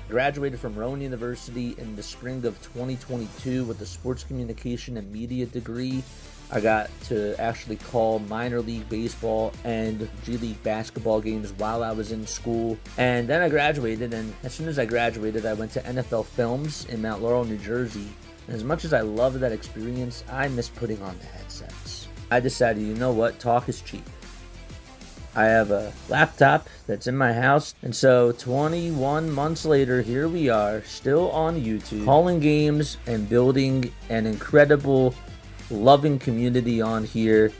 Graduated from Rowan University in the spring of 2022 with a sports communication and media degree. I got to actually call minor league baseball and G League basketball games while I was in school. And then I graduated, and as soon as I graduated, I went to NFL Films in Mount Laurel, New Jersey. And as much as I loved that experience, I miss putting on the headsets. I decided, you know what, talk is cheap. I have a laptop that's in my house, and so 21 months later, here we are, still on YouTube, calling games and building an incredible, loving community on here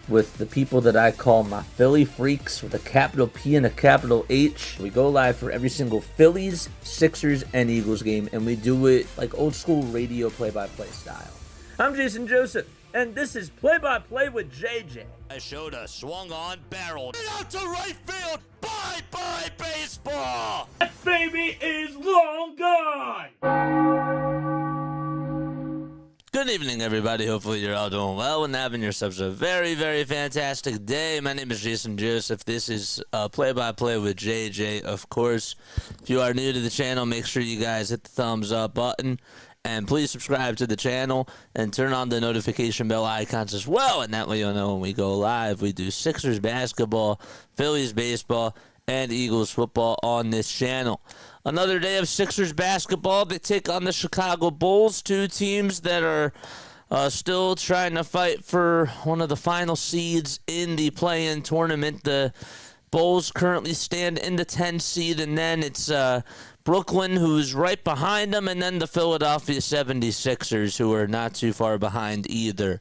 with the people that I call my Philly freaks with a capital P and a capital H. We go live for every single Phillies, Sixers, and Eagles game, and we do it like old school radio play-by-play style. I'm Jason Joseph, and this is Play-by-Play with JJ. I showed a swung on barrel out to right field. Bye-bye baseball. That baby is long gone. Good evening, everybody. Hopefully you're all doing well and having yourselves a very, very fantastic day. My name is Jason Joseph. This is Play-by-Play with JJ, of course. If you are new to the channel, make sure you guys hit the thumbs up button. And please subscribe to the channel and turn on the notification bell icons as well. And that way you'll know when we go live. We do Sixers basketball, Phillies baseball, and Eagles football on this channel. Another day of Sixers basketball. They take on the Chicago Bulls, two teams that are still trying to fight for one of the final seeds in the play-in tournament. The Bulls currently stand in the 10th seed, and then it's Brooklyn, who's right behind them, and then the Philadelphia 76ers, who are not too far behind either.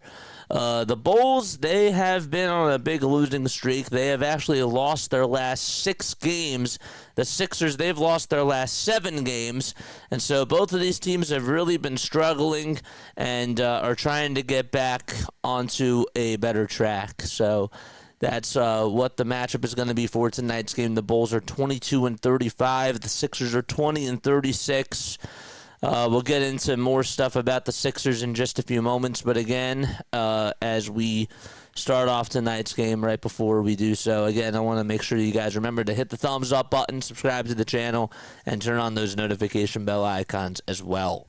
The Bulls, they have been on a big losing streak. They have actually lost their last 6 games. The Sixers, they've lost their last 7 games. And so both of these teams have really been struggling and are trying to get back onto a better track. So that's what the matchup is going to be for tonight's game. The Bulls are 22-35. The Sixers are 20-36. We'll get into more stuff about the Sixers in just a few moments. But again, as we start off tonight's game, right before we do so, again, I want to make sure you guys remember to hit the thumbs up button, subscribe to the channel, and turn on those notification bell icons as well.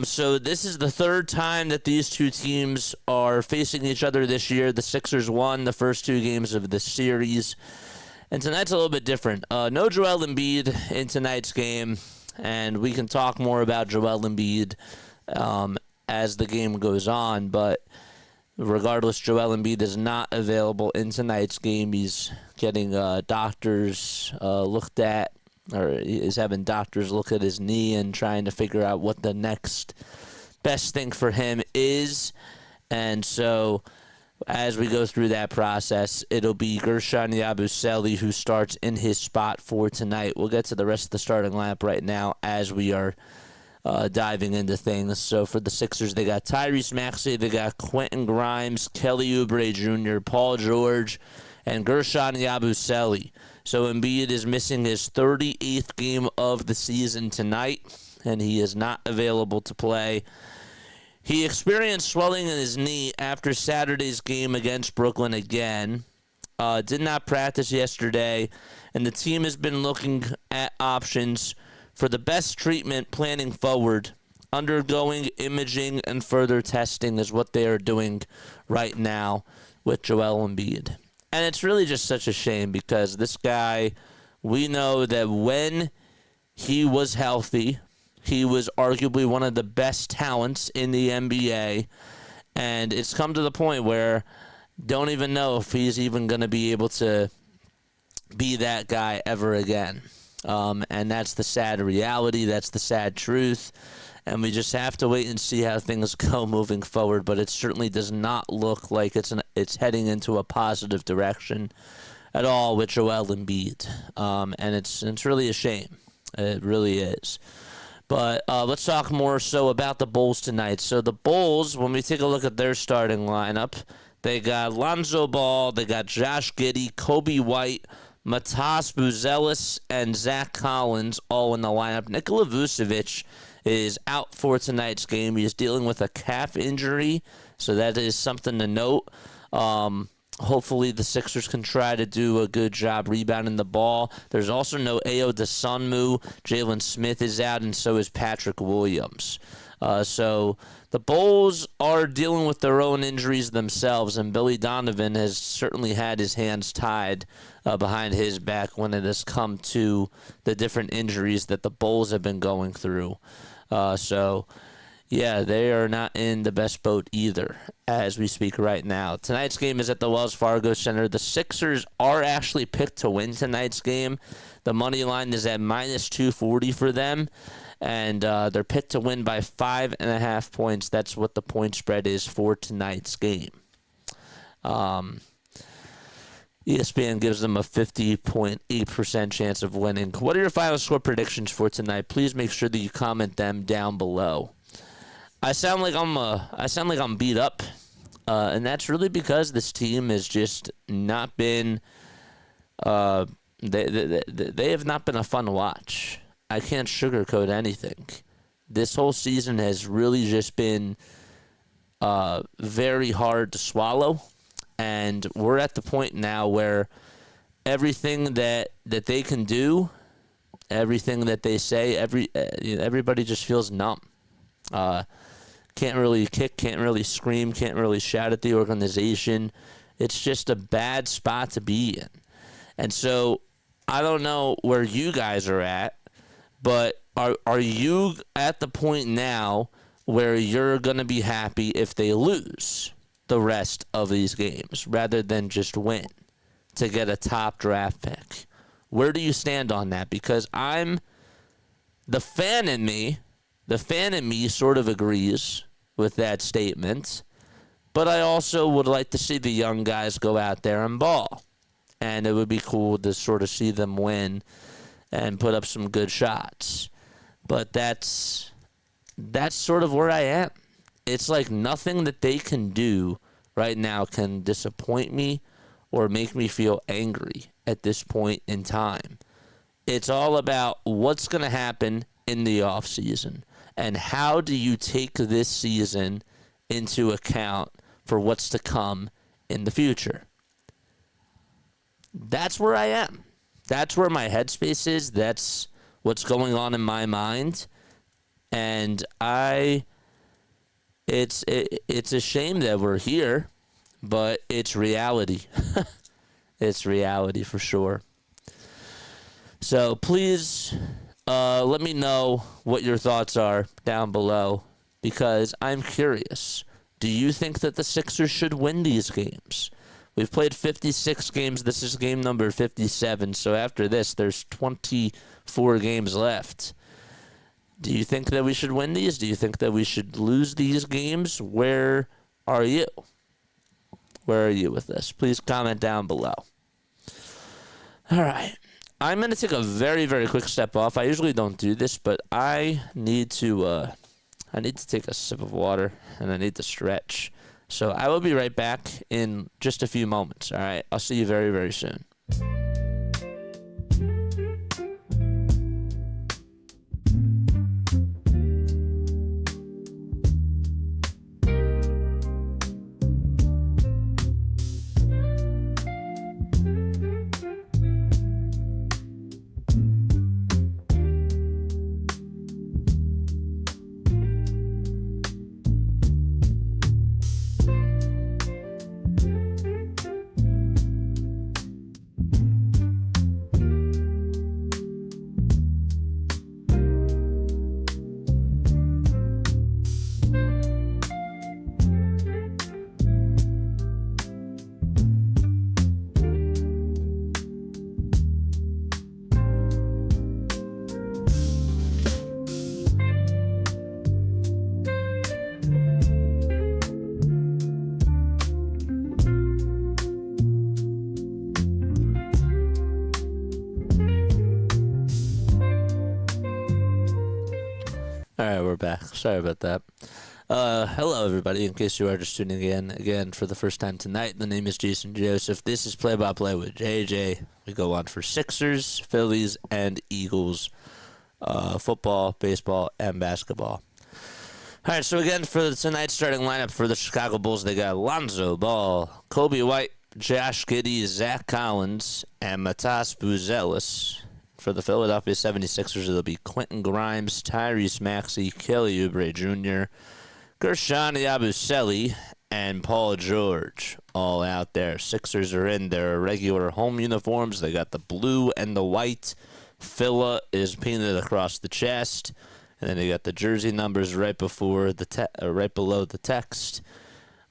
So this is the third time that these two teams are facing each other this year. The Sixers won the first 2 games of the series. And tonight's a little bit different. No Joel Embiid in tonight's game. And we can talk more about Joel Embiid as the game goes on. But regardless, Joel Embiid is not available in tonight's game. He's getting doctors looked at, or is having doctors look at his knee and trying to figure out what the next best thing for him is. And so as we go through that process, it'll be Guerschon Yabusele who starts in his spot for tonight. We'll get to the rest of the starting lineup right now as we are diving into things. So for the Sixers, they got Tyrese Maxey, they got Quentin Grimes, Kelly Oubre Jr., Paul George, and Guerschon Yabusele. So Embiid is missing his 38th game of the season tonight, and he is not available to play. He experienced swelling in his knee after Saturday's game against Brooklyn again. Did not practice yesterday, and the team has been looking at options for the best treatment planning forward. Undergoing imaging and further testing is what they are doing right now with Joel Embiid. And it's really just such a shame because this guy, we know that when he was healthy, he was arguably one of the best talents in the NBA, and it's come to the point where don't even know if he's even going to be able to be that guy ever again. And that's the sad reality. That's the sad truth. And we just have to wait and see how things go moving forward. But it certainly does not look like it's heading into a positive direction at all with Joel Embiid. And it's really a shame. It really is. But let's talk more so about the Bulls tonight. So the Bulls, when we take a look at their starting lineup, they got Lonzo Ball, they got Josh Giddey, Kobe White, Matas Buzelis, and Zach Collins all in the lineup. Nikola Vucevic is out for tonight's game. He is dealing with a calf injury, so that is something to note. Hopefully the Sixers can try to do a good job rebounding the ball. There's also no Ayo Dosunmu. Jalen Smith is out, and so is Patrick Williams. So the Bulls are dealing with their own injuries themselves, and Billy Donovan has certainly had his hands tied behind his back when it has come to the different injuries that the Bulls have been going through. Yeah, they are not in the best boat either as we speak right now. Tonight's game is at the Wells Fargo Center. The Sixers are actually picked to win tonight's game. The money line is at -240 for them, and they're picked to win by 5.5 points. That's what the point spread is for tonight's game. ESPN gives them a 50.8% chance of winning. What are your final score predictions for tonight? Please make sure that you comment them down below. I sound like I'm beat up, and that's really because this team has just not been. They have not been a fun watch. I can't sugarcoat anything. This whole season has really just been very hard to swallow, and we're at the point now where everything that they can do, everything that they say, everybody just feels numb. Can't really kick, can't really scream, can't really shout at the organization. It's just a bad spot to be in. And so I don't know where you guys are at, but are you at the point now where you're going to be happy if they lose the rest of these games rather than just win to get a top draft pick? Where do you stand on that? Because the fan in me sort of agrees with that statement, But I also would like to see the young guys go out there and ball. And it would be cool to sort of see them win and put up some good shots. But that's sort of where I am. It's like nothing that they can do right now can disappoint me or make me feel angry at this point in time. It's all about what's going to happen in the offseason and how do you take this season into account for what's to come in the future. That's where I am. That's where my headspace is. That's what's going on in my mind. And it's a shame that we're here, but it's reality. It's reality for sure. So please let me know what your thoughts are down below, because I'm curious. Do you think that the Sixers should win these games? We've played 56 games. This is game number 57. So after this, there's 24 games left. Do you think that we should win these? Do you think that we should lose these games? Where are you? Where are you with this? Please comment down below. All right. I'm going to take a very, very quick step off. I usually don't do this, but I need to take a sip of water, and I need to stretch. So I will be right back in just a few moments. All right. I'll see you very, very soon. All right, we're back. Sorry about that. Hello, everybody. In case you are just tuning in again for the first time tonight, the name is Jason Joseph. This is Play by Play with JJ. We go on for Sixers, Phillies, and Eagles, football, baseball, and basketball. All right, so again, for tonight's starting lineup for the Chicago Bulls, they got Lonzo Ball, Kobe White, Josh Giddey, Zach Collins, and Matas Buzelis. For the Philadelphia 76ers, it'll be Quentin Grimes, Tyrese Maxey, Kelly Oubre Jr., Guerschon, Yabusele, and Paul George all out there. Sixers are in their regular home uniforms. They got the blue and the white. Phila is painted across the chest. And then they got the jersey numbers right below the text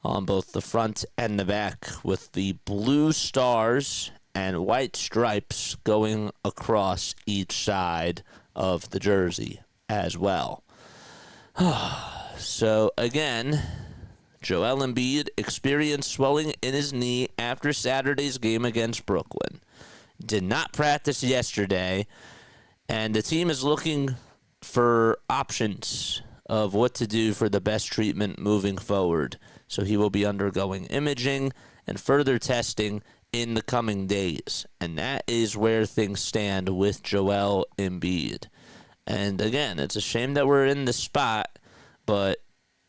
on both the front and the back, with the blue stars and white stripes going across each side of the jersey as well. So again, Joel Embiid experienced swelling in his knee after Saturday's game against Brooklyn. Did not practice yesterday, and the team is looking for options of what to do for the best treatment moving forward. So he will be undergoing imaging and further testing in the coming days. And that is where things stand with Joel Embiid. And again, it's a shame that we're in this spot, but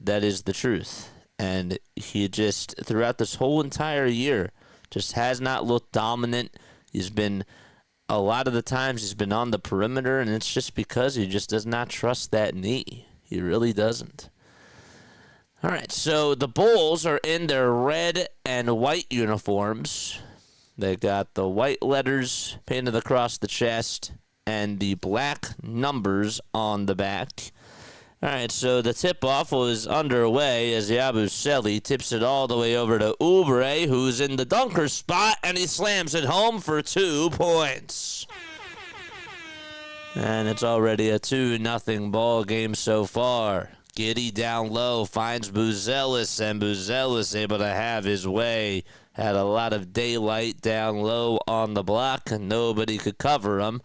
that is the truth. And he just, throughout this whole entire year, just has not looked dominant. He's been, a lot of the times, he's been on the perimeter, and it's just because he just does not trust that knee. He really doesn't. All right, so the Bulls are in their red and white uniforms. They got the white letters painted across the chest and the black numbers on the back. All right, so the tip-off was underway as Yabusele tips it all the way over to Oubre, who's in the dunker spot, and he slams it home for 2 points. And it's already a 2-0 ball game so far. Giddy down low finds Vucevic, and Vucevic able to have his way. Had a lot of daylight down low on the block, and nobody could cover him.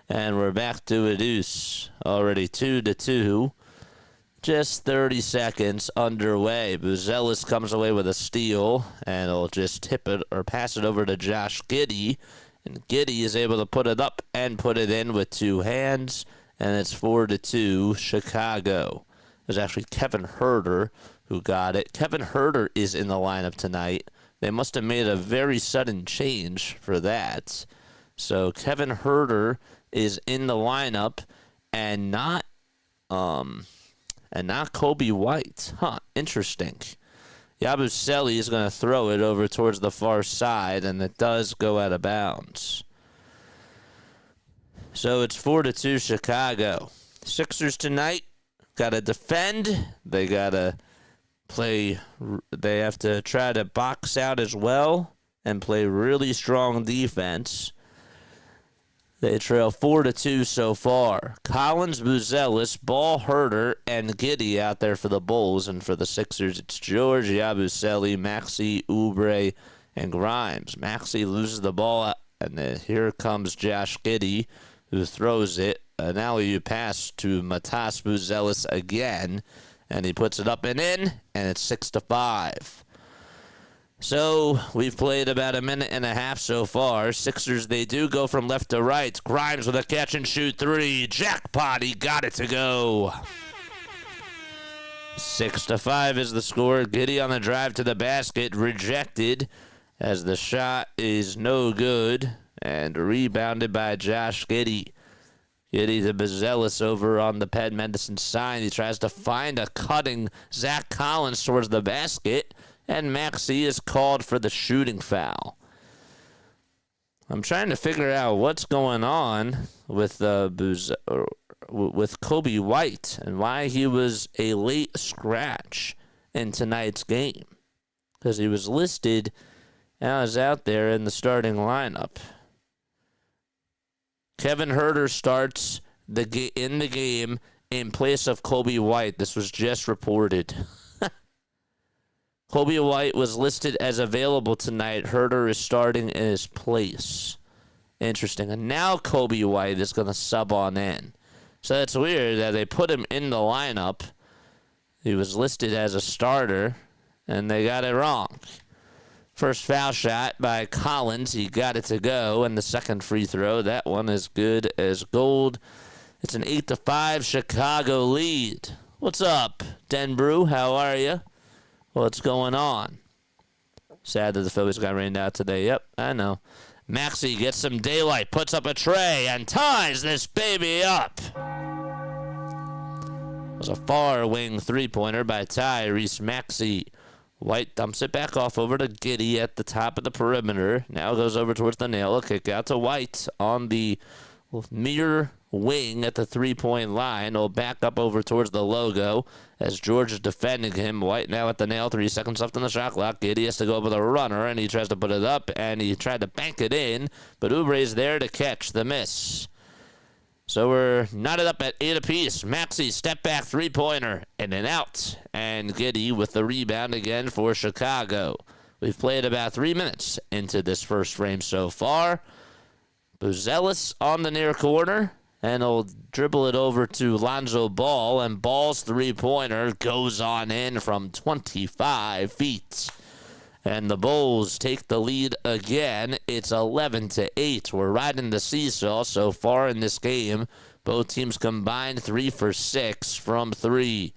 And we're back to a deuce. Already 2-2. Just 30 seconds underway. Vucevic comes away with a steal, and he'll just tip it or pass it over to Josh Giddey. And Giddey is able to put it up and put it in with two hands, and it's 4-2 Chicago. It was actually Kevin Huerter who got it. Kevin Huerter is in the lineup tonight. They must have made a very sudden change for that. So Kevin Huerter is in the lineup, and not Kobe White. Huh, interesting. Yabusele is going to throw it over towards the far side, and it does go out of bounds. So it's 4-2 Chicago. Sixers tonight got to defend. They got to play. They have to try to box out as well and play really strong defense. They trail 4-2 so far. Collins, Vucevic, Ball, Huerter, and Giddey out there for the Bulls. And for the Sixers, it's George, Yabusele, Maxey, Oubre, and Grimes. Maxey loses the ball, and then here comes Josh Giddey, who throws it. An alley-oop pass to Matas Vucevic again, and he puts it up and in, and it's 6-5. So we've played about a minute and a half so far. Sixers, they do go from left to right. Grimes with a catch-and-shoot three. Jackpot, he got it to go. 6-5 is the score. Giddey on the drive to the basket, rejected as the shot is no good, and rebounded by Josh Giddey. Giddey to Vucevic over on the Penn Medicine side. He tries to find a cutting Zach Collins towards the basket, and Maxey is called for the shooting foul. I'm trying to figure out what's going on with with Kobe White and why he was a late scratch in tonight's game, because he was listed and was out there in the starting lineup. Kevin Huerter starts in the game in place of Kobe White. This was just reported. Kobe White was listed as available tonight. Huerter is starting in his place. Interesting. And now Kobe White is going to sub on in. So that's weird that they put him in the lineup. He was listed as a starter, and they got it wrong. First foul shot by Collins. He got it to go. And the second free throw, that one is good as gold. It's an 8-5 Chicago lead. What's up, Denbrew? How are you? What's going on? Sad that the Phillies got rained out today. Yep, I know. Maxey gets some daylight, puts up a tray, and ties this baby up. It was a far wing three-pointer by Tyrese Maxey. White dumps it back off over to Giddey at the top of the perimeter. Now goes over towards the nail. A kick out to White on the near wing at the three-point line. Will back up over towards the logo as George is defending him. White now at the nail. 3 seconds left on the shot clock. Giddey has to go over the runner, and he tries to put it up, and he tried to bank it in, but Oubre's there to catch the miss. So we're knotted up at 8 apiece. Maxey step back three-pointer and an out. And Giddey with the rebound again for Chicago. We've played about 3 minutes into this first frame so far. Vucevic on the near corner, and he'll dribble it over to Lonzo Ball, and Ball's three-pointer goes on in from 25 feet. And the Bulls take the lead again. It's 11-8. We're riding the seesaw so far in this game. Both teams combined 3 for 6 from 3.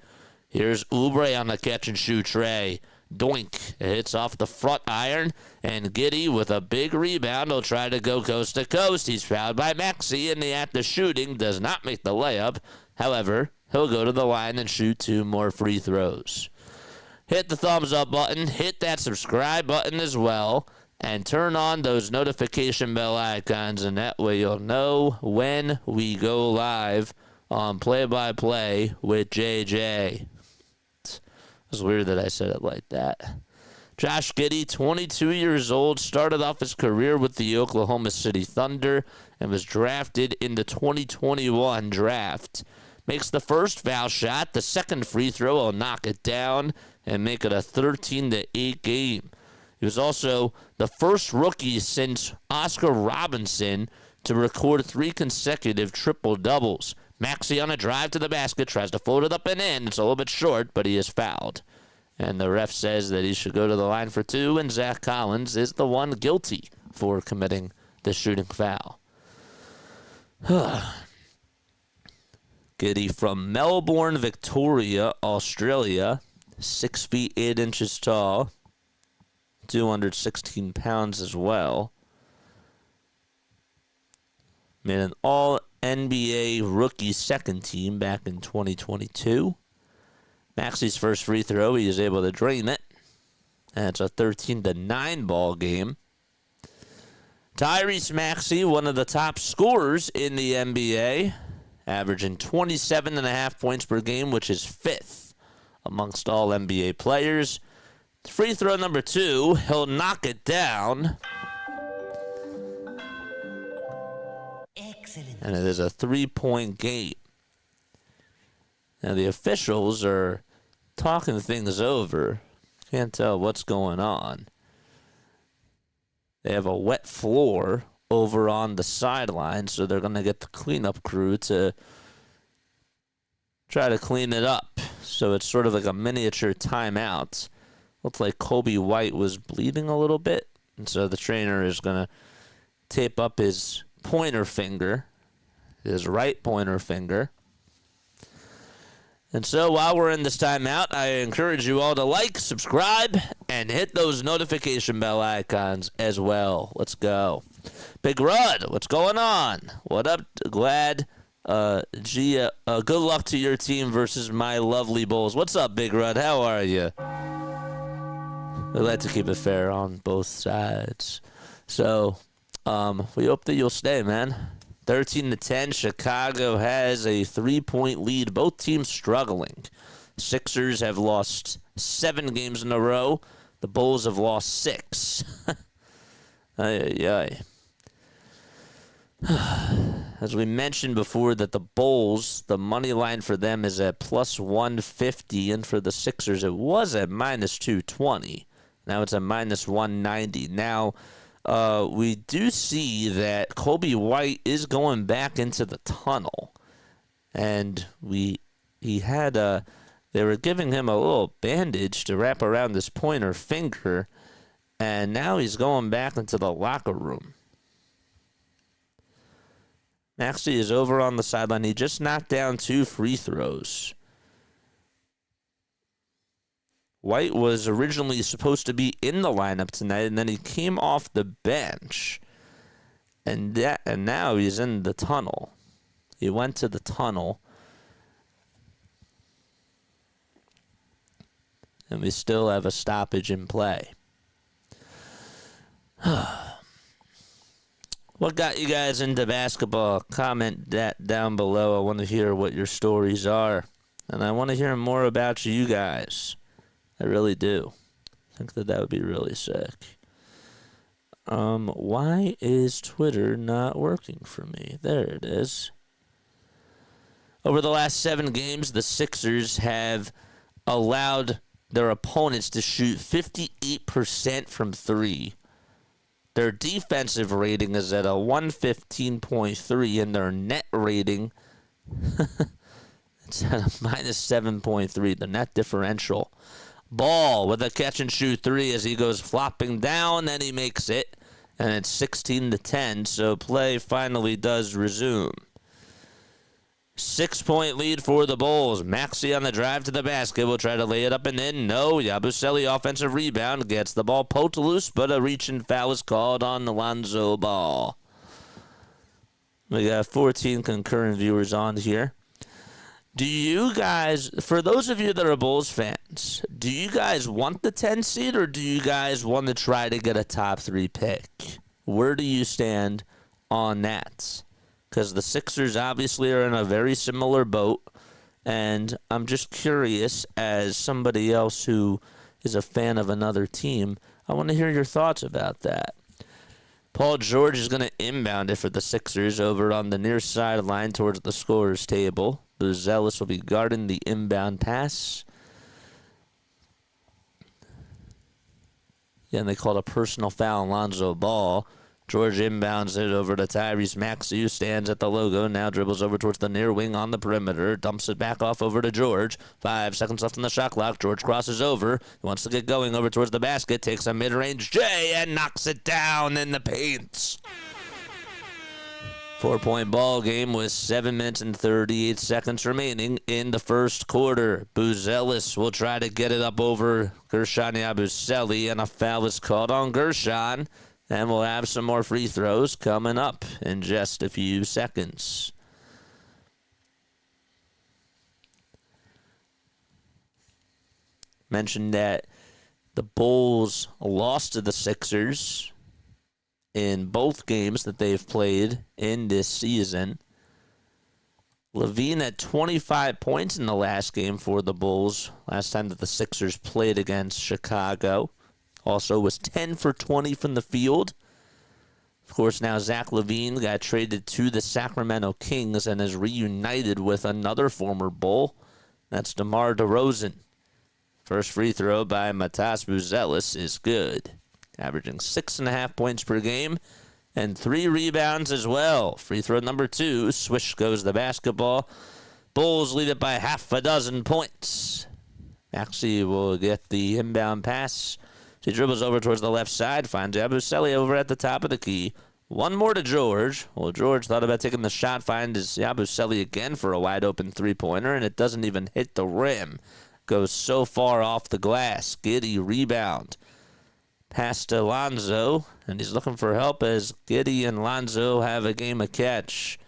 Here's Oubre on the catch-and-shoot tray. Doink. It hits off the front iron, and Giddey with a big rebound will try to go coast to coast. He's fouled by Maxey, and the act of shooting does not make the layup. However, he'll go to the line and shoot 2 more free throws. Hit the thumbs up button, hit that subscribe button as well, and turn on those notification bell icons, and that way you'll know when we go live on Play-by-Play with JJ. It's weird that I said it like that. Josh Giddey, 22 years old, started off his career with the Oklahoma City Thunder and was drafted in the 2021 draft. makes the first foul shot. The second free throw will knock it down and make it a 13-8 game. He was also the first rookie since Oscar Robinson to record 3 consecutive triple-doubles. Maxey on a drive to the basket, tries to float it up and in. It's a little bit short, but he is fouled. And the ref says that he should go to the line for 2, and Zach Collins is the one guilty for committing the shooting foul. Giddy from Melbourne, Victoria, Australia, 6 feet 8 inches tall, 216 pounds as well. Made an all-NBA rookie second team back in 2022. Maxey's first free throw, he is able to drain it. And it's a 13-9 ball game. Tyrese Maxey, one of the top scorers in the NBA, averaging 27.5 points per game, which is 5th amongst all NBA players. Free throw number 2, he'll knock it down. Excellent. And it is a 3-point game. Now the officials are talking things over. Can't tell what's going on. They have a wet floor over on the sideline, so they're going to get the cleanup crew to try to clean it up. So it's sort of like a miniature timeout. Looks like Kobe White was bleeding a little bit, and so the trainer is going to tape up his pointer finger, his right pointer finger. And so while we're in this timeout, I encourage you all to like, subscribe, and hit those notification bell icons as well. Let's go. Big Rud, what's going on? What up? Glad. Good luck to your team versus my lovely Bulls. What's up, Big Rud? How are you? We like to keep it fair on both sides. So, we hope that you'll stay, man. 13-10, Chicago has a 3-point lead. Both teams struggling. Sixers have lost 7 games in a row. The Bulls have lost 6. Ay. As we mentioned before, that the Bulls, the money line for them is at plus 150, and for the Sixers it was at minus 220. Now it's at minus 190. Now, we do see that Kobe White is going back into the tunnel, and they were giving him a little bandage to wrap around his pointer finger, and now he's going back into the locker room. Maxey is over on the sideline. He just knocked down 2 free throws. White was originally supposed to be in the lineup tonight, and then he came off the bench. And now he's in the tunnel. He went to the tunnel. And we still have a stoppage in play. What got you guys into basketball? Comment that down below. I want to hear what your stories are. And I want to hear more about you guys. I really do. I think that would be really sick. Why is Twitter not working for me? There it is. Over the last 7 games, the Sixers have allowed their opponents to shoot 58% from 3. Their defensive rating is at a 115.3, and their net rating it's at a minus 7.3. The net differential. Ball with a catch-and-shoot 3 as he goes flopping down, and he makes it, and it's 16-10, so play finally does resume. 6-point lead for the Bulls. Maxey on the drive to the basket will try to lay it up and in. No, Yabusele offensive rebound, gets the ball poked loose, but a reach-in foul is called on Alonzo Ball. We got 14 concurrent viewers on here. Do you guys, for those of you that are Bulls fans, do you guys want the 10 seed, or do you guys want to try to get a top 3 pick? Where do you stand on that? Because the Sixers obviously are in a very similar boat, and I'm just curious, as somebody else who is a fan of another team, I want to hear your thoughts about that. Paul George is going to inbound it for the Sixers over on the near sideline towards the scorer's table. Buzelis will be guarding the inbound pass. Yeah, and they called a personal foul on Lonzo Ball. George inbounds it over to Tyrese Maxey, who stands at the logo, now dribbles over towards the near wing on the perimeter, dumps it back off over to George. 5 seconds left on the shot clock. George crosses over. He wants to get going over towards the basket, takes a mid-range J and knocks it down in the paint. 4-point ball game with 7 minutes and 38 seconds remaining in the first quarter. Buzelis will try to get it up over Guerschon Yabusele, and a foul is called on Guerschon. And we'll have some more free throws coming up in just a few seconds. Mentioned that the Bulls lost to the Sixers in both games that they've played in this season. LaVine had 25 points in the last game for the Bulls, last time that the Sixers played against Chicago. Also was 10 for 20 from the field. Of course, now Zach LaVine got traded to the Sacramento Kings and is reunited with another former Bull. That's DeMar DeRozan. First free throw by Matas Buzelis is good, averaging 6.5 points per game and 3 rebounds as well. Free throw number 2, swish goes the basketball. Bulls lead it by half a dozen points. Maxey will get the inbound pass. He dribbles over towards the left side, finds Yabusele over at the top of the key. One more to George. Well, George thought about taking the shot, finds Yabusele again for a wide-open three-pointer, and it doesn't even hit the rim. Goes so far off the glass. Giddey rebound. Pass to Lonzo, and he's looking for help as Giddey and Lonzo have a game of catch.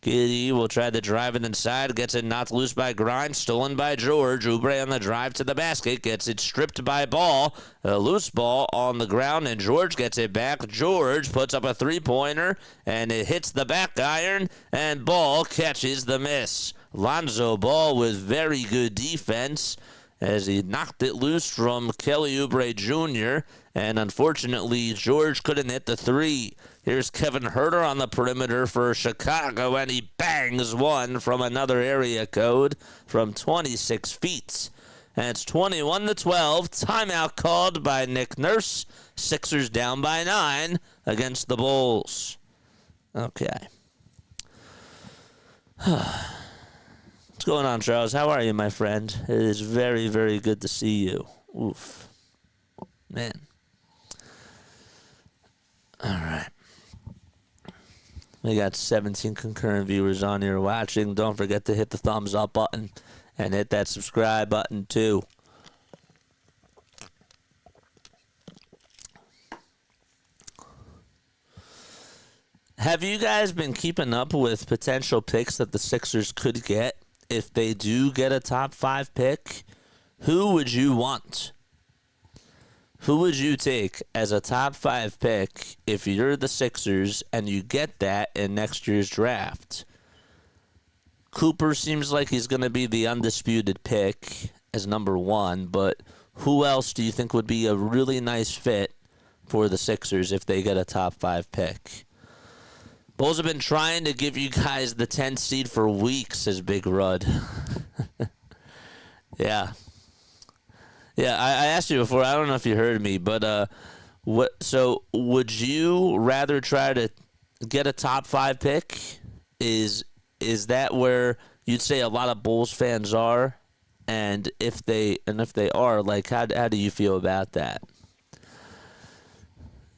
Giddey will try to drive it inside, gets it knocked loose by Grimes, stolen by George. Oubre on the drive to the basket, gets it stripped by Ball. A loose ball on the ground, and George gets it back. George puts up a three-pointer, and it hits the back iron, and Ball catches the miss. Lonzo Ball with very good defense as he knocked it loose from Kelly Oubre Jr., and unfortunately, George couldn't hit the three. Here's Kevin Huerter on the perimeter for Chicago, and he bangs one from another area code from 26 feet. And it's 21-12. Timeout called by Nick Nurse. Sixers down by 9 against the Bulls. Okay. What's going on, Charles? How are you, my friend? It is very, very good to see you. Oof. Man. All right. We got 17 concurrent viewers on here watching. Don't forget to hit the thumbs up button and hit that subscribe button too. Have you guys been keeping up with potential picks that the Sixers could get if they do get a top 5 pick? Who would you want? Who would you take as a top 5 pick if you're the Sixers and you get that in next year's draft? Cooper seems like he's going to be the undisputed pick as number 1, but who else do you think would be a really nice fit for the Sixers if they get a top 5 pick? Bulls have been trying to give you guys the 10th seed for weeks, says Big Rud. Yeah. Yeah, I asked you before. I don't know if you heard me, but so would you rather try to get a top 5 pick? Is that where you'd say a lot of Bulls fans are? And if they are, like, how do you feel about that?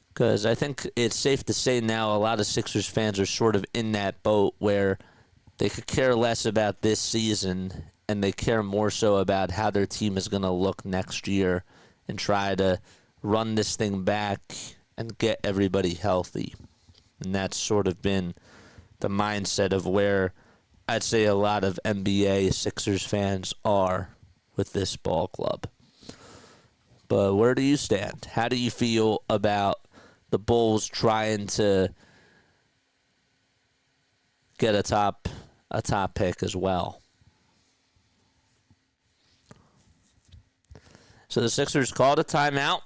Because I think it's safe to say now a lot of Sixers fans are sort of in that boat where they could care less about this season and they care more so about how their team is going to look next year and try to run this thing back and get everybody healthy. And that's sort of been the mindset of where I'd say a lot of NBA Sixers fans are with this ball club. But where do you stand? How do you feel about the Bulls trying to get a top pick as well? So the Sixers called a timeout.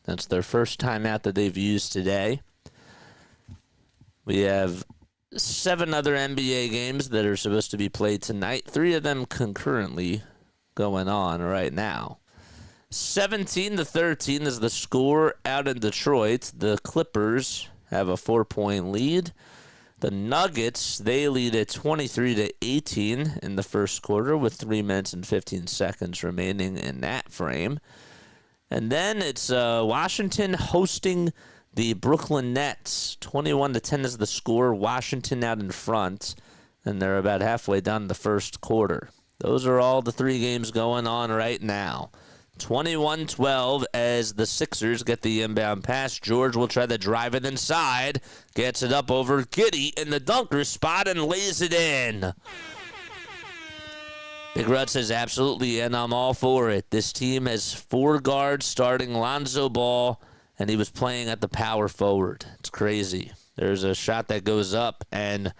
That's their first timeout that they've used today. We have 7 other NBA games that are supposed to be played tonight. 3 of them concurrently going on right now. 17-13 is the score out in Detroit. The Clippers have a 4-point lead. The Nuggets, they lead at 23-18 in the first quarter with 3 minutes and 15 seconds remaining in that frame. And then it's Washington hosting the Brooklyn Nets. 21-10 is the score. Washington out in front, and they're about halfway done the first quarter. Those are all the 3 games going on right now. 21-12 as the Sixers get the inbound pass. George will try to drive it inside. Gets it up over Giddey in the dunker spot and lays it in. Big Rod says absolutely, and I'm all for it. This team has 4 guards starting Lonzo Ball, and he was playing at the power forward. It's crazy. There's a shot that goes up, and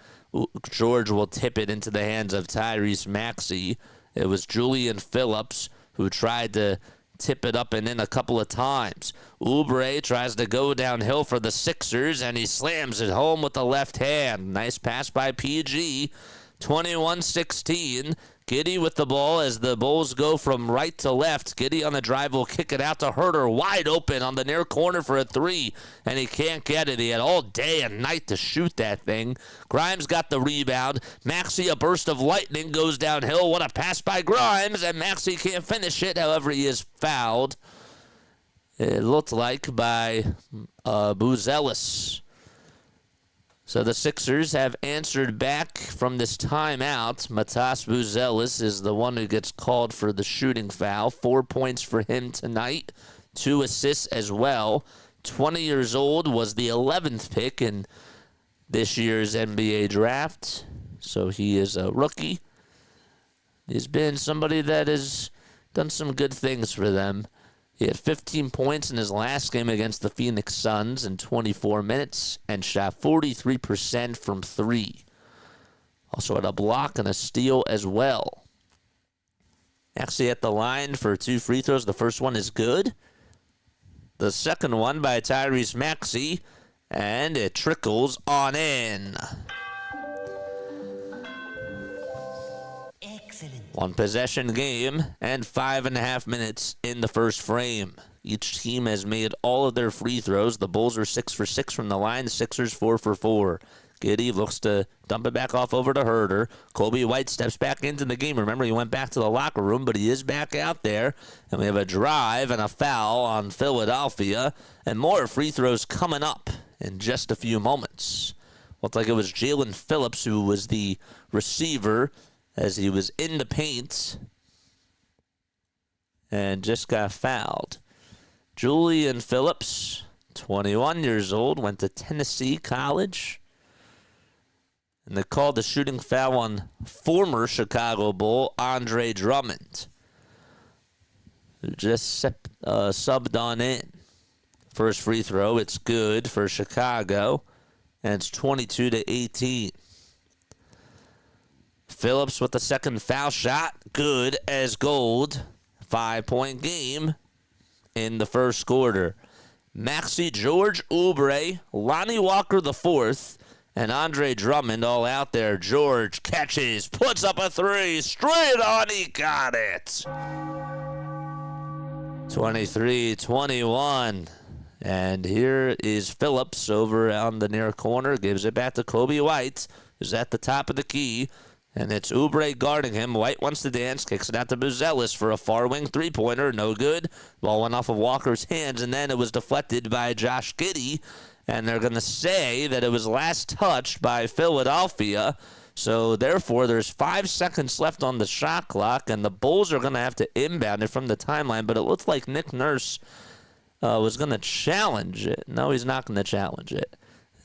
George will tip it into the hands of Tyrese Maxey. It was Julian Phillips who tried to tip it up and in a couple of times. Oubre tries to go downhill for the Sixers, and he slams it home with the left hand. Nice pass by PG. 21-16. Giddey with the ball as the Bulls go from right to left. Giddey on the drive will kick it out to Herter, wide open on the near corner for a 3, and he can't get it. He had all day and night to shoot that thing. Grimes got the rebound. Maxey, a burst of lightning, goes downhill. What a pass by Grimes, and Maxey can't finish it. However, he is fouled. It looked like by vucevic. So the Sixers have answered back from this timeout. Matas vucevic is the one who gets called for the shooting foul. 4 points for him tonight. 2 assists as well. 20 years old, was the 11th pick in this year's NBA draft. So he is a rookie. He's been somebody that has done some good things for them. He had 15 points in his last game against the Phoenix Suns in 24 minutes and shot 43% from 3. Also had a block and a steal as well. Actually at the line for 2 free throws. The first one is good. The second one by Tyrese Maxey, and it trickles on in. One possession game and 5.5 minutes in the first frame. Each team has made all of their free throws. The Bulls are 6 for 6 from the line. The Sixers 4 for 4. Giddey looks to dump it back off over to Herter. Kobe White steps back into the game. Remember, he went back to the locker room, but he is back out there. And we have a drive and a foul on Philadelphia. And more free throws coming up in just a few moments. Looked like it was Jalen Phillips who was the receiver as he was in the paint and just got fouled. Julian Phillips, 21 years old, went to Tennessee College. And they called the shooting foul on former Chicago Bull Andre Drummond, who just subbed on in. First free throw, it's good for Chicago, and it's 22-18. Phillips with the second foul shot, good as gold. 5-point game in the first quarter. Maxey, George, Oubre, Lonnie Walker the fourth, and Andre Drummond all out there. George catches, puts up a 3, straight on, he got it. 23-21. And here is Phillips over on the near corner, gives it back to Kobe White, who's at the top of the key. And it's Oubre guarding him. White wants to dance, kicks it out to vucevic for a far wing three-pointer. No good. Ball went off of Walker's hands, and then it was deflected by Josh Giddey. And they're going to say that it was last touched by Philadelphia. So, therefore, there's 5 seconds left on the shot clock, and the Bulls are going to have to inbound it from the timeline. But it looks like Nick Nurse was going to challenge it. No, he's not going to challenge it.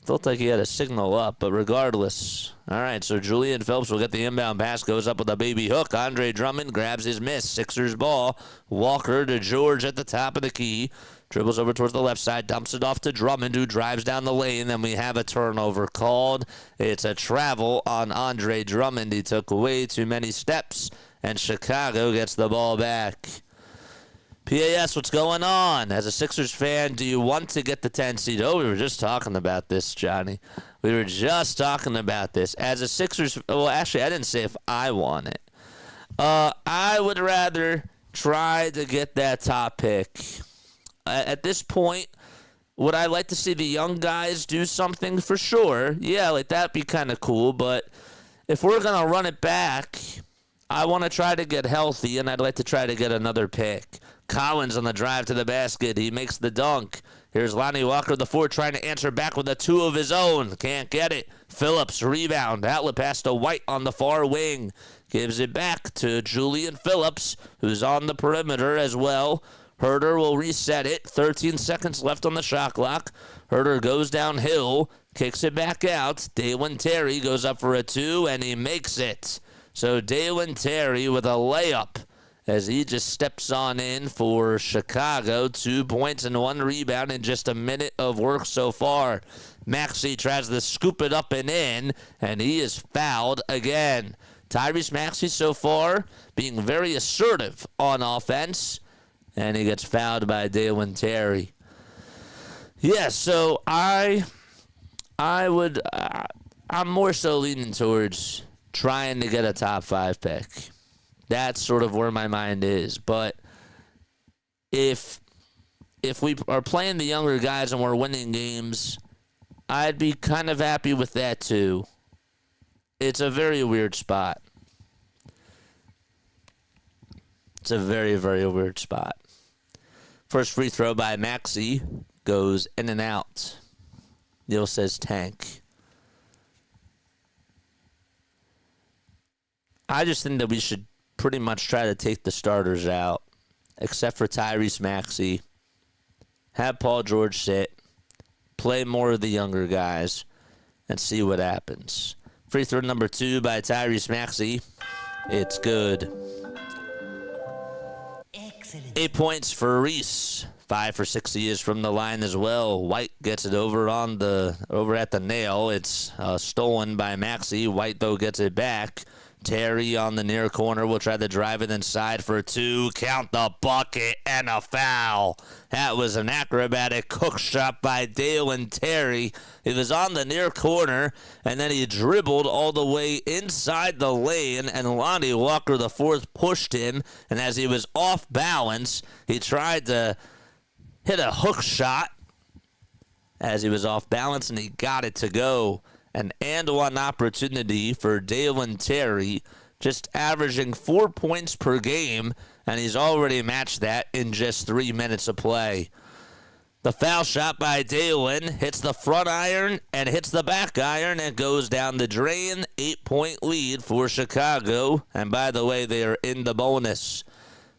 It looked like he had a signal up, but regardless. All right, so Julian Phillips will get the inbound pass, goes up with a baby hook. Andre Drummond grabs his miss. Sixers ball. Walker to George at the top of the key. Dribbles over towards the left side, dumps it off to Drummond, who drives down the lane. Then we have a turnover called. It's a travel on Andre Drummond. He took way too many steps, and Chicago gets the ball back. PAS, what's going on? As a Sixers fan, do you want to get the 10 seed? Oh, we were just talking about this, Johnny. We were just talking about this. As a Sixers, well, actually, I didn't say if I want it. I would rather try to get that top pick. At this point, would I like to see the young guys do something? For sure. Yeah, like that'd be kind of cool. But if we're going to run it back, I want to try to get healthy, and I'd like to try to get another pick. Collins on the drive to the basket. He makes the dunk. Here's Lonnie Walker, the 4, trying to answer back with a 2 of his own. Can't get it. Phillips, rebound. Outlet pass to White on the far wing. Gives it back to Julian Phillips, who's on the perimeter as well. Herter will reset it. 13 seconds left on the shot clock. Herter goes downhill, kicks it back out. Dalen Terry goes up for a 2, and he makes it. So Dalen Terry with a layup as he just steps on in for Chicago. 2 points and 1 rebound in just a minute of work so far. Maxey tries to scoop it up and in, and he is fouled again. Tyrese Maxey so far being very assertive on offense, and he gets fouled by Dalen Terry. Yeah, so I'm more so leaning towards trying to get a top 5 pick. That's sort of where my mind is. But if we are playing the younger guys and we're winning games, I'd be kind of happy with that too. It's a very weird spot. It's a very, very weird spot. First free throw by Maxey goes in and out. Neil says tank. I just think that we should pretty much try to take the starters out, except for Tyrese Maxey. Have Paul George sit, play more of the younger guys, and see what happens. Free throw number 2 by Tyrese Maxey. It's good. Excellent. 8 points for Reese. 5 for 6 he is from the line as well. White gets it over at the nail. It's stolen by Maxey. White, though, gets it back. Terry on the near corner will try to drive it inside for 2. Count the bucket and a foul. That was an acrobatic hook shot by Dalen Terry. He was on the near corner, and then he dribbled all the way inside the lane, and Lonnie Walker, the 4th, pushed him. And as he was off balance, he tried to hit a hook shot as he was off balance, and he got it to go. An and-one opportunity for Dalen Terry, just averaging 4 points per game, and he's already matched that in just 3 minutes of play. The foul shot by Dalen hits the front iron and hits the back iron and goes down the drain. 8-point lead for Chicago, and by the way, they are in the bonus.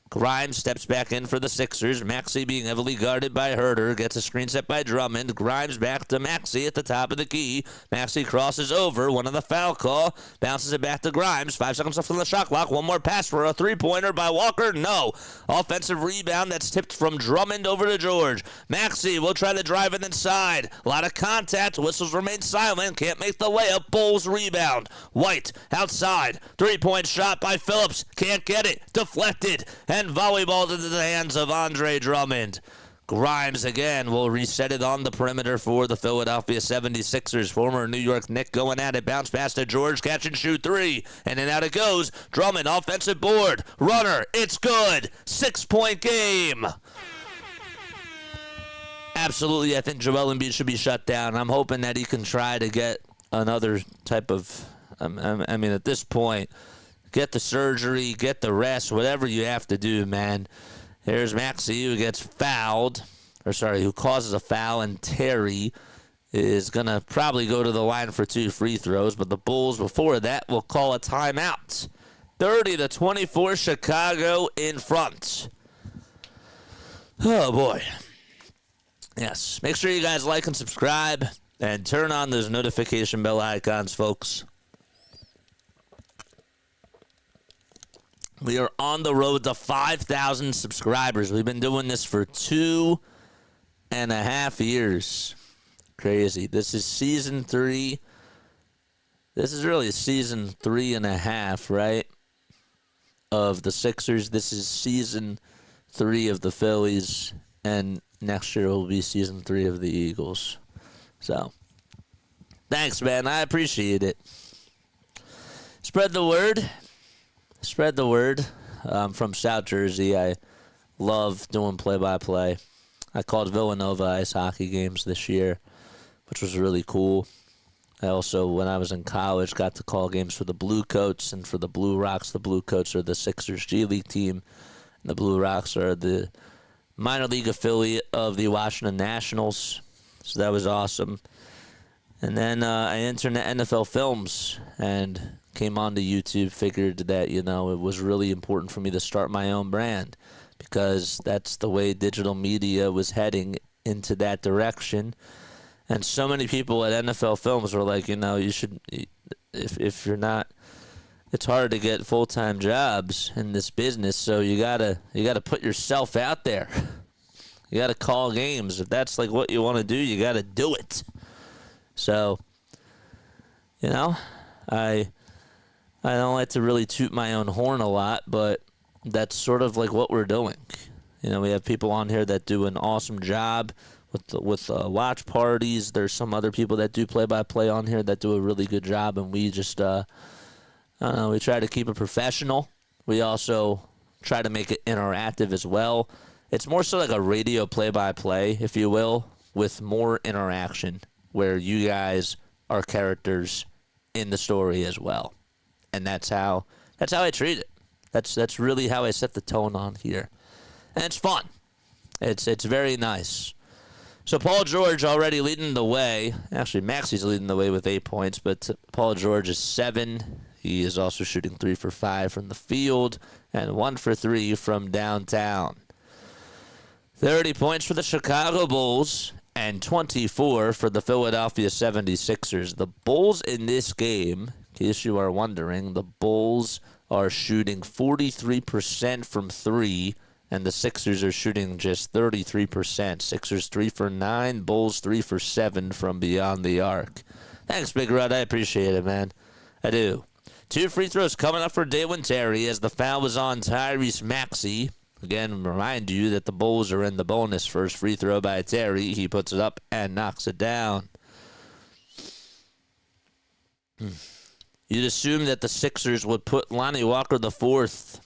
Grimes steps back in for the Sixers. Maxey being heavily guarded by Herter. Gets a screen set by Drummond. Grimes back to Maxey at the top of the key. Maxey crosses over. One on the foul call. Bounces it back to Grimes. 5 seconds left on the shot clock. One more pass for a 3-pointer by Walker. No. Offensive rebound that's tipped from Drummond over to George. Maxey will try to drive it inside. A lot of contact. Whistles remain silent. Can't make the layup. Bulls rebound. White outside. 3-point shot by Phillips. Can't get it. Deflected. And volleyballed into the hands of Andre Drummond. Grimes again will reset it on the perimeter for the Philadelphia 76ers. Former New York Knick going at it. Bounce pass to George. Catch and shoot 3. And then out it goes. Drummond, offensive board. Runner. It's good. 6-point game. Absolutely, I think Joel Embiid should be shut down. I'm hoping that he can try to get another type of, I mean, at this point, get the surgery, get the rest, whatever you have to do, man. Here's Maxey who gets fouled, who causes a foul, and Terry is going to probably go to the line for 2 free throws, but the Bulls before that will call a timeout. 30-24, Chicago in front. Oh, boy. Yes, make sure you guys like and subscribe and turn on those notification bell icons, folks. We are on the road to 5,000 subscribers. We've been doing this for 2.5 years. Crazy. This is season 3. This is really season 3.5, right? Of the Sixers. This is season 3 of the Phillies. And next year will be season 3 of the Eagles. So, Thanks, man. I appreciate it. Spread the word. Spread the word. I'm from South Jersey. I love doing play-by-play. I called Villanova ice hockey games this year, which was really cool. I also, when I was in college, got to call games for the Blue Coats and for the Blue Rocks. The Blue Coats are the Sixers G League team. And the Blue Rocks are the minor league affiliate of the Washington Nationals. So that was awesome. And then I interned at NFL Films and came onto YouTube, figured that, it was really important for me to start my own brand because that's the way digital media was heading into that direction. And so many people at NFL Films were like, you should, if you're not, it's hard to get full-time jobs in this business, so you gotta put yourself out there. You gotta call games. If that's like what you want to do, you gotta do it. So, I don't like to really toot my own horn a lot, but that's sort of like what we're doing. We have people on here that do an awesome job with watch parties. There's some other people that do play-by-play on here that do a really good job, and we just, we try to keep it professional. We also try to make it interactive as well. It's more so like a radio play-by-play, if you will, with more interaction, where you guys are characters in the story as well. And that's how I treat it. That's really how I set the tone on here. And it's fun. It's very nice. So Paul George already leading the way. Actually, Maxey's leading the way with 8 points, but Paul George is 7. He is also shooting 3 for 5 from the field and 1 for 3 from downtown. 30 points for the Chicago Bulls and 24 for the Philadelphia 76ers. The Bulls in this game, in case you are wondering, the Bulls are shooting 43% from 3, and the Sixers are shooting just 33%. Sixers 3 for 9, Bulls 3 for 7 from beyond the arc. Thanks, Big Rod. I appreciate it, man. I do. 2 free throws coming up for Dalen Terry as the foul was on Tyrese Maxey. Again, remind you that the Bulls are in the bonus. First free throw by Terry. He puts it up and knocks it down. You'd assume that the Sixers would put Lonnie Walker IV,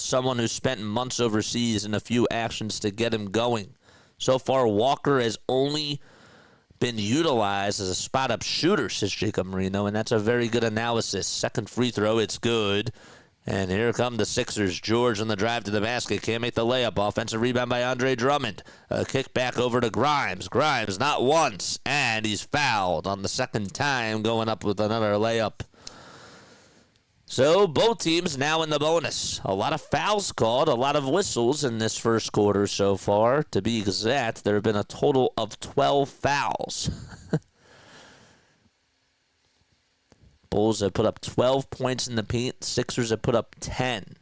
someone who spent months overseas, in a few actions to get him going. So far, Walker has only been utilized as a spot-up shooter, says Jacob Marino, and that's a very good analysis. Second free throw, it's good. And here come the Sixers. George on the drive to the basket. Can't make the layup. Offensive rebound by Andre Drummond. A kick back over to Grimes. Grimes not once. And he's fouled on the second time, going up with another layup. So both teams now in the bonus. A lot of fouls called. A lot of whistles in this first quarter so far. To be exact, there have been a total of 12 fouls. Bulls have put up 12 points in the paint. Sixers have put up 10.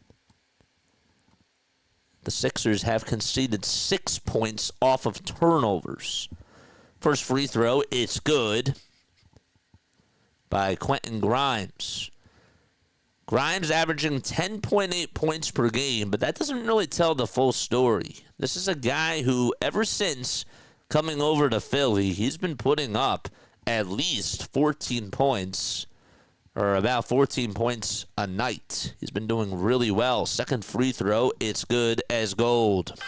The Sixers have conceded 6 points off of turnovers. First free throw, it's good, by Quentin Grimes. Grimes averaging 10.8 points per game, but that doesn't really tell the full story. This is a guy who, ever since coming over to Philly, he's been putting up at least 14 points, or about 14 points a night. He's been doing really well. Second free throw, it's good as gold.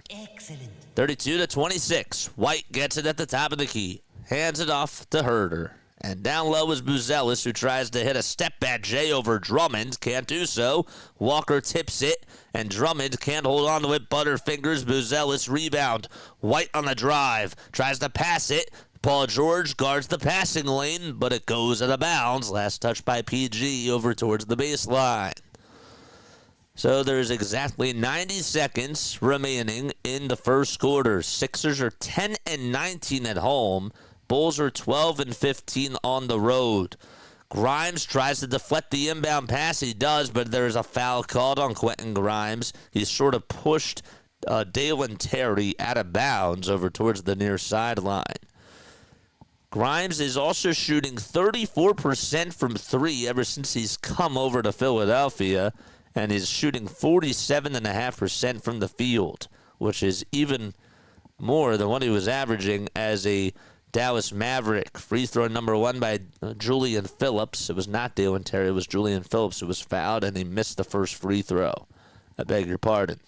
Excellent. 32-26. White gets it at the top of the key. Hands it off to Herter. And down low is Buzelis, who tries to hit a step-back J over Drummond. Can't do so. Walker tips it, and Drummond can't hold on to it. Butterfingers. Buzelis rebound. White on the drive. Tries to pass it. Paul George guards the passing lane, but it goes out of bounds. Last touch by PG over towards the baseline. So there's exactly 90 seconds remaining in the first quarter. Sixers are 10-19 at home. Bulls are 12-15 on the road. Grimes tries to deflect the inbound pass. He does, but there's a foul called on Quentin Grimes. He's sort of pushed Dalen Terry out of bounds over towards the near sideline. Grimes is also shooting 34% from 3 ever since he's come over to Philadelphia, and is shooting 47.5% from the field, which is even more than what he was averaging as a Dallas Maverick. Free throw number 1 by Julian Phillips. It was not Dalen Terry. It was Julian Phillips who was fouled, and he missed the first free throw. I beg your pardon.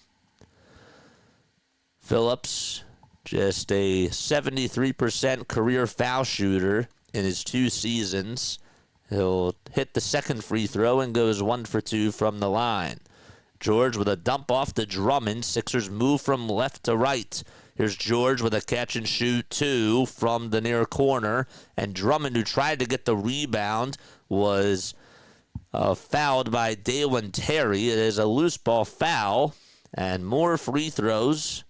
Phillips, just a 73% career foul shooter in his 2 seasons. He'll hit the second free throw and goes 1 for 2 from the line. George with a dump off to Drummond. Sixers move from left to right. Here's George with a catch and shoot 2 from the near corner. And Drummond, who tried to get the rebound, was fouled by Dalen Terry. It is a loose ball foul. And more free throws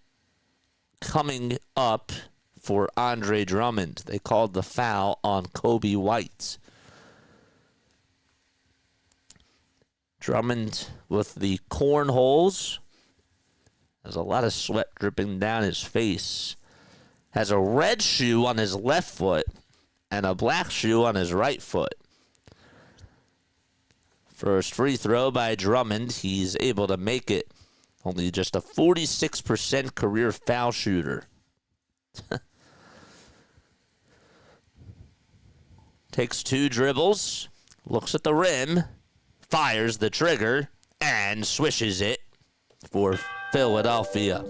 coming up for Andre Drummond. They called the foul on Kobe White. Drummond with the cornholes. There's a lot of sweat dripping down his face. Has a red shoe on his left foot and a black shoe on his right foot. First free throw by Drummond. He's able to make it. Only just a 46% career foul shooter. Takes 2 dribbles. Looks at the rim. Fires the trigger. And swishes it for Philadelphia.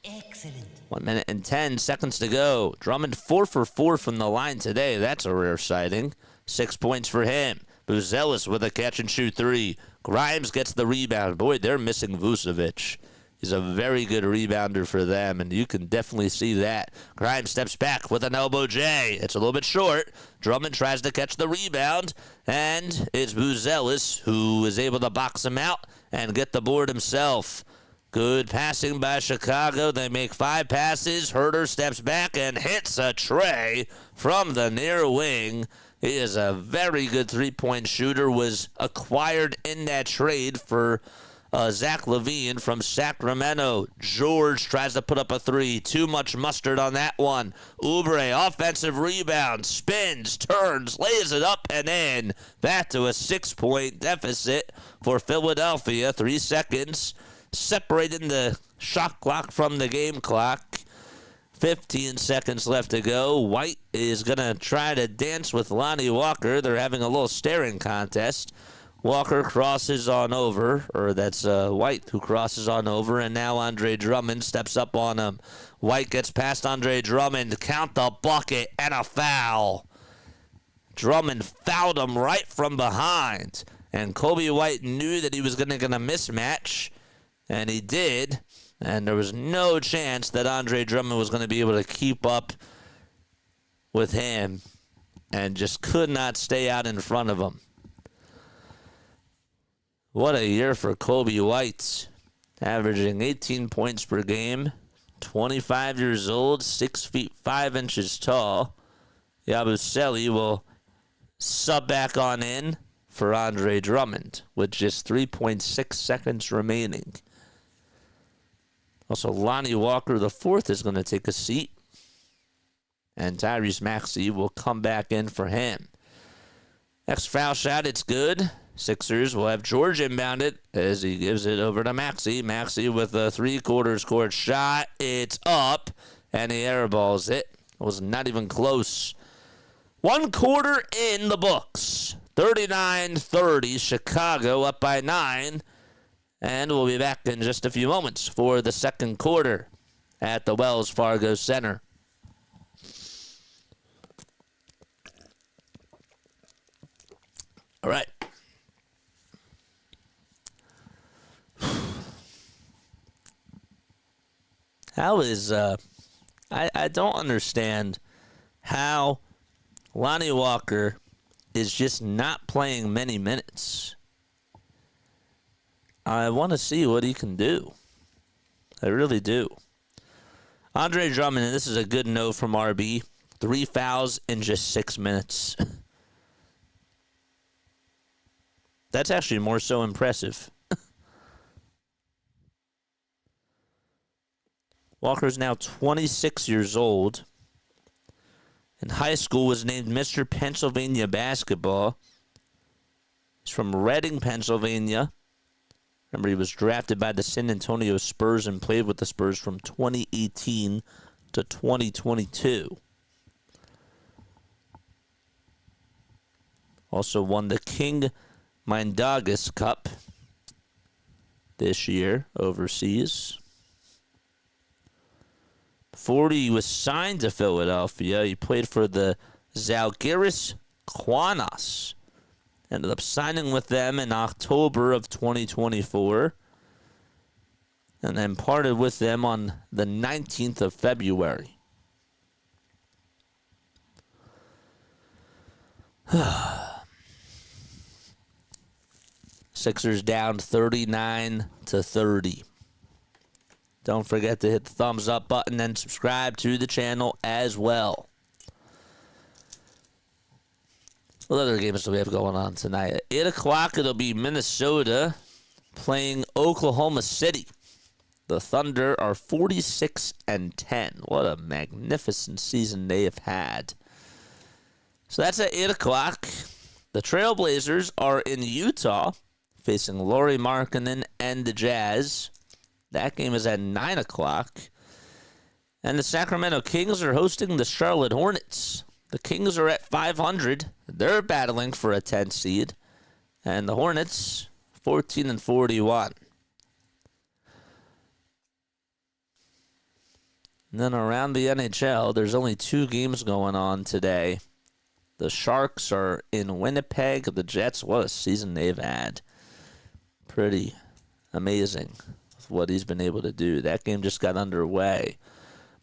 Excellent. 1 minute and 10 seconds to go. Drummond 4 for 4 from the line today. That's a rare sighting. 6 points for him. Vucevic with a catch and shoot 3. Grimes gets the rebound. Boy, they're missing Vucevic. He's a very good rebounder for them, and you can definitely see that. Grimes steps back with an elbow J. It's a little bit short. Drummond tries to catch the rebound, and it's Vucevic who is able to box him out and get the board himself. Good passing by Chicago. They make 5 passes. Herter steps back and hits a tray from the near wing. He is a very good three-point shooter. Was acquired in that trade for Zach LaVine from Sacramento. George tries to put up a 3. Too much mustard on that one. Oubre, offensive rebound, spins, turns, lays it up and in. Back to a 6-point deficit for Philadelphia. 3 seconds separating the shot clock from the game clock. 15 seconds left to go. White is going to try to dance with Lonnie Walker. They're having a little staring contest. Walker crosses on over, or that's White who crosses on over, and now Andre Drummond steps up on him. White gets past Andre Drummond, count the bucket, and a foul. Drummond fouled him right from behind, and Kobe White knew that he was going to get a mismatch, and he did, and there was no chance that Andre Drummond was going to be able to keep up with him, and just could not stay out in front of him. What a year for Kobe White, averaging 18 points per game, 25 years old, 6 feet 5 inches tall. Yabusele will sub back on in for Andre Drummond with just 3.6 seconds remaining. Also, Lonnie Walker IV is going to take a seat, and Tyrese Maxey will come back in for him. Next foul shot, it's good. Sixers will have George inbounded as he gives it over to Maxey. Maxey with a 3/4 court shot. It's up, and he airballs it. It was not even close. 1 quarter in the books. 39-30, Chicago up by 9. And we'll be back in just a few moments for the second quarter at the Wells Fargo Center. All right. How is, I don't understand how Lonnie Walker is just not playing many minutes. I want to see what he can do. I really do. Andre Drummond, and this is a good note from RB, 3 fouls in just 6 minutes. That's actually more so impressive. Walker is now 26 years old. In high school was named Mr. Pennsylvania Basketball. He's from Reading, Pennsylvania. Remember, he was drafted by the San Antonio Spurs and played with the Spurs from 2018 to 2022. Also won the King Mindaugas Cup this year overseas. Before he was signed to Philadelphia, he played for the Zalgiris Kaunas. Ended up signing with them in October of 2024. And then parted with them on the 19th of February. Sixers down 39-30. Don't forget to hit the thumbs up button and subscribe to the channel as well. What other games do we have going on tonight? At 8 o'clock, it'll be Minnesota playing Oklahoma City. The Thunder are 46-10. What a magnificent season they have had. So that's at 8 o'clock. The Trailblazers are in Utah facing Lauri Markkanen and the Jazz. That game is at 9 o'clock. And the Sacramento Kings are hosting the Charlotte Hornets. The Kings are at 500. They're battling for a 10 seed. And the Hornets, 14-41. And then around the NHL, there's only 2 games going on today. The Sharks are in Winnipeg. The Jets, what a season they've had. Pretty amazing with what he's been able to do. That game just got underway.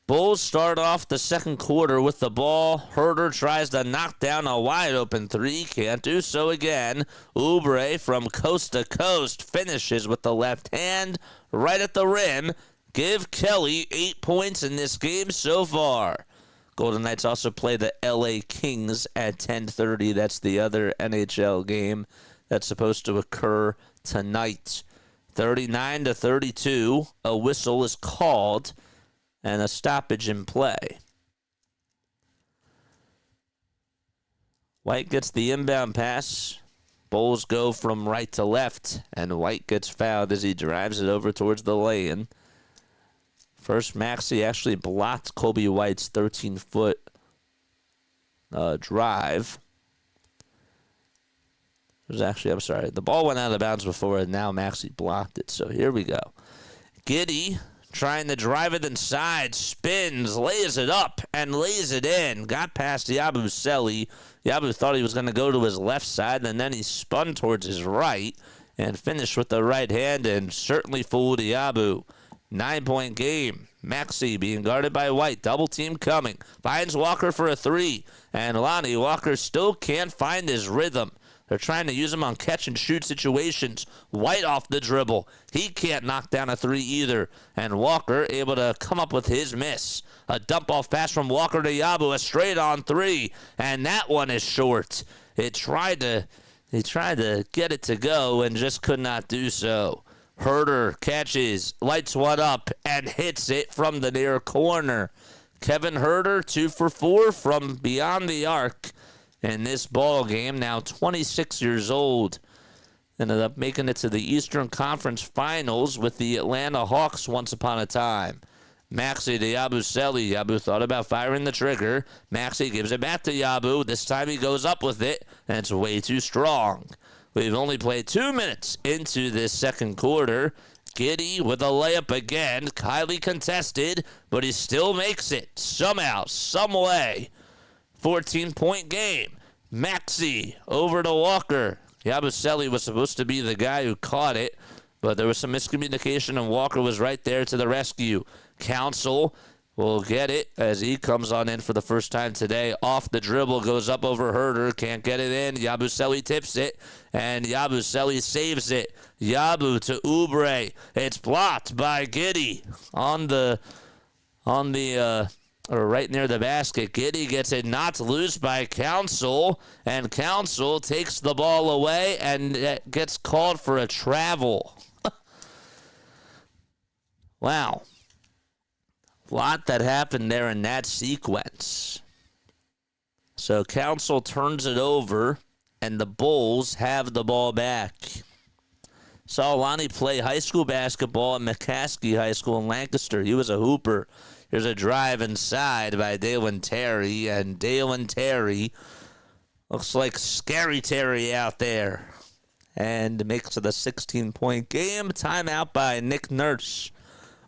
Bulls start off the second quarter with the ball. Herter tries to knock down a wide-open three. Can't do so again. Oubre from coast to coast finishes with the left hand right at the rim. Give Kelly 8 points in this game so far. Golden Knights also play the LA Kings at 10:30. That's the other NHL game that's supposed to occur tonight. 39-32. A whistle is called and a stoppage in play. White gets the inbound pass. Bulls go from right to left, and White gets fouled as he drives it over towards the lane. First, Maxey actually blocked Kobe White's 13-foot drive. It was actually, I'm sorry, the ball went out of bounds before, and now Maxey blocked it. So here we go. Giddey trying to drive it inside, spins, lays it up, and lays it in. Got past yabusele. Yabu thought he was going to go to his left side, and then he spun towards his right and finished with the right hand and certainly fooled Yabu. 9-point game. Maxey being guarded by White. Double team coming. Finds Walker for a three. And Lonnie Walker still can't find his rhythm. They're trying to use him on catch-and-shoot situations. White off the dribble. He can't knock down a three either. And Walker able to come up with his miss. A dump-off pass from Walker to Yabu. A straight-on three. And that one is short. He tried to get it to go and just could not do so. Herter catches, lights one up, and hits it from the near corner. Kevin Herter, 2 for 4 from beyond the arc in this ball game. Now 26 years old. Ended up making it to the Eastern Conference Finals with the Atlanta Hawks once upon a time. Maxey to yabusele. Yabu thought about firing the trigger. Maxey gives it back to Yabu. This time he goes up with it, and it's way too strong. We've only played 2 minutes into this second quarter. Giddey with a layup again. Highly contested, but he still makes it somehow, some way. 14-point game. Maxey over to Walker. Yabusele was supposed to be the guy who caught it, but there was some miscommunication, and Walker was right there to the rescue. Council will get it as he comes on in for the first time today. Off the dribble, goes up over Herter. Can't get it in. Yabusele tips it, and Yabusele saves it. Yabu to Oubre. It's blocked by Giddey or right near the basket. Giddey gets it knocked loose by Council, and Council takes the ball away and gets called for a travel. Wow. Lot that happened there in that sequence. So Council turns it over, and the Bulls have the ball back. Saw Lonnie play high school basketball at McCaskey High School in Lancaster. He was a hooper. There's a drive inside by Dalen Terry, and Dalen Terry looks like Scary Terry out there. And makes it a 16-point game. Timeout by Nick Nurse.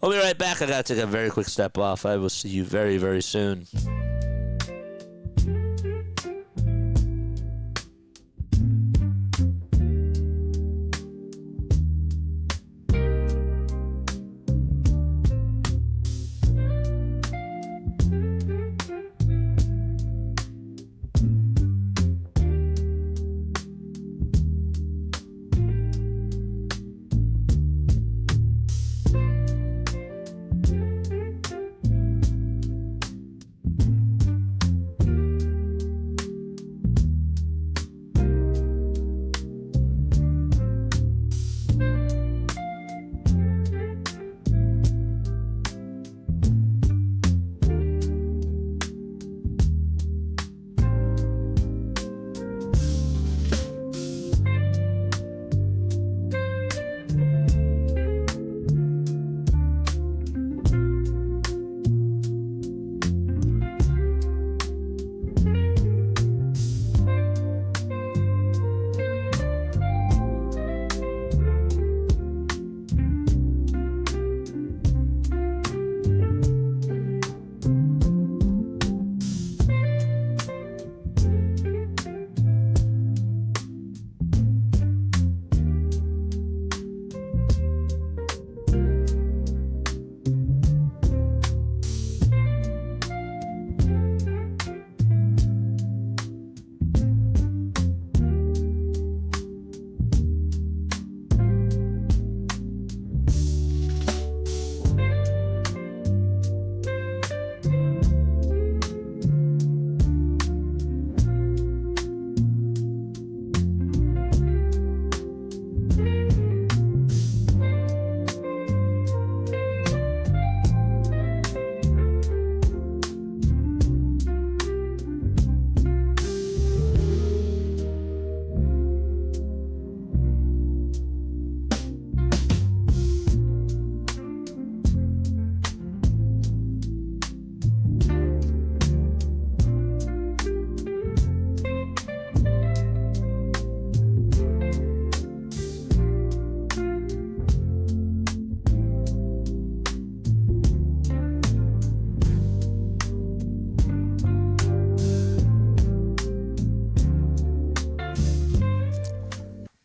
I'll be right back. I got to take a very quick step off. I will see you very, very soon.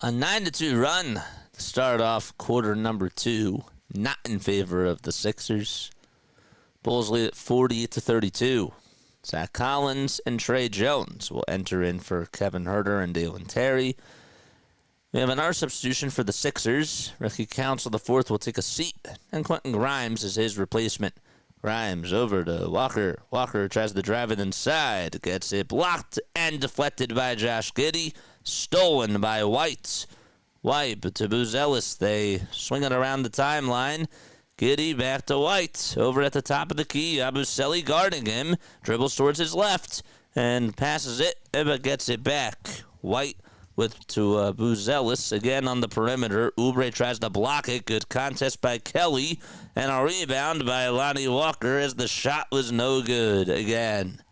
A 9-2 run to start off quarter number 2, not in favor of the Sixers. Bulls lead at 40-32. Zach Collins and Trey Jones will enter in for Kevin Huerter and Dalen Terry. We have another substitution for the Sixers. Ricky Council IV will take a seat, and Quentin Grimes is his replacement. Grimes over to Walker. Walker tries to drive it inside. Gets it blocked and deflected by Josh Giddey. Stolen by White. White to Buzelis. They swing it around the timeline. Giddey back to White. Over at the top of the key. Yabusele guarding him. Dribbles towards his left. And passes it. But gets it back. White to Buzelis. Again on the perimeter. Oubre tries to block it. Good contest by Kelly. And a rebound by Lonnie Walker as the shot was no good again.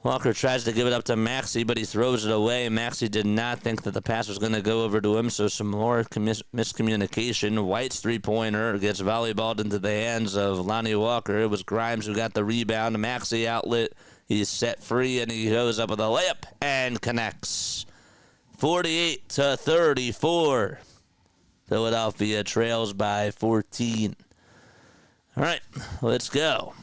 Walker tries to give it up to Maxey, but he throws it away. Maxey did not think that the pass was going to go over to him, so some more miscommunication. White's three-pointer gets volleyballed into the hands of Lonnie Walker. It was Grimes who got the rebound. Maxey outlet. He's set free, and he goes up with a layup and connects. 48-34. Philadelphia trails by 14. All right, let's go.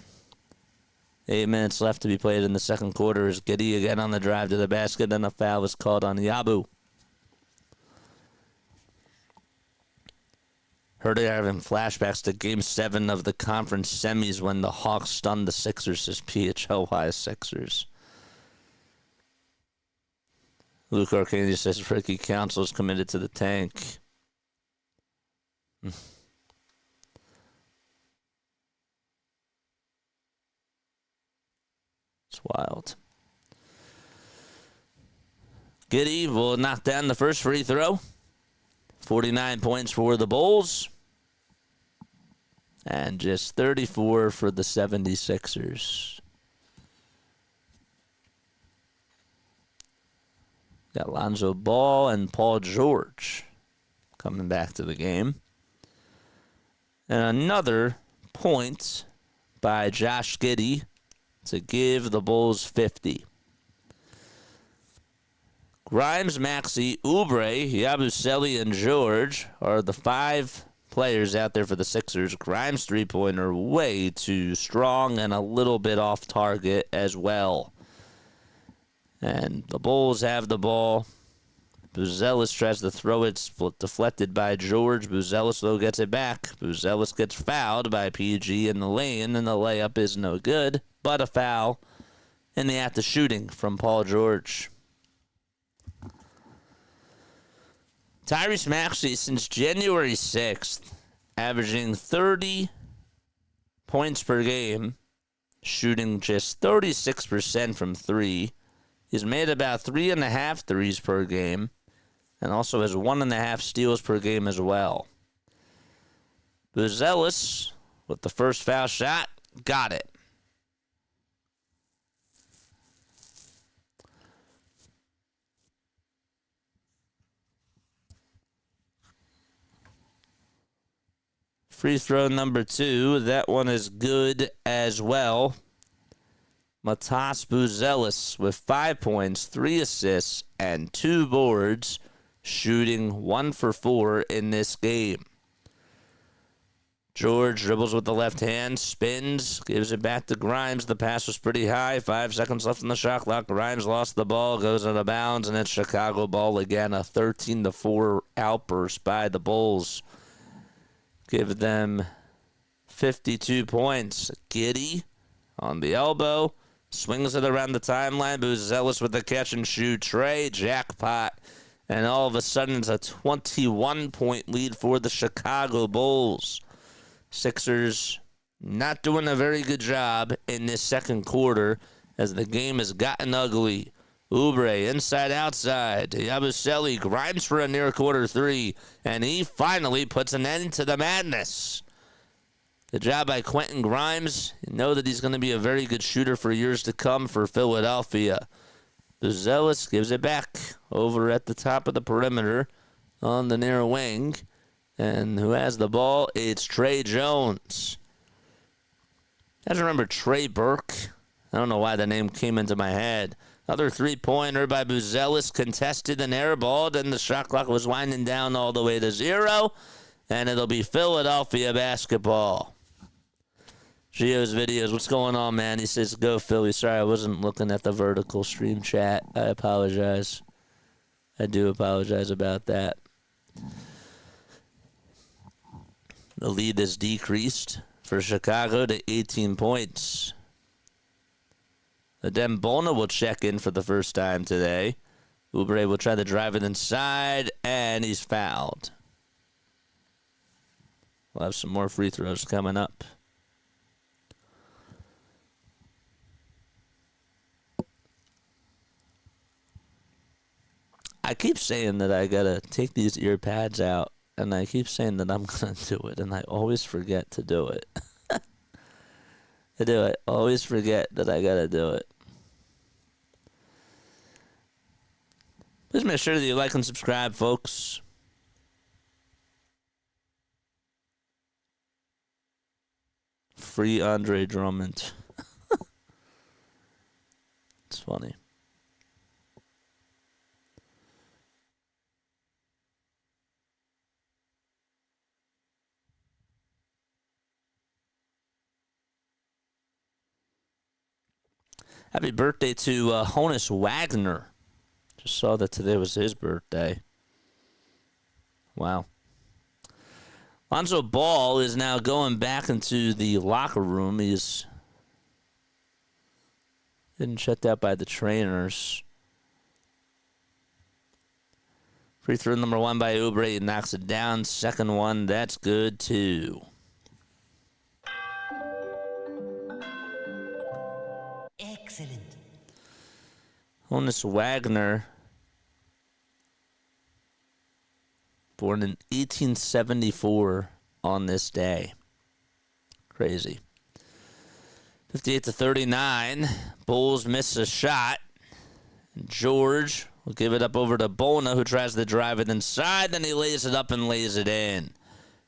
8 minutes left to be played in the second quarter as Giddey again on the drive to the basket, and a foul was called on Yabu. Huerter having flashbacks to Game 7 of the conference semis when the Hawks stunned the Sixers as PHLY Sixers. Luke Arcadia says Ricky Council is committed to the tank. It's wild. Giddey will knock down the first free throw. 49 points for the Bulls. And just 34 for the 76ers. Got Lonzo Ball and Paul George coming back to the game. And another point by Josh Giddey to give the Bulls 50. Grimes, Maxey, Oubre, Yabusele, and George are the 5 players out there for the Sixers. Grimes' three-pointer way too strong and a little bit off target as well. And the Bulls have the ball. Buzelis tries to throw it, deflected by George. Buzelis, though, gets it back. Buzelis gets fouled by PG in the lane, and the layup is no good, but a foul in the act of shooting from Paul George. Tyrese Maxey, since January 6th, averaging 30 points per game, shooting just 36% from 3. He's made about 3.5 threes per game, and also has 1.5 steals per game as well. Buzelis, with the first foul shot, got it. Free throw number 2, that one is good as well. Matas Buzelis with 5 points, 3 assists, and 2 boards, shooting 1 for 4 in this game. George dribbles with the left hand, spins, gives it back to Grimes. The pass was pretty high. 5 seconds left in the shot clock. Grimes lost the ball, goes out of bounds, and it's Chicago ball again. A 13-4 outburst by the Bulls. Give them 52 points. Giddey on the elbow. Swings it around the timeline. Buzelis with the catch and shoot. Trey, jackpot. And all of a sudden, it's a 21-point lead for the Chicago Bulls. Sixers not doing a very good job in this second quarter as the game has gotten ugly. Oubre inside outside. Yabusele Grimes for a near quarter 3. And he finally puts an end to the madness. Good job by Quentin Grimes. You know that he's going to be a very good shooter for years to come for Philadelphia. Buzelis gives it back over at the top of the perimeter on the near wing. And who has the ball? It's Trey Jones. You guys remember Trey Burke? I don't know why the name came into my head. Another three-pointer by Buzelis, contested and airballed, and the shot clock was winding down all the way to 0. And it'll be Philadelphia basketball. Gio's videos, what's going on, man? He says, go Philly. Sorry, I wasn't looking at the vertical stream chat. I apologize. I do apologize about that. The lead is decreased for Chicago to 18 points. Dembona will check in for the first time today. Oubre will try to drive it inside, and he's fouled. We'll have some more free throws coming up. I keep saying that I gotta take these ear pads out, and I keep saying that I'm gonna do it, and I always forget to do it. I always forget that I gotta do it. Please make sure that you like and subscribe, folks. Free Andre Drummond. It's funny. Happy birthday to Honus Wagner. Just saw that today was his birthday. Wow. Lonzo Ball is now going back into the locker room. He's getting checked out by the trainers. Free throw number 1 by Oubre. He knocks it down. Second one, that's good too. Excellent. Honus Wagner born in 1874 on this day. Crazy. 58-39. Bulls miss a shot. George will give it up over to Bona, who tries to drive it inside. Then he lays it up and lays it in.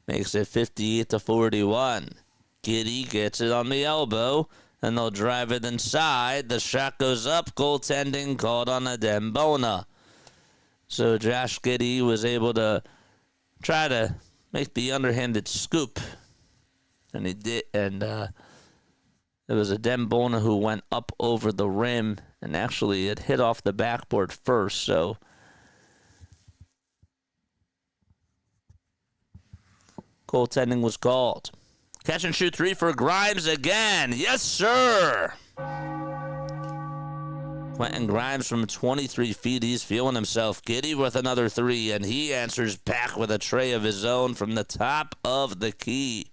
Makes it 58-41. Giddy gets it on the elbow, and they'll drive it inside. The shot goes up. Goaltending called on Adem Bona. So Josh Giddy was able to try to make the underhanded scoop. And he did, and it was Adem Bona who went up over the rim, and actually it hit off the backboard first, so goaltending was called. Catch and shoot 3 for Grimes again. Yes, sir. Quentin Grimes from 23 feet. He's feeling himself. Giddy with another 3, and he answers back with a tray of his own from the top of the key.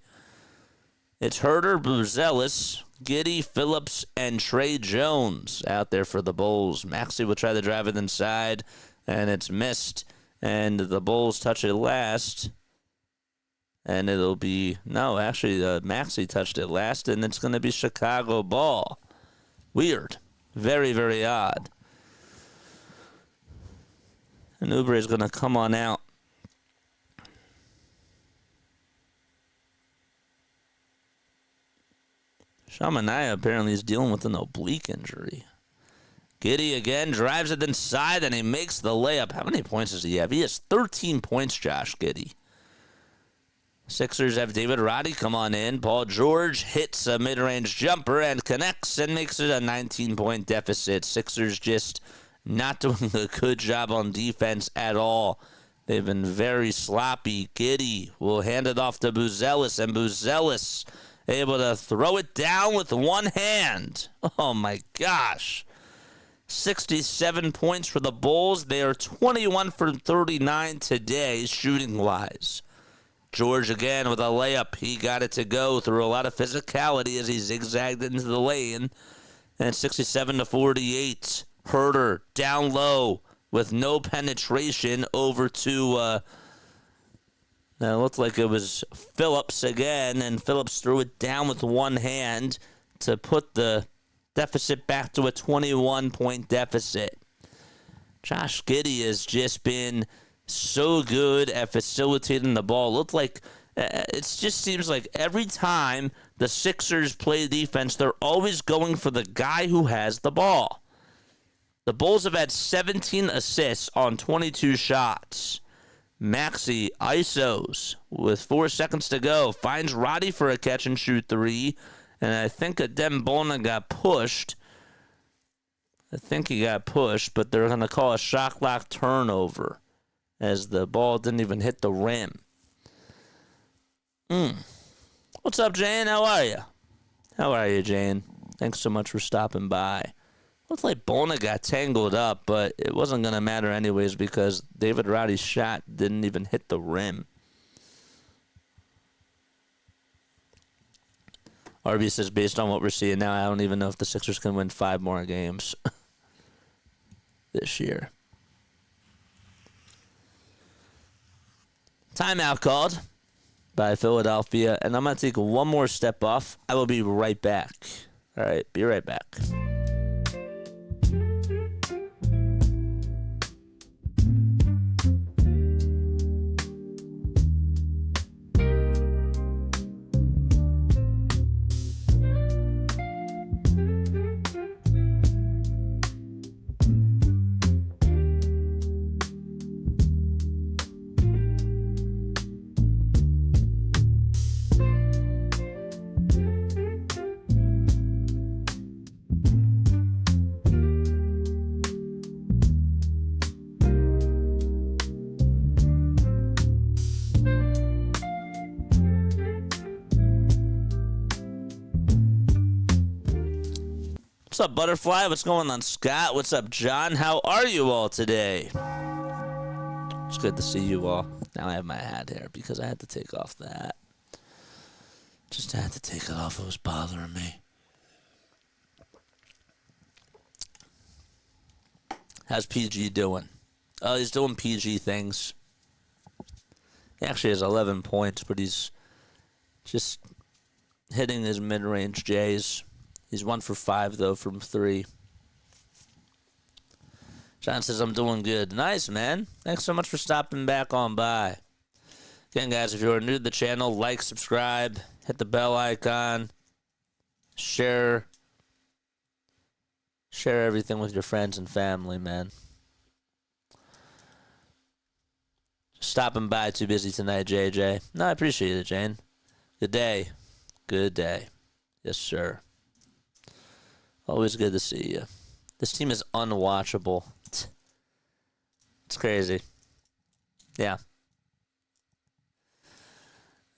It's Herter, Buzelis, Giddy, Phillips, and Trey Jones out there for the Bulls. Maxey will try to drive it inside, and it's missed. And the Bulls touch it last. And it'll be, no, actually, Maxey touched it last, and it's going to be Chicago ball. Weird. Very, very odd. And Oubre is going to come on out. Shamanaya apparently is dealing with an oblique injury. Giddy again drives it inside, and he makes the layup. How many points does he have? He has 13 points, Josh Giddy. Sixers have David Roddy come on in. Paul George hits a mid-range jumper and connects and makes it a 19-point deficit. Sixers just not doing a good job on defense at all. They've been very sloppy. Giddy will hand it off to Buzelis, and Buzelis able to throw it down with one hand. Oh, my gosh. 67 points for the Bulls. They are 21 for 39 today, shooting-wise. George again with a layup. He got it to go through a lot of physicality as he zigzagged into the lane. And 67-48. Herter down low with no penetration over to, it looked like it was Phillips again. And Phillips threw it down with one hand to put the deficit back to a 21-point deficit. Josh Giddy has just been so good at facilitating the ball. Looked like it just seems like every time the Sixers play defense, they're always going for the guy who has the ball. The Bulls have had 17 assists on 22 shots. Maxey isos with 4 seconds to go. Finds Roddy for a catch and shoot 3. And I think Adem Bona got pushed. I think he got pushed, but they're going to call a shot clock turnover, as the ball didn't even hit the rim. What's up, Jane? How are you? How are you, Jane? Thanks so much for stopping by. Looks like Bona got tangled up, but it wasn't going to matter anyways because David Roddy's shot didn't even hit the rim. RB says, based on what we're seeing now, I don't even know if the Sixers can win 5 more games this year. Timeout called by Philadelphia, and I'm going to take one more step off. I will be right back. All right, be right back. What's up, Butterfly? What's going on, Scott? What's up, John? How are you all today? It's good to see you all. Now I have my hat here because I had to take off the hat. Just had to take it off. It was bothering me. How's PG doing? Oh, he's doing PG things. He actually has 11 points, but he's just hitting his mid-range J's. He's 1 for 5, though, from 3. John says, I'm doing good. Nice, man. Thanks so much for stopping back on by. Again, guys, if you are new to the channel, like, subscribe, hit the bell icon, share everything with your friends and family, man. Stopping by, too busy tonight, JJ. No, I appreciate it, Jane. Good day. Good day. Yes, sir. Always good to see you. This team is unwatchable. It's crazy. Yeah.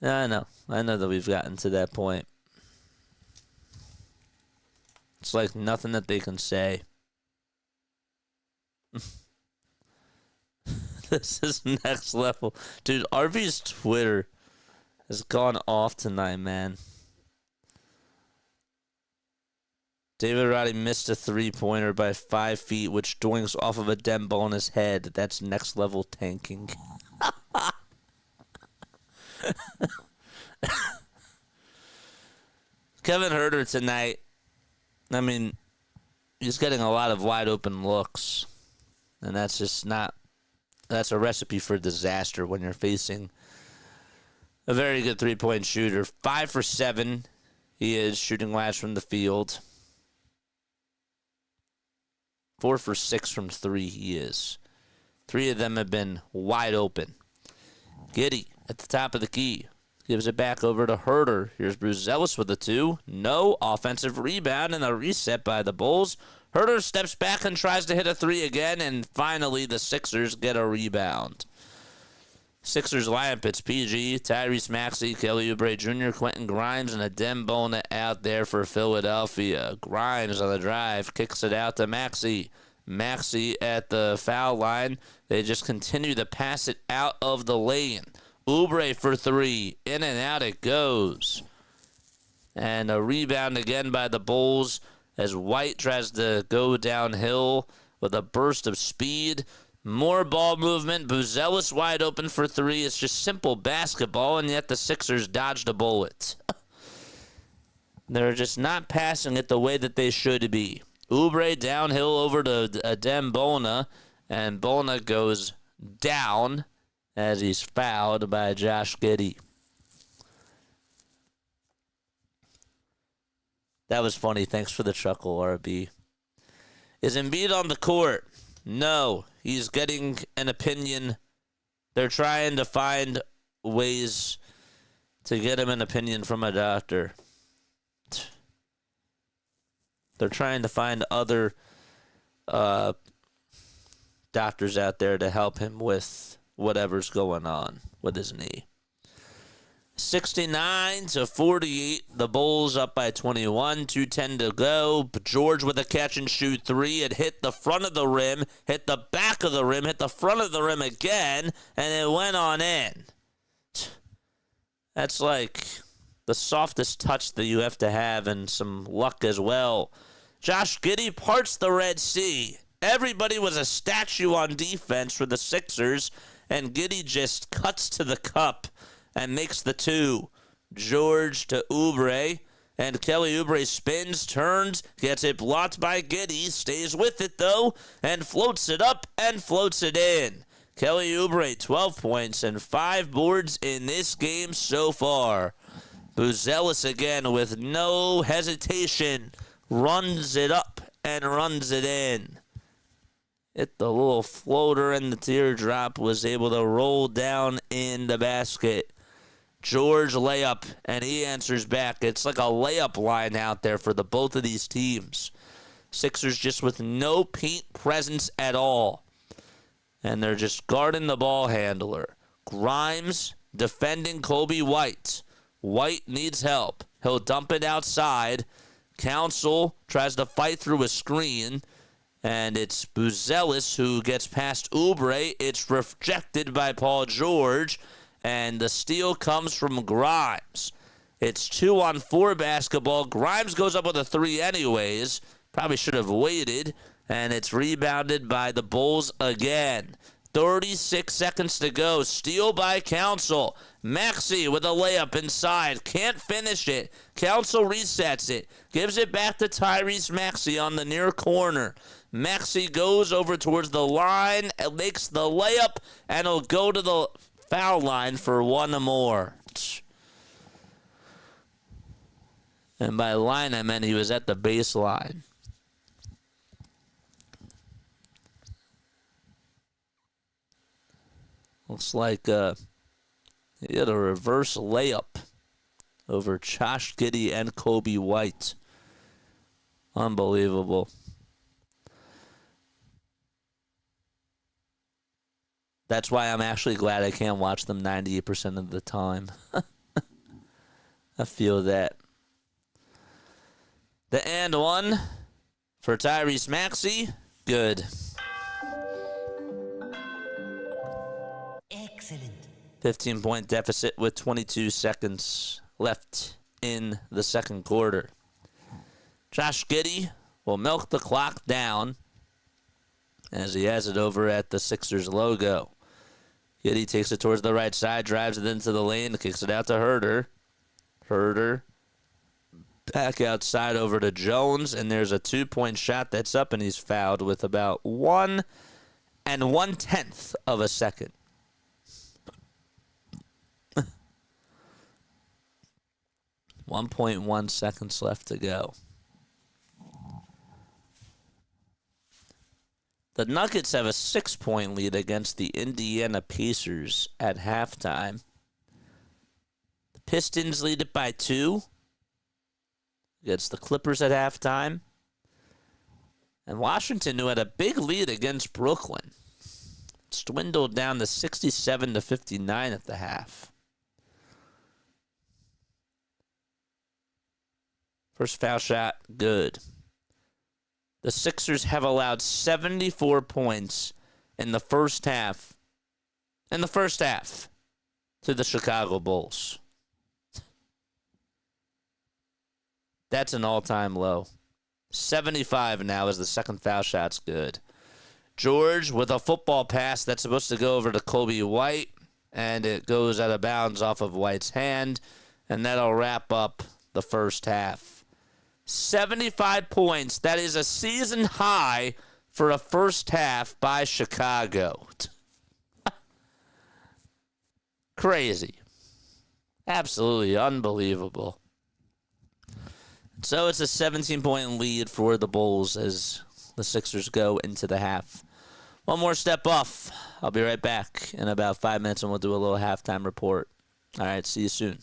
I know. I know that we've gotten to that point. It's like nothing that they can say. This is next level. Dude, RV's Twitter has gone off tonight, man. David Roddy missed a 3-pointer by 5 feet, which doinks off of a dem ball on his head. That's next level tanking. Kevin Herter tonight, I mean, he's getting a lot of wide open looks. And that's just not, that's a recipe for disaster when you're facing a very good 3-point shooter. 5 for 7 he is shooting wise from the field. 4 for 6 from 3 he is. 3 of them have been wide open. Giddey at the top of the key. Gives it back over to Herter. Here's Vucevic with a 2. No offensive rebound and a reset by the Bulls. Herter steps back and tries to hit a 3 again, and finally the Sixers get a rebound. Sixers lineup, it's PG, Tyrese Maxey, Kelly Oubre Jr., Quentin Grimes, and a Dembona out there for Philadelphia. Grimes on the drive, kicks it out to Maxey. Maxey at the foul line. They just continue to pass it out of the lane. Oubre for 3. In and out it goes. And a rebound again by the Bulls as White tries to go downhill with a burst of speed. More ball movement. Vucevic wide open for 3. It's just simple basketball, and yet the Sixers dodged a bullet. They're just not passing it the way that they should be. Oubre downhill over to Dembona, and Bona goes down as he's fouled by Josh Giddey. That was funny. Thanks for the chuckle, RB. Is Embiid on the court? No. He's getting an opinion. They're trying to find ways to get him an opinion from a doctor. They're trying to find other doctors out there to help him with whatever's going on with his knee. 69-48. The Bulls up by 21. 2:10 to go. George with a catch and shoot 3. It hit the front of the rim, hit the back of the rim, hit the front of the rim again, and it went on in. That's like the softest touch that you have to have, and some luck as well. Josh Giddey parts the Red Sea. Everybody was a statue on defense for the Sixers, and Giddey just cuts to the cup and makes the 2. George to Oubre, and Kelly Oubre spins, turns, gets it blocked by Giddey, stays with it though, and floats it up and floats it in. Kelly Oubre, 12 points and 5 boards in this game so far. Vucevic again with no hesitation, runs it up and runs it in. Hit the little floater, and the teardrop was able to roll down in the basket. George layup, and he answers back. It's like a layup line out there for the both of these teams. Sixers just with no paint presence at all. And they're just guarding the ball handler. Grimes defending Kobe White. White needs help. He'll dump it outside. Council tries to fight through a screen. And it's Vucevic who gets past Oubre. It's rejected by Paul George. And the steal comes from Grimes. It's 2-on-4 basketball. Grimes goes up with a 3 anyways. Probably should have waited. And it's rebounded by the Bulls again. 36 seconds to go. Steal by Council. Maxey with a layup inside. Can't finish it. Council resets it. Gives it back to Tyrese Maxey on the near corner. Maxey goes over towards the line and makes the layup, and he'll go to the foul line for one more. And by line, I meant he was at the baseline. Looks like he had a reverse layup over Josh Giddey and Kobe White. Unbelievable. That's why I'm actually glad I can't watch them 98% of the time. I feel that. The and one for Tyrese Maxey. Good. Excellent. 15-point deficit with 22 seconds left in the second quarter. Josh Giddey will milk the clock down as he has it over at the Sixers logo. Giddey takes it towards the right side, drives it into the lane, kicks it out to Herter. Herter back outside over to Jones, and there's a 2-point shot that's up, and he's fouled with about 1 1/10 of a second. 1.1 seconds left to go. The Nuggets have a 6-point lead against the Indiana Pacers at halftime. The Pistons lead it by 2 against the Clippers at halftime. And Washington, who had a big lead against Brooklyn, it's dwindled down to 67-59 at the half. First foul shot, good. The Sixers have allowed 74 points in the first half. To the Chicago Bulls. That's an all-time low. 75 now as the second foul shot's good. George with a football pass that's supposed to go over to Kobe White, and it goes out of bounds off of White's hand, and that'll wrap up the first half. 75 points. That is a season high for a first half by Chicago. Crazy. Absolutely unbelievable. So it's a 17-point lead for the Bulls as the Sixers go into the half. One more step off. I'll be right back in about 5 minutes, and we'll do a little halftime report. All right, see you soon.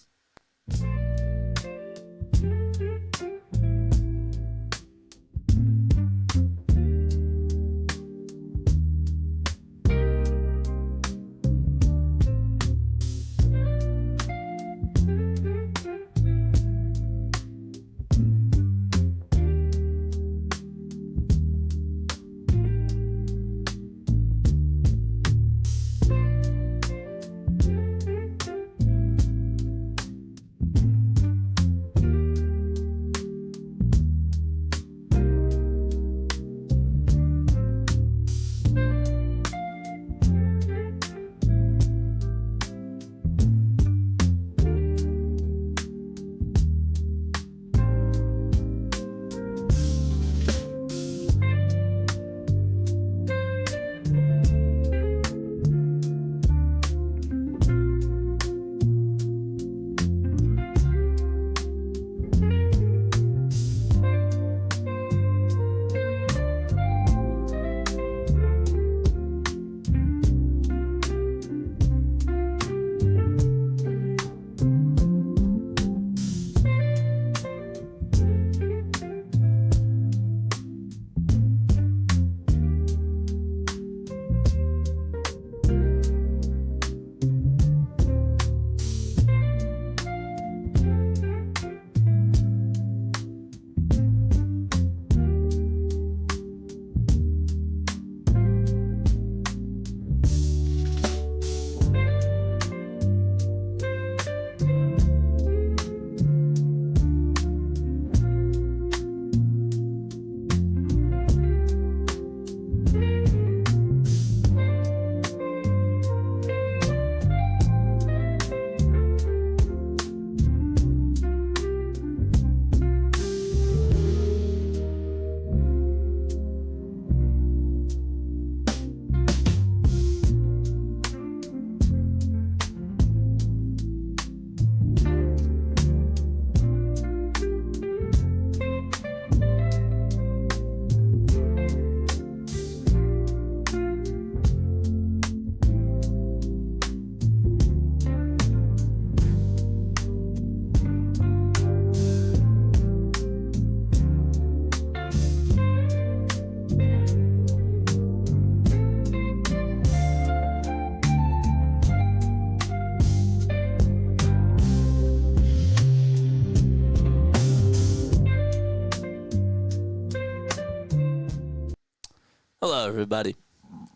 Hello, everybody.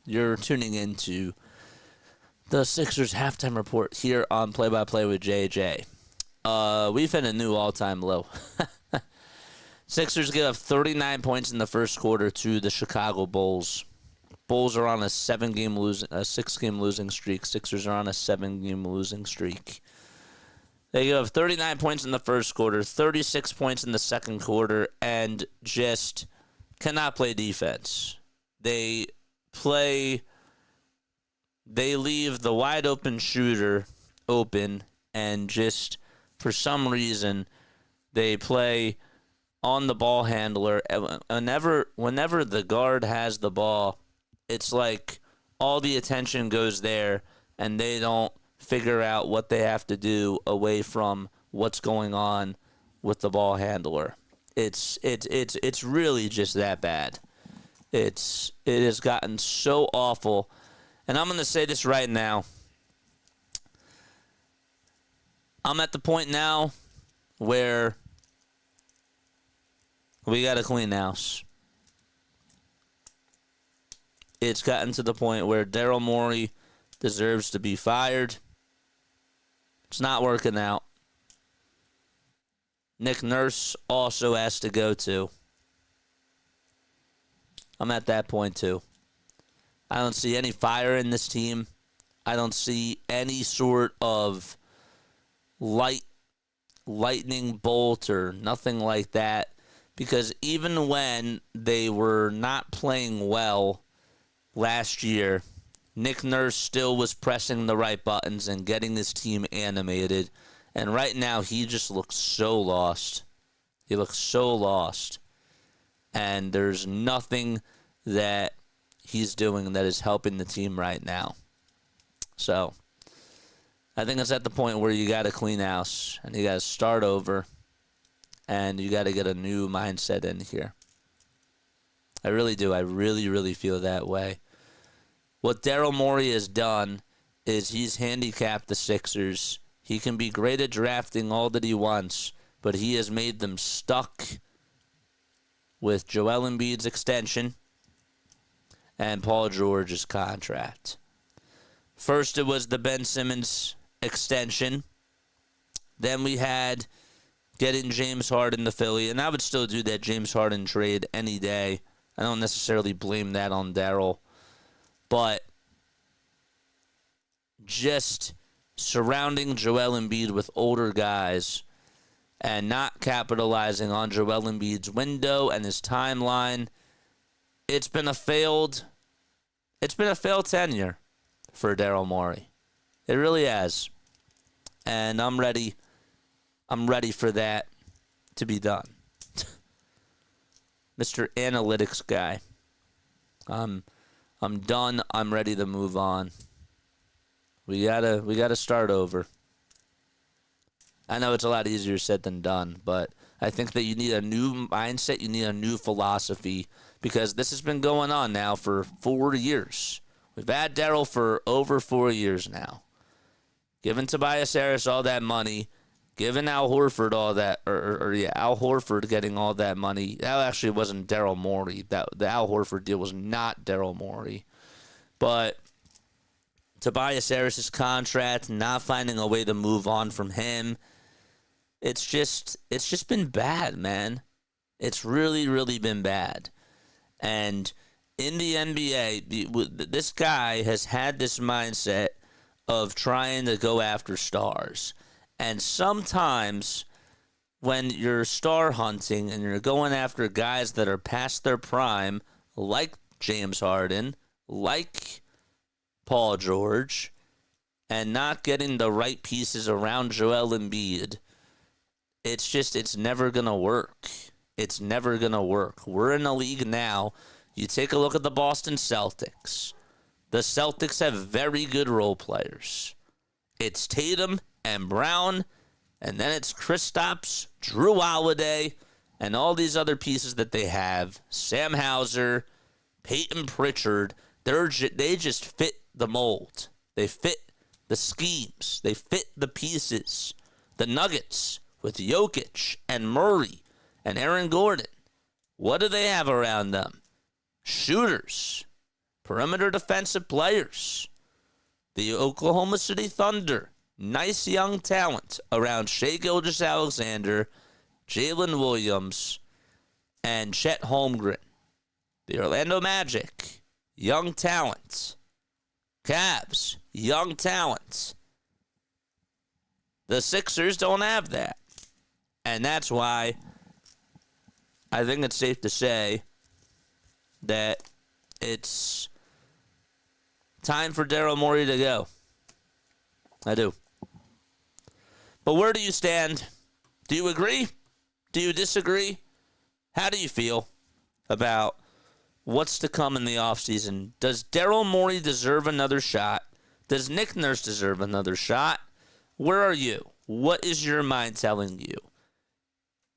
You're tuning into the Sixers halftime report here on Play by Play with JJ. We've hit a new all-time low. Sixers give up 39 points in the first quarter to the Chicago Bulls. Bulls are on a 6-game losing streak. Sixers are on a 7-game losing streak. They give up 39 points in the first quarter, 36 points in the second quarter, and just cannot play defense. They leave the wide open shooter open, and just for some reason they play on the ball handler. Whenever the guard has the ball, it's like all the attention goes there, and they don't figure out what they have to do away from what's going on with the ball handler. It's really just that bad. It has gotten so awful. And I'm going to say this right now. I'm at the point now where we got to clean house. It's gotten to the point where Daryl Morey deserves to be fired. It's not working out. Nick Nurse also has to go too. I'm at that point too. I don't see any fire in this team. I don't see any sort of lightning bolt or nothing like that. Because even when they were not playing well last year, Nick Nurse still was pressing the right buttons and getting his team animated. And right now, he just looks so lost. He looks so lost. And there's nothing that he's doing that is helping the team right now. So, I think it's at the point where you got to clean house and you got to start over and you got to get a new mindset in here. I really do. I really, really feel that way. What Daryl Morey has done is he's handicapped the Sixers. He can be great at drafting all that he wants, but he has made them stuck with Joel Embiid's extension and Paul George's contract. First, it was the Ben Simmons extension. Then we had getting James Harden to Philly, and I would still do that James Harden trade any day. I don't necessarily blame that on Daryl, but just surrounding Joel Embiid with older guys and not capitalizing on Joel Embiid's window and his timeline, it's been a failed tenure for Daryl Morey. It really has. And I'm ready for that to be done. Mr. Analytics guy. I'm done. I'm ready to move on. We gotta start over. I know it's a lot easier said than done, but I think that you need a new mindset, you need a new philosophy, because this has been going on now for 4 years. We've had Daryl for over 4 years now. Giving Tobias Harris all that money, giving Al Horford all that, Al Horford getting all that money. That actually wasn't Daryl Morey. The Al Horford deal was not Daryl Morey. But Tobias Harris's contract, not finding a way to move on from him. It's just been bad, man. It's really, really been bad. And in the NBA, this guy has had this mindset of trying to go after stars. And sometimes when you're star hunting and you're going after guys that are past their prime, like James Harden, like Paul George, and not getting the right pieces around Joel Embiid, it's never going to work. It's never going to work. We're in a league now. You take a look at the Boston Celtics. The Celtics have very good role players. It's Tatum and Brown, and then it's Kristaps, Drew Holiday, and all these other pieces that they have. Sam Hauser, Peyton Pritchard. They just fit the mold. They fit the schemes. They fit the pieces. The Nuggets with Jokic and Murray and Aaron Gordon. What do they have around them? shooters, perimeter defensive players. The Oklahoma City Thunder, nice young talent around Shai Gilgeous-Alexander, Jalen Williams, and Chet Holmgren. The Orlando Magic, young talent. Cavs, young talent. The Sixers don't have that. And that's why I think it's safe to say that it's time for Daryl Morey to go. I do. But where do you stand? Do you agree? Do you disagree? How do you feel about what's to come in the offseason? Does Daryl Morey deserve another shot? Does Nick Nurse deserve another shot? Where are you? What is your mind telling you?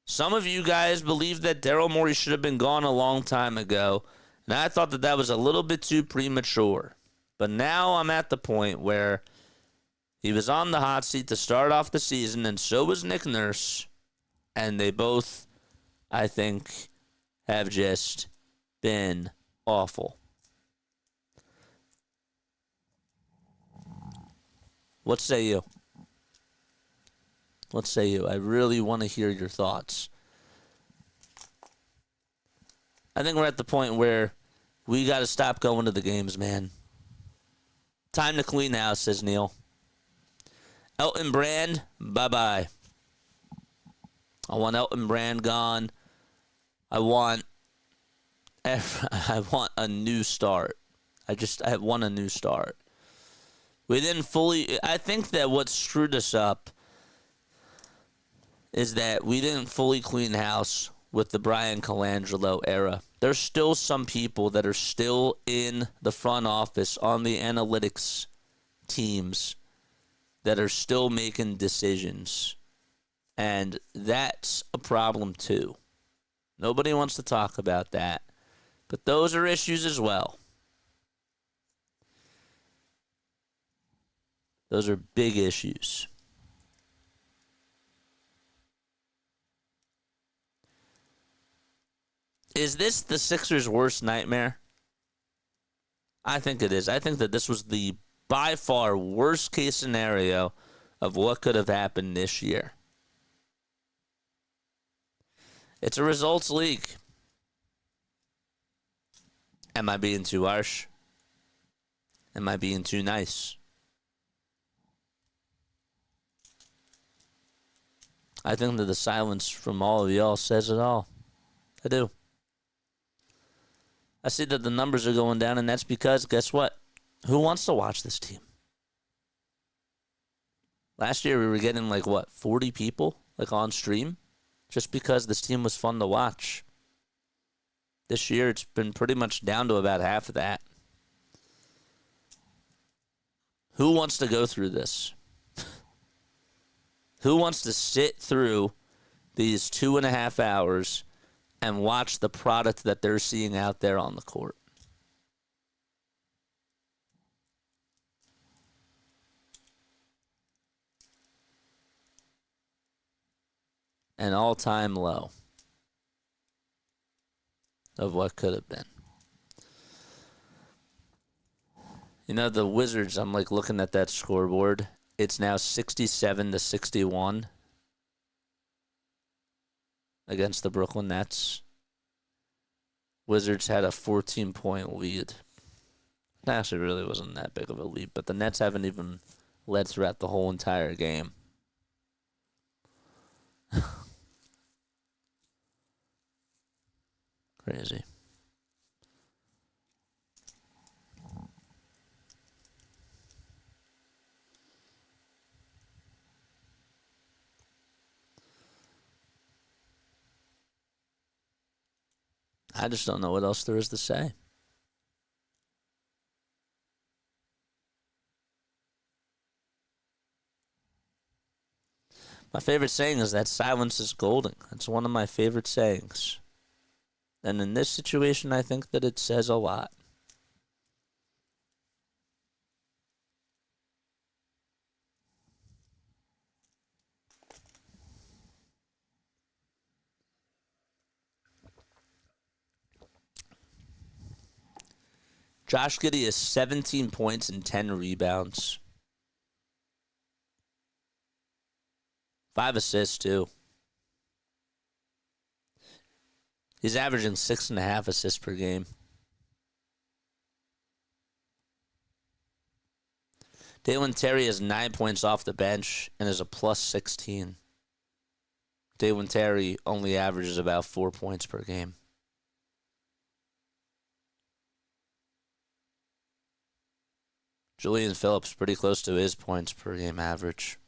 Some of you guys believe that Daryl Morey should have been gone a long time ago, and I thought that was a little bit too premature. But now I'm at the point where he was on the hot seat to start off the season, and so was Nick Nurse, and they both, I think, have just been awful. What say you? What say you? I really want to hear your thoughts. I think we're at the point where we got to stop going to the games, man. Time to clean house, says Neil. Elton Brand, bye-bye. I want Elton Brand gone. I want a new start. I want a new start. We didn't fully... I think that what screwed us up is that we didn't fully clean house with the Brian Colangelo era. There's still some people that are still in the front office on the analytics teams that are still making decisions. And that's a problem too. Nobody wants to talk about that. But those are issues as well. Those are big issues. Is this the Sixers' worst nightmare? I think it is. I think that this was the by far worst case scenario of what could have happened this year. It's a results league. Am I being too harsh? Am I being too nice? I think that the silence from all of y'all says it all. I do. I see that the numbers are going down, and that's because, guess what? Who wants to watch this team? Last year, we were getting, 40 people, on stream, just because this team was fun to watch. This year, it's been pretty much down to about half of that. Who wants to go through this? Who wants to sit through these 2.5 hours and watch the product that they're seeing out there on the court? An all-time low of what could have been. You know, the Wizards, I'm looking at that scoreboard. It's now 67-61 against the Brooklyn Nets. Wizards had a 14-point lead. It actually really wasn't that big of a lead, but the Nets haven't even led throughout the whole entire game. Crazy. I just don't know what else there is to say. My favorite saying is that silence is golden. It's one of my favorite sayings. And in this situation, I think that it says a lot. Josh Giddey has 17 points and 10 rebounds. 5 assists, too. He's averaging 6.5 assists per game. Dalen Terry has 9 points off the bench and is a plus 16. Dalen Terry only averages about 4 points per game. Julian Phillips pretty close to his points per game average.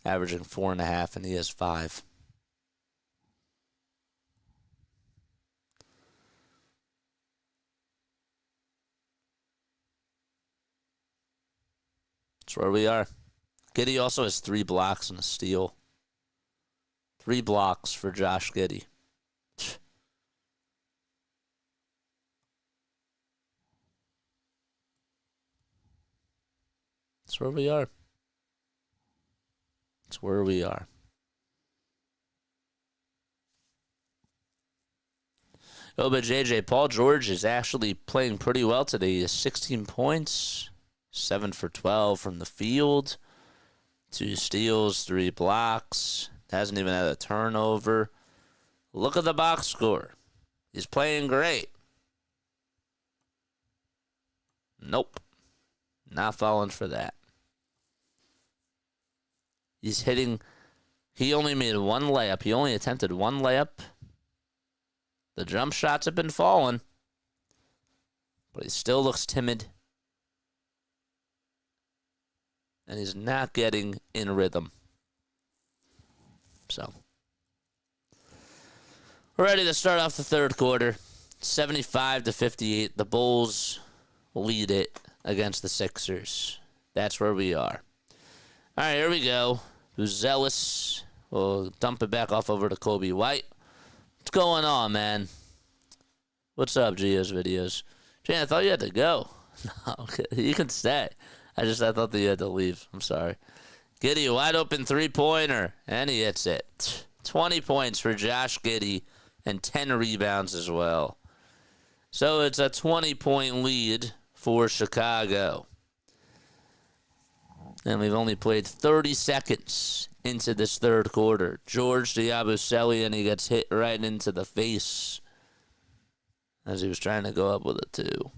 Averaging 4.5, and he has 5. That's where we are. Giddey also has 3 blocks and a steal. 3 blocks for Josh Giddey. That's where we are. That's where we are. Oh, but JJ, Paul George is actually playing pretty well today. He has 16 points, 7 for 12 from the field, 2 steals, 3 blocks. Hasn't even had a turnover. Look at the box score. He's playing great. Nope. Not falling for that. He's hitting. He only made 1 layup. He only attempted 1 layup. The jump shots have been falling. But he still looks timid. And he's not getting in rhythm. So, we're ready to start off the third quarter. 75-58. The Bulls lead it against the Sixers. That's where we are. All right, here we go. Vucevic. We'll dump it back off over to Kobe White. What's going on, man? What's up, Gio's videos? Jay, I thought you had to go. No, okay. You can stay. I thought that you had to leave. I'm sorry. Giddey, wide open 3-pointer, and he hits it. 20 points for Josh Giddey and 10 rebounds as well. So it's a 20-point lead for Chicago. And we've only played 30 seconds into this third quarter. George to yabusele, and he gets hit right into the face as he was trying to go up with a 2.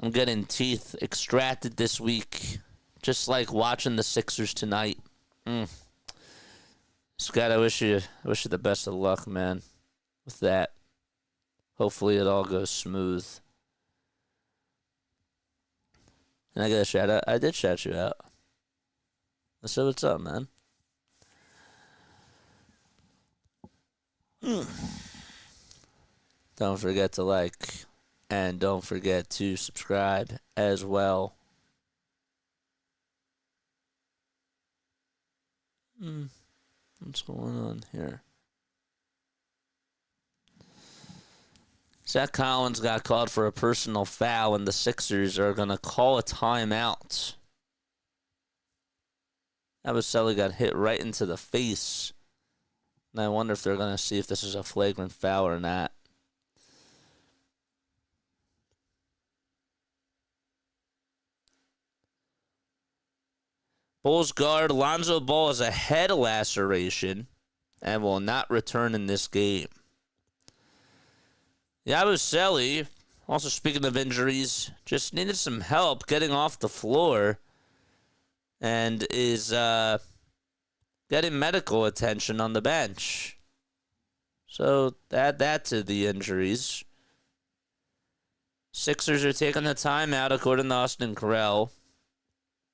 I'm getting teeth extracted this week, just like watching the Sixers tonight. Scott, I wish you the best of luck, man, with that. Hopefully it all goes smooth. And I got a shout out. I did shout you out. I said, what's up, man? Don't forget to like, and don't forget to subscribe as well. What's going on here? Zach Collins got called for a personal foul, and the Sixers are going to call a timeout. Yabusele got hit right into the face. And I wonder if they're going to see if this is a flagrant foul or not. Bulls guard Lonzo Ball has a head laceration and will not return in this game. Yabusele, also speaking of injuries, just needed some help getting off the floor and is getting medical attention on the bench. So add that to the injuries. Sixers are taking the timeout, according to Austin Carell,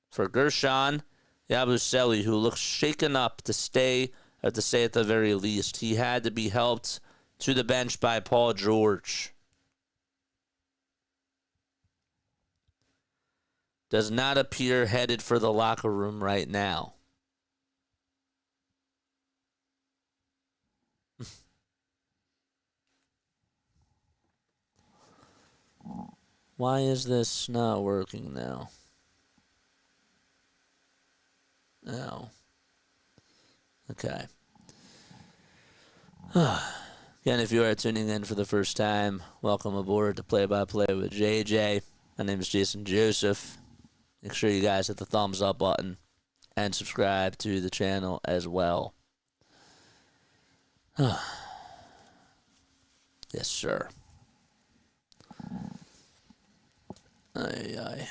for Guerschon Yabusele, who looks shaken up to stay, or to say at the very least. He had to be helped to the bench by Paul George. Does not appear headed for the locker room right now. Why is this not working now? Oh. Okay. Again, if you are tuning in for the first time, welcome aboard to Play by Play with JJ. My name is Jason Joseph. Make sure you guys hit the thumbs up button and subscribe to the channel as well. Yes, sir. Aye.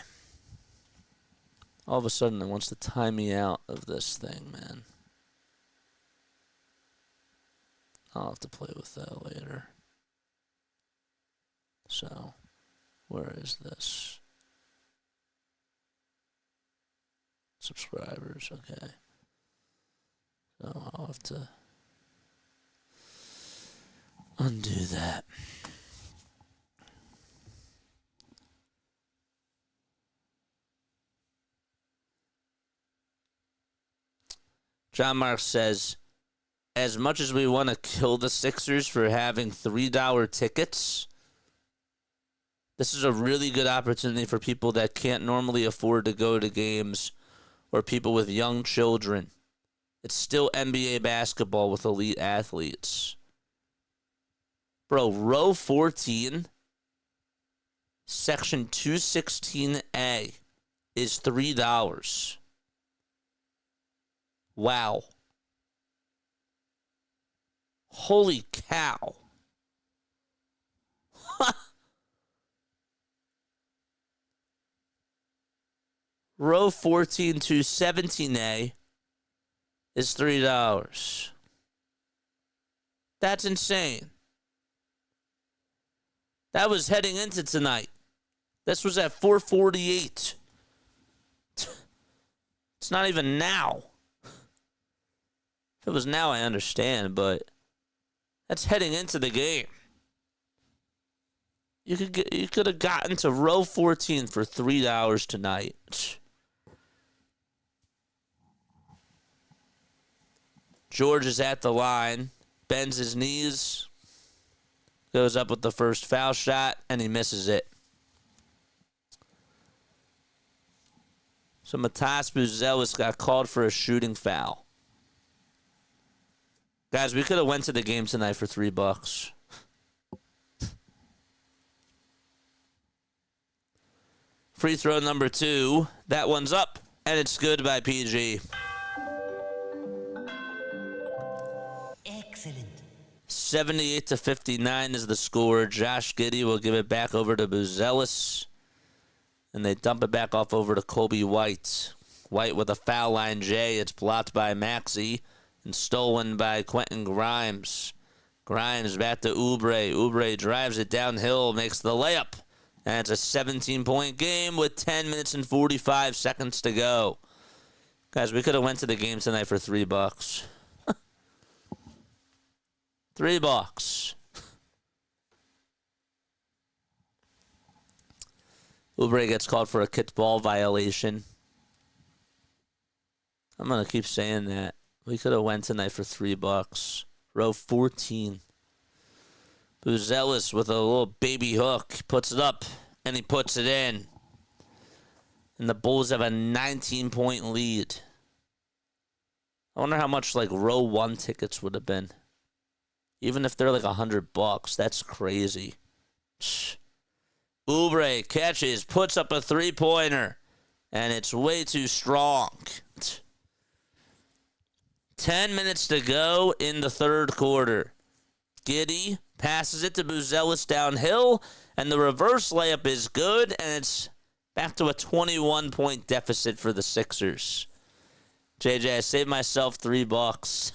All of a sudden, it wants to time me out of this thing, man. I'll have to play with that later. So, where is this? Subscribers, okay. So, I'll have to undo that. John Mark says, as much as we want to kill the Sixers for having $3 tickets, this is a really good opportunity for people that can't normally afford to go to games or people with young children. It's still NBA basketball with elite athletes. Bro, row 14, section 216A is $3. Wow. Holy cow. Row 14 to 17A is $3. That's insane. That was heading into tonight. This was at 4:48. It's not even now. If it was now, I understand, but that's heading into the game. You could have gotten to row 14 for $3 tonight. George is at the line, bends his knees, goes up with the first foul shot, and he misses it. So Matas Buzelis got called for a shooting foul. Guys, we could have went to the game tonight for $3. Free throw number 2. That one's up, and it's good by PG. Excellent. 78-59 is the score. Josh Giddey will give it back over to Buzelis, and they dump it back off over to Kobe White. White with a foul line J. It's blocked by Maxey and stolen by Quentin Grimes. Grimes back to Oubre. Oubre drives it downhill, makes the layup. And it's a 17-point game with 10 minutes and 45 seconds to go. Guys, we could have went to the game tonight for $3. $3. Oubre gets called for a kicked ball violation. I'm going to keep saying that. We could have went tonight for $3. Row 14. Buzelis with a little baby hook. He puts it up, and he puts it in. And the Bulls have a 19-point lead. I wonder how much, like, row 1 tickets would have been. Even if they're, like, $100. That's crazy. Oubre catches, puts up a three-pointer, and it's way too strong. 10 minutes to go in the third quarter. Giddey passes it to Buzelis downhill, and the reverse layup is good, and it's back to a 21-point deficit for the Sixers. JJ, I saved myself $3.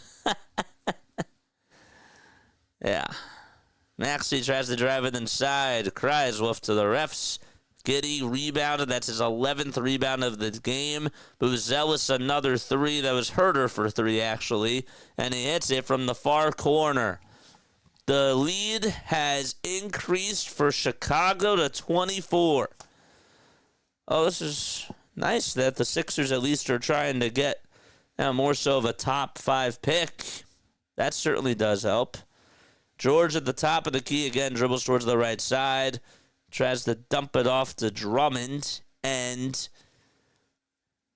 Yeah. Maxey tries to drive it inside, cries wolf to the refs. Giddey rebounded. That's his 11th rebound of the game. Buzelis another 3. That was Herter for 3, actually. And he hits it from the far corner. The lead has increased for Chicago to 24. Oh, this is nice that the Sixers at least are trying to get more so of a top 5 pick. That certainly does help. George at the top of the key again, dribbles towards the right side. Tries to dump it off to Drummond, and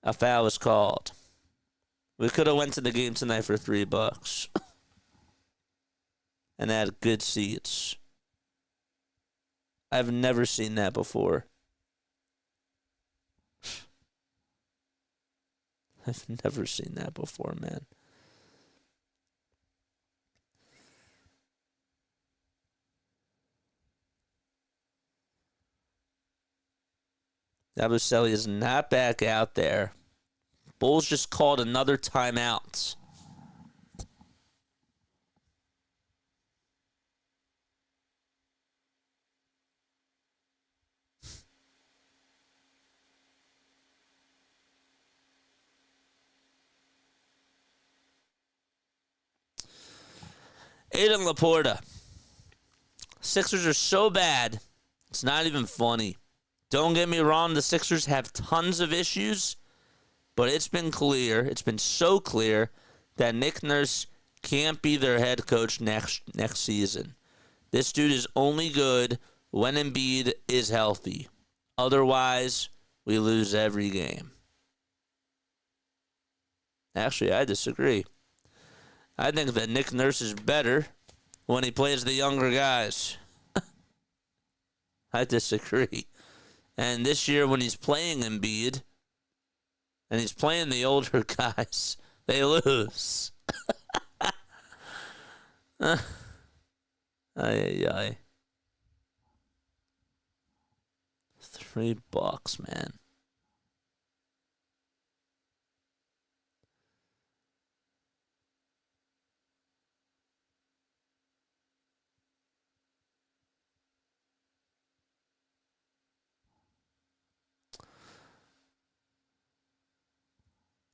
a foul is called. We could have went to the game tonight for $3. and had good seats. I've never seen that before. I've never seen that before, man. Yabusele is not back out there. Bulls just called another timeout. Aiden Laporta. Sixers are so bad, it's not even funny. Don't get me wrong, the Sixers have tons of issues, but it's been so clear that Nick Nurse can't be their head coach next season. This dude is only good when Embiid is healthy. Otherwise, we lose every game. Actually, I disagree. I think that Nick Nurse is better when he plays the younger guys. I disagree. And this year when he's playing Embiid and he's playing the older guys, they lose. Ay, ay, ay. $3, man.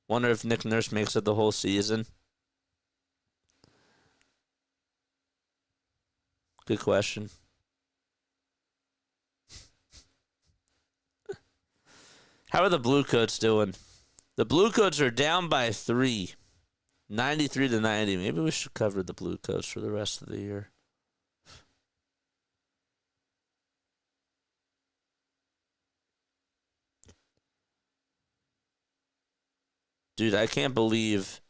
Wonder if Nick Nurse makes it the whole season. Good question. How are the Bluecoats doing? The Bluecoats are down by 3. 93-90. Maybe we should cover the Bluecoats for the rest of the year. Dude, I can't believe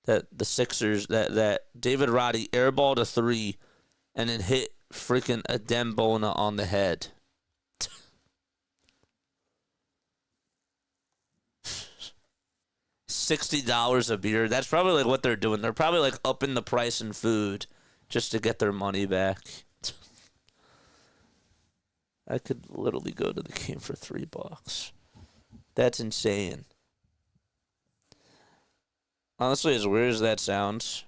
that the Sixers, that David Roddy airballed a 3 and then hit freaking a Dembona on the head. $60 a beer. That's probably like what they're doing. They're probably like upping the price in food just to get their money back. I could literally go to the game for $3. That's insane. Honestly, as weird as that sounds,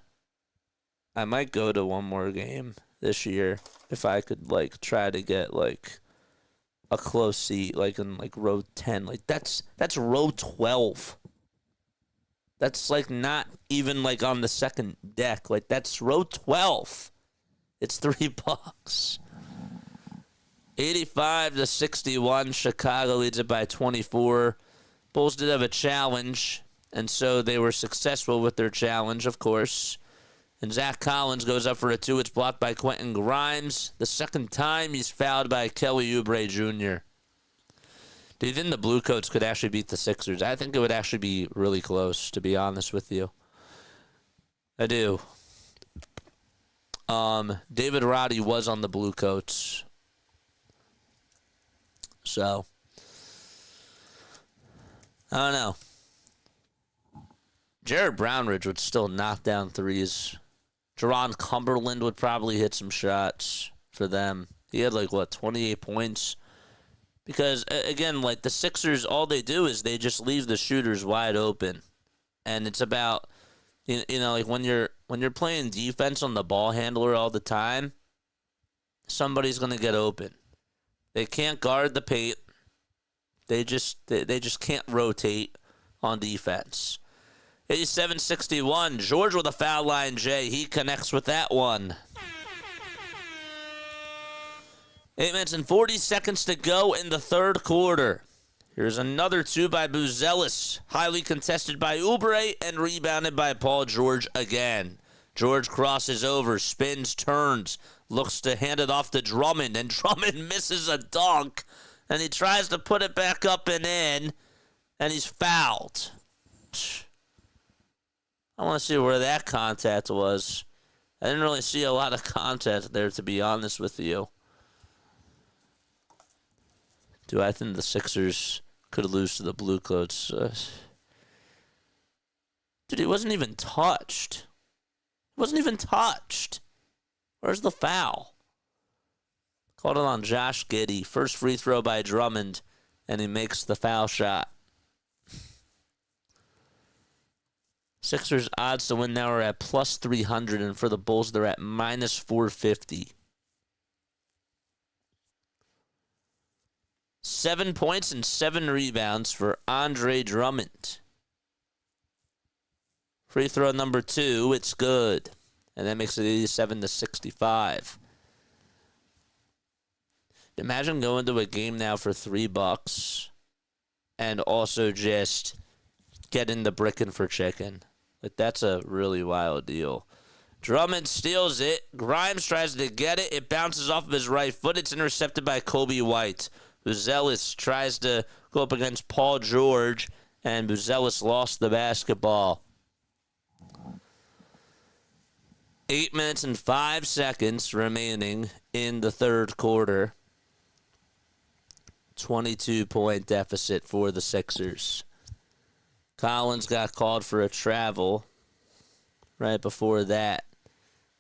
I might go to one more game this year if I could like try to get like a close seat, like in like row 10. Like that's row 12. That's like not even like on the second deck. Like that's row 12. It's $3. 85-61. Chicago leads it by 24. Bulls did have a challenge, and so they were successful with their challenge, of course. And Zach Collins goes up for a 2. It's blocked by Quentin Grimes. The second time he's fouled by Kelly Oubre Jr. Do you think the Bluecoats could actually beat the Sixers? I think it would actually be really close, to be honest with you. I do. David Roddy was on the Bluecoats. So, I don't know. Jared Brownridge would still knock down threes. Jerron Cumberland would probably hit some shots for them. He had 28 points. Because, again, the Sixers, all they do is they just leave the shooters wide open. And it's about, when you're playing defense on the ball handler all the time, somebody's going to get open. They can't guard the paint. They just can't rotate on defense. 87-61. George with a foul line, Jay. He connects with that one. 8 minutes and 40 seconds to go in the third quarter. Here's another 2 by Buzelis. Highly contested by Oubre and rebounded by Paul George again. George crosses over, spins, turns, looks to hand it off to Drummond, and Drummond misses a dunk, and he tries to put it back up and in, and he's fouled. I want to see where that contact was. I didn't really see a lot of content there, to be honest with you. Do I think the Sixers could lose to the Blue Coats? Dude, he wasn't even touched. Wasn't even touched. Where's the foul? Called it on Josh Giddey. First free throw by Drummond, and he makes the foul shot. Sixers odds to win now are at plus 300, and for the Bulls, they're at minus 450. 7 points and 7 rebounds for Andre Drummond. Free throw number 2, it's good. And that makes it 87-65. Imagine going to a game now for $3 and also just getting the brickin' for chicken. Like, that's a really wild deal. Drummond steals it. Grimes tries to get it. It bounces off of his right foot. It's intercepted by Kobe White. Vucevic tries to go up against Paul George, and Vucevic lost the basketball. 8 minutes and 5 seconds remaining in the third quarter. 22-point deficit for the Sixers. Collins got called for a travel right before that.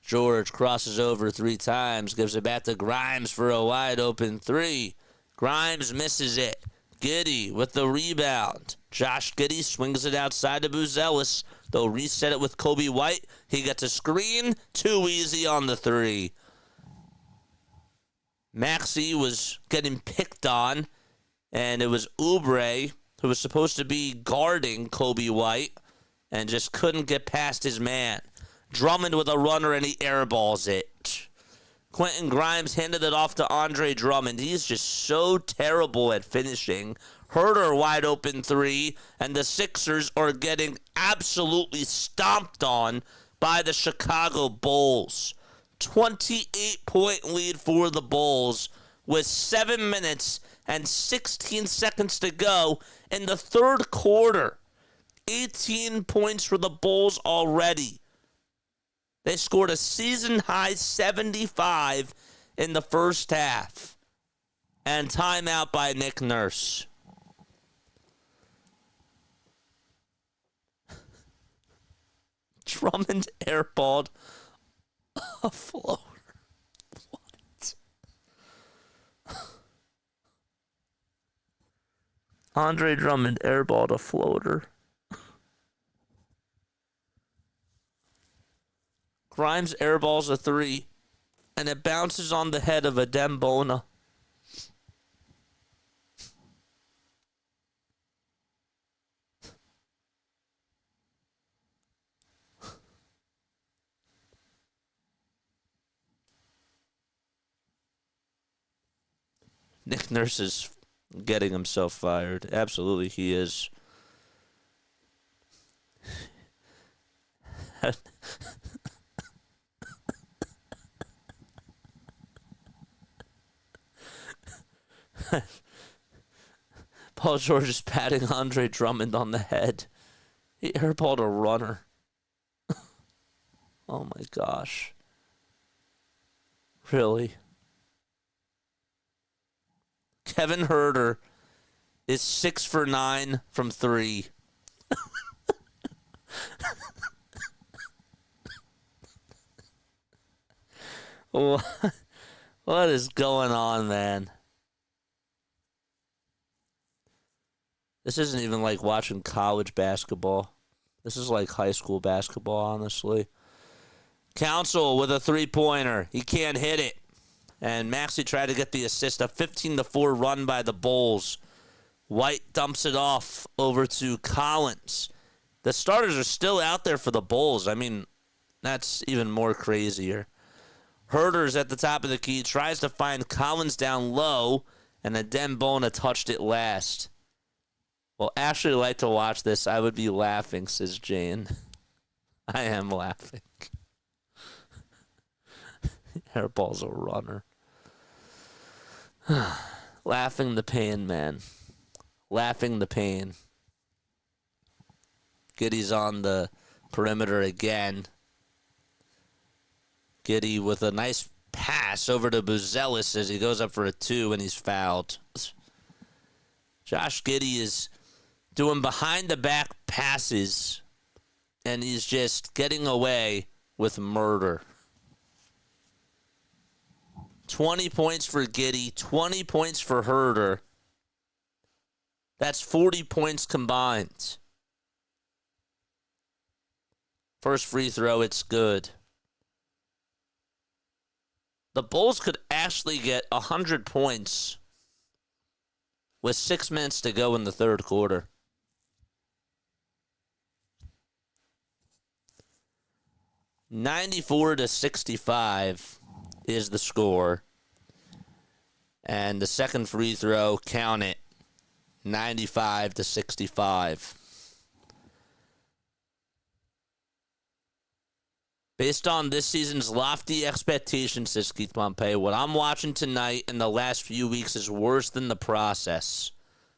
George crosses over 3 times, gives it back to Grimes for a wide-open 3. Grimes misses it. Giddey with the rebound. Josh Giddey swings it outside to Vucevic. They'll reset it with Kobe White. He gets a screen. Too easy on the 3. Maxey was getting picked on, and it was Oubre who was supposed to be guarding Kobe White and just couldn't get past his man. Drummond with a runner, and he airballs it. Quentin Grimes handed it off to Andre Drummond. He's just so terrible at finishing. Herter wide open 3, and the Sixers are getting absolutely stomped on by the Chicago Bulls. 28-point lead for the Bulls with 7 minutes and 16 seconds to go in the third quarter. 18 points for the Bulls already. They scored a season-high 75 in the first half. And timeout by Nick Nurse. Drummond airballed a floater. What? Andre Drummond airballed a floater. Grimes airballs a 3, and it bounces on the head of Adem Bona. Nick Nurse is getting himself fired. Absolutely, he is. Paul George is patting Andre Drummond on the head. He airballed a runner. Oh my gosh. Really? Kevin Herter is 6 for 9 from 3. What is going on, man? This isn't even like watching college basketball. This is like high school basketball, honestly. Council with a 3-pointer. He can't hit it. And Maxey tried to get the assist. A 15-4 run by the Bulls. White dumps it off over to Collins. The starters are still out there for the Bulls. I mean, that's even more crazier. Herter's at the top of the key. Tries to find Collins down low. And Adem Bona touched it last. Well, Ashley would like to watch this. I would be laughing, says Jane. I am laughing. Airball's a runner. Laughing the pain, man. Laughing the pain. Giddey's on the perimeter again. Giddey with a nice pass over to Buzelis as he goes up for a 2 and he's fouled. Josh Giddey is doing behind-the-back passes, and he's just getting away with murder. 20 points for Giddey, 20 points for Herder. That's 40 points combined. First free throw, it's good. The Bulls could actually get 100 points with 6 minutes to go in the third quarter. (94-65) is the score. And the second free throw, count it, 95-65. Based on this season's lofty expectations, says Keith Pompey, what I'm watching tonight in the last few weeks is worse than the process.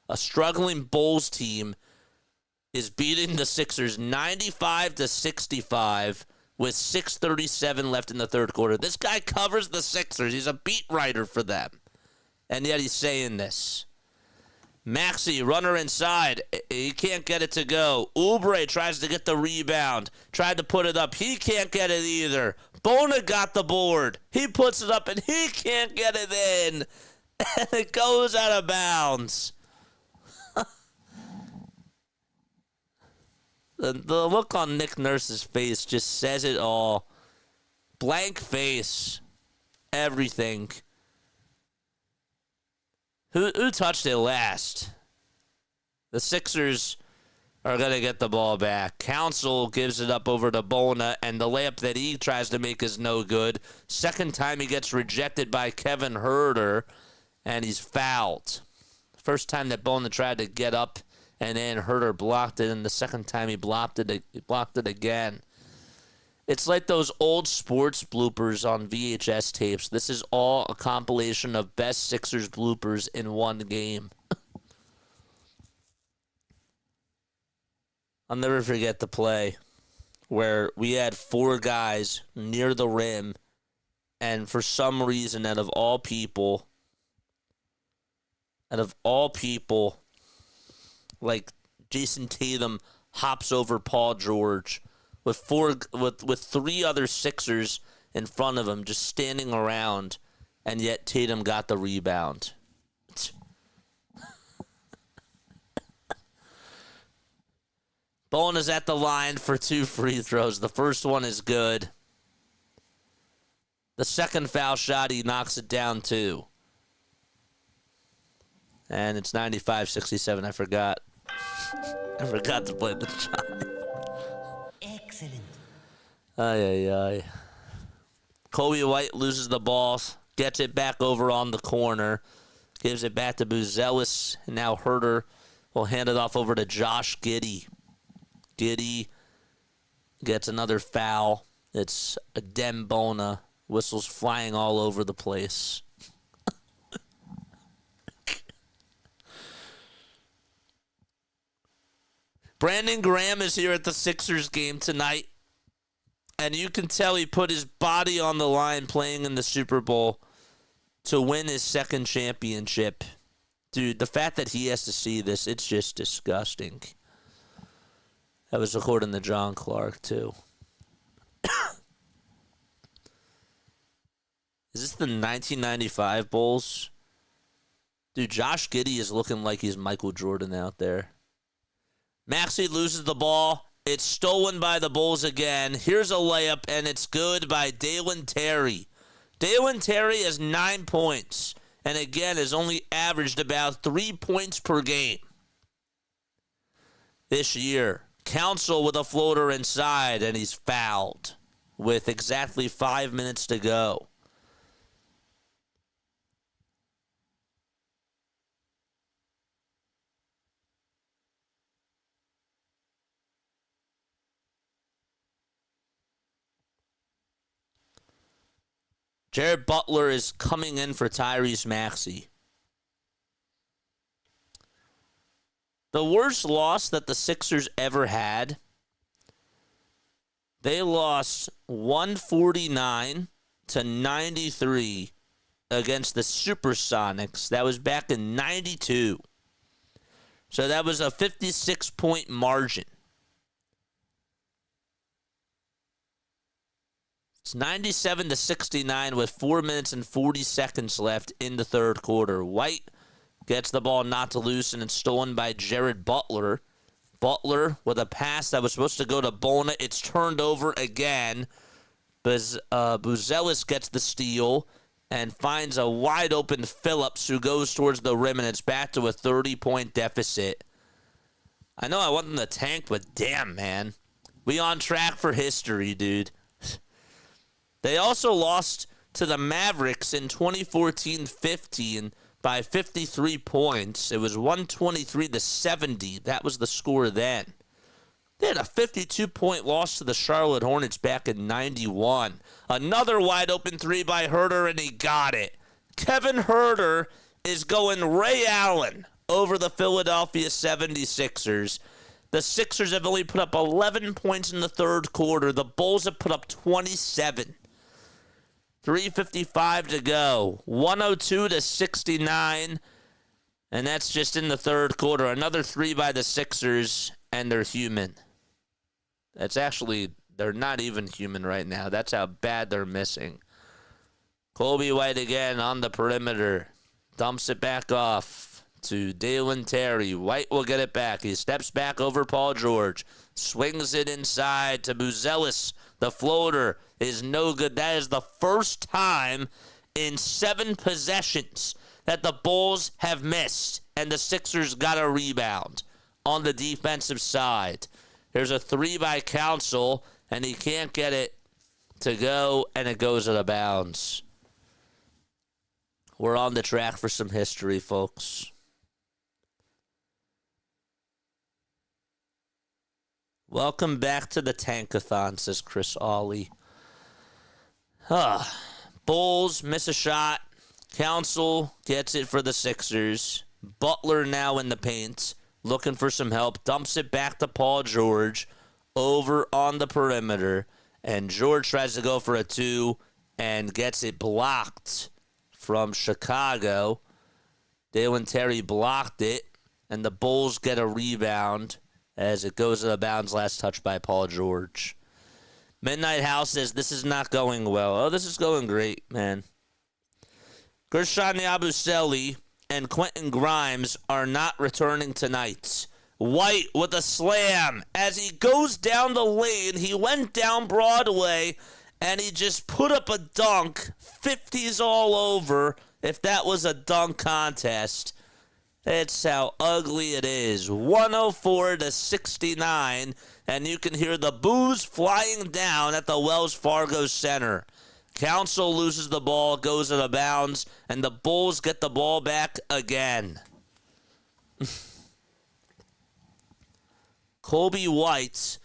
A struggling Bulls team is beating the Sixers 95-65 with 6:37 left in the third quarter. This guy covers the Sixers. He's a beat writer for them. And yet he's saying this. Maxey, runner inside. He can't get it to go. Oubre tries to get the rebound. Tried to put it up. He can't get it either. Bona got the board. He puts it up and he can't get it in. And it goes out of bounds. The look on Nick Nurse's face just says it all. Blank face. Everything. Who touched it last? The Sixers are going to get the ball back. Council gives it up over to Bona, and the layup that he tries to make is no good. Second time he gets rejected by Kevin Herder, and he's fouled. First time that Bona tried to get up, and then Herder blocked it, and the second time he blocked it again. It's like those old sports bloopers on VHS tapes. This is all a compilation of best Sixers bloopers in one game. I'll never forget the play where we had 4 guys near the rim, and for some reason, out of all people, like Jason Tatum hops over Paul George with 3 other Sixers in front of him just standing around, and yet Tatum got the rebound. Bowen is at the line for 2 free throws. The first one is good. The second foul shot, he knocks it down too. And it's 95-67. I forgot to play the shot. Excellent. Ay. Kobe White loses the ball, gets it back over on the corner, gives it back to Buzelis, and now Herder will hand it off over to Josh Giddey. Giddey gets another foul. It's a Dembona. Whistles flying all over the place. Brandon Graham is here at the Sixers game tonight, and you can tell he put his body on the line playing in the Super Bowl to win his second championship. Dude, the fact that he has to see this, it's just disgusting. That was according to John Clark, too. Is this the 1995 Bulls? Dude, Josh Giddey is looking like he's Michael Jordan out there. Maxey loses the ball. It's stolen by the Bulls again. Here's a layup, and it's good by Dalen Terry. Dalen Terry has 9 points, and again has only averaged about 3 points per game this year. Council with a floater inside, and he's fouled with exactly 5 minutes to go. Jared Butler is coming in for Tyrese Maxey. The worst loss that the Sixers ever had, they lost 149 to 93 against the Supersonics. That was back in 92. So that was a 56-point margin. It's 97 to 69 with 4 minutes and 40 seconds left in the third quarter. White gets the ball knocked loose and it's stolen by Jared Butler. Butler with a pass that was supposed to go to Bona. It's turned over again. Buzelis gets the steal and finds a wide-open Phillips who goes towards the rim, and it's back to a 30-point deficit. I know I want them to tank, but damn, man. We on track for history, dude. They also lost to the Mavericks in 2014-15 by 53 points. It was 123 to 70. That was the score then. They had a 52-point loss to the Charlotte Hornets back in 91. Another wide-open three by Herter, and he got it. Kevin Herter is going Ray Allen over the Philadelphia 76ers. The Sixers have only put up 11 points in the third quarter. The Bulls have put up 27. 3:55 to go. 102 to 69. And that's just in the third quarter. Another three by the Sixers, and they're human. That's actually, they're not even human right now. That's how bad they're missing. Kobe White again on the perimeter. Dumps it back off to Dalen Terry. White will get it back. He steps back over Paul George. Swings it inside to Buzelis. The floater is no good. That is the first time in 7 possessions that the Bulls have missed, and the Sixers got a rebound on the defensive side. There's a three by Council, and he can't get it to go, and it goes out of bounds. We're on the track for some history, folks. Welcome back to the Tankathon, says Chris Ollie. Bulls miss a shot. Council gets it for the Sixers. Butler now in the paint, looking for some help. Dumps it back to Paul George over on the perimeter. And George tries to go for a 2 and gets it blocked from Chicago. Dalen Terry blocked it, and the Bulls get a rebound as it goes out of bounds. Last touch by Paul George. Midnight House says, this is not going well. Oh, this is going great, man. Guerschon Yabusele and Quentin Grimes are not returning tonight. White with a slam. As he goes down the lane, he went down Broadway, and he just put up a dunk. 50s all over, if that was a dunk contest. That's how ugly it is. 104 to 69, and you can hear the boos flying down at the Wells Fargo Center. Council loses the ball, goes out of bounds, and the Bulls get the ball back again. Kobe White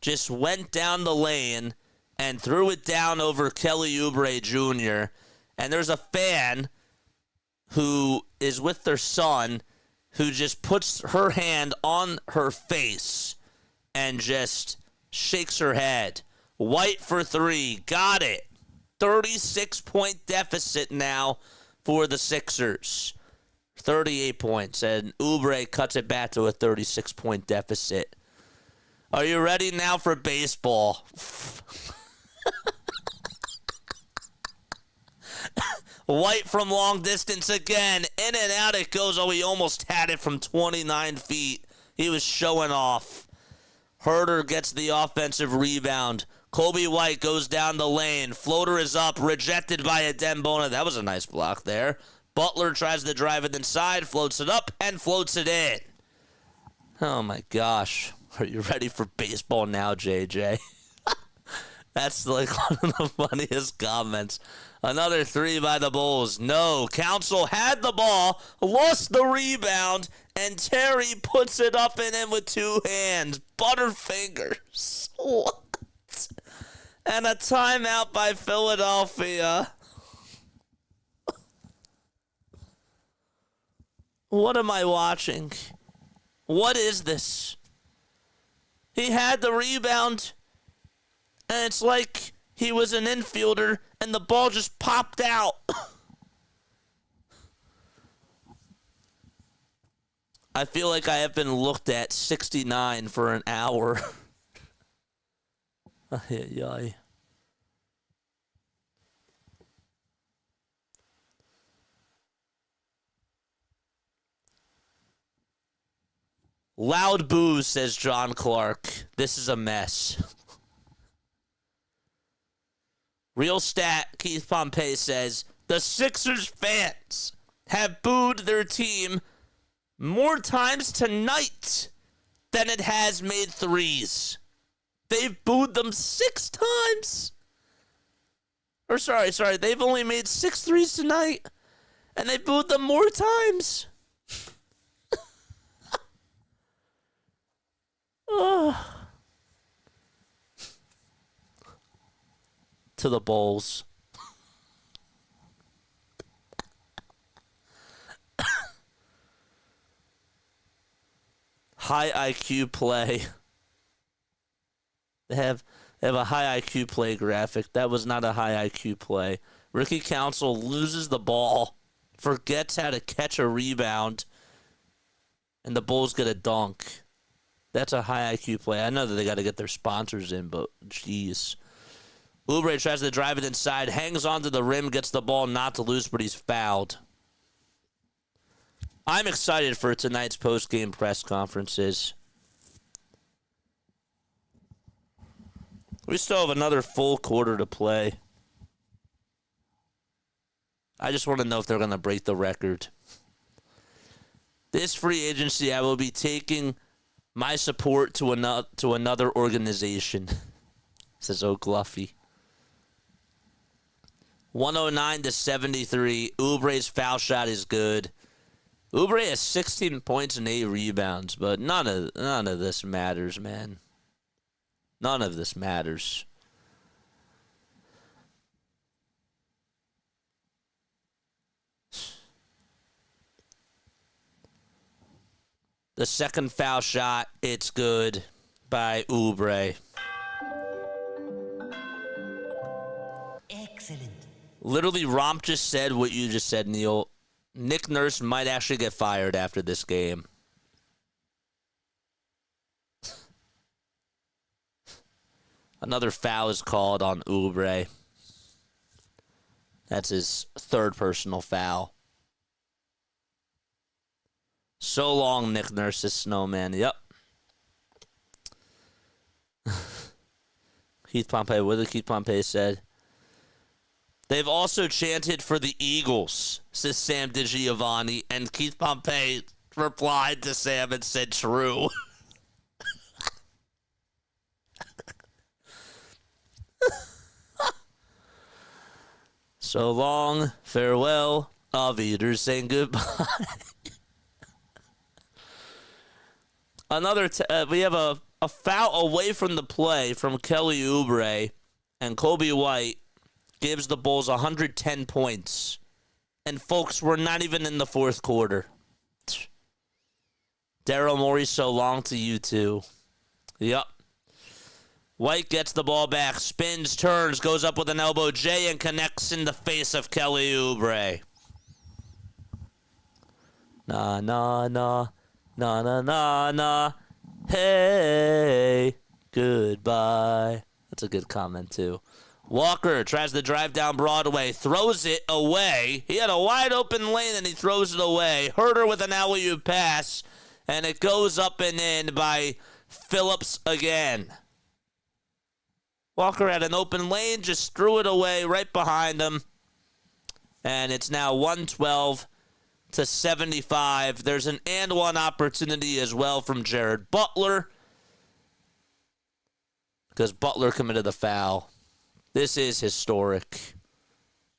just went down the lane and threw it down over Kelly Oubre Jr., and there's a fan who is with their son who just puts her hand on her face and just shakes her head. White for 3. Got it. 36-point deficit now for the Sixers. 38 points, and Oubre cuts it back to a 36-point deficit. Are you ready now for baseball? White from long distance again. In and out it goes. Oh, he almost had it from 29 feet. He was showing off. Herter gets the offensive rebound. Kobe White goes down the lane. Floater is up. Rejected by Adem Bona. That was a nice block there. Butler tries to drive it inside. Floats it up and floats it in. Oh, my gosh. Are you ready for baseball now, JJ? That's like one of the funniest comments. Another 3 by the Bulls. No, Council had the ball, lost the rebound, and Terry puts it up and in with 2 hands. Butterfingers. What? And a timeout by Philadelphia. What am I watching? What is this? He had the rebound, and it's like He was an infielder, and the ball just popped out. I feel like I have been looked at 69 for an hour. Ay. Loud boos, says John Clark. This is a mess. Real stat, Keith Pompey says, the Sixers fans have booed their team more times tonight than it has made threes. They've booed them 6 times. Or sorry, they've only made 6 threes tonight, and they booed them more times. To the Bulls. High IQ play. They have a high IQ play graphic. That was not a high IQ play. Ricky Council loses the ball, forgets how to catch a rebound, and the Bulls get a dunk. That's a high IQ play. I know that they got to get their sponsors in, but jeez. Oubre tries to drive it inside, hangs onto the rim, gets the ball not to lose, but he's fouled. I'm excited for tonight's post-game press conferences. We still have another full quarter to play. I just want to know if they're going to break the record. This free agency, I will be taking my support to another organization, says O'Gluffy. 109-73. Oubre's foul shot is good. Oubre has 16 points and 8 rebounds, but none of this matters, man. None of this matters. The second foul shot, it's good by Oubre. Excellent. Literally, Romp just said what you just said, Neil. Nick Nurse might actually get fired after this game. Another foul is called on Oubre. That's his 3rd personal foul. So long, Nick Nurse's snowman. Yep. Keith Pompey, what did Keith Pompey said? They've also chanted for the Eagles, says Sam DiGiovanni, and Keith Pompey replied to Sam and said true. So long, farewell, auf Wiedersehen, saying goodbye. We have a foul away from the play from Kelly Oubre, and Kobe White gives the Bulls 110 points. And folks, we're not even in the 4th quarter. Daryl Morey, so long to you too. Yep. White gets the ball back, spins, turns, goes up with an elbow J, and connects in the face of Kelly Oubre. Na na na na na na na. Hey, goodbye. That's a good comment too. Walker tries to drive down Broadway, throws it away. He had a wide open lane and he throws it away. Herter with an alley-oop pass, and it goes up and in by Phillips again. Walker had an open lane, just threw it away right behind him. And it's now 112-75. There's an and one opportunity as well from Jared Butler, because Butler committed the foul. This is historic.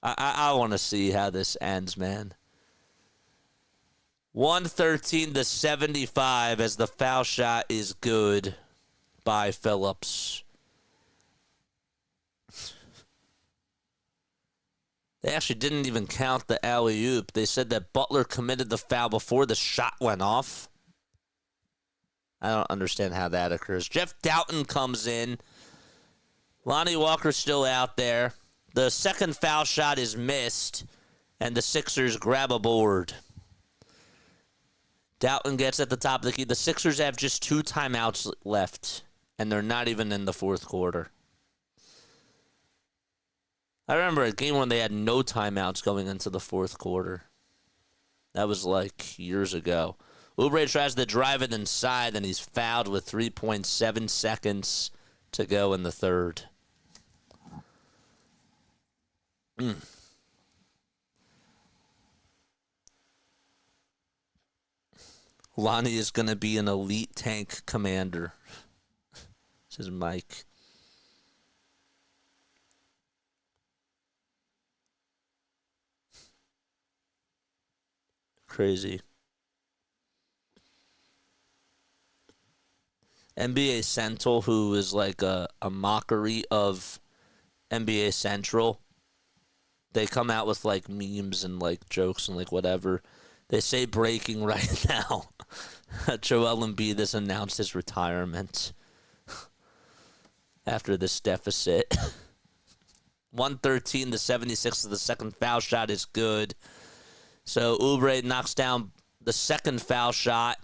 I want to see how this ends, man. 113-75 as the foul shot is good by Phillips. They actually didn't even count the alley-oop. They said that Butler committed the foul before the shot went off. I don't understand how that occurs. Jeff Doughton comes in Lonnie Walker's still out there. The second foul shot is missed, and the Sixers grab a board. Doughton gets at the top of the key. The Sixers have just 2 timeouts left, and they're not even in the fourth quarter. I remember a game when they had no timeouts going into the fourth quarter. That was like years ago. Oubre tries to drive it inside, and he's fouled with 3.7 seconds to go in the third. Lonnie is going to be an elite tank commander, says Mike. Crazy. NBA Central, who is like a mockery of NBA Central, they come out with like memes and like jokes and like whatever. They say breaking right now. Joel Embiid has announced his retirement after this deficit. 113 to 76 of the second foul shot is good. So Oubre knocks down the second foul shot,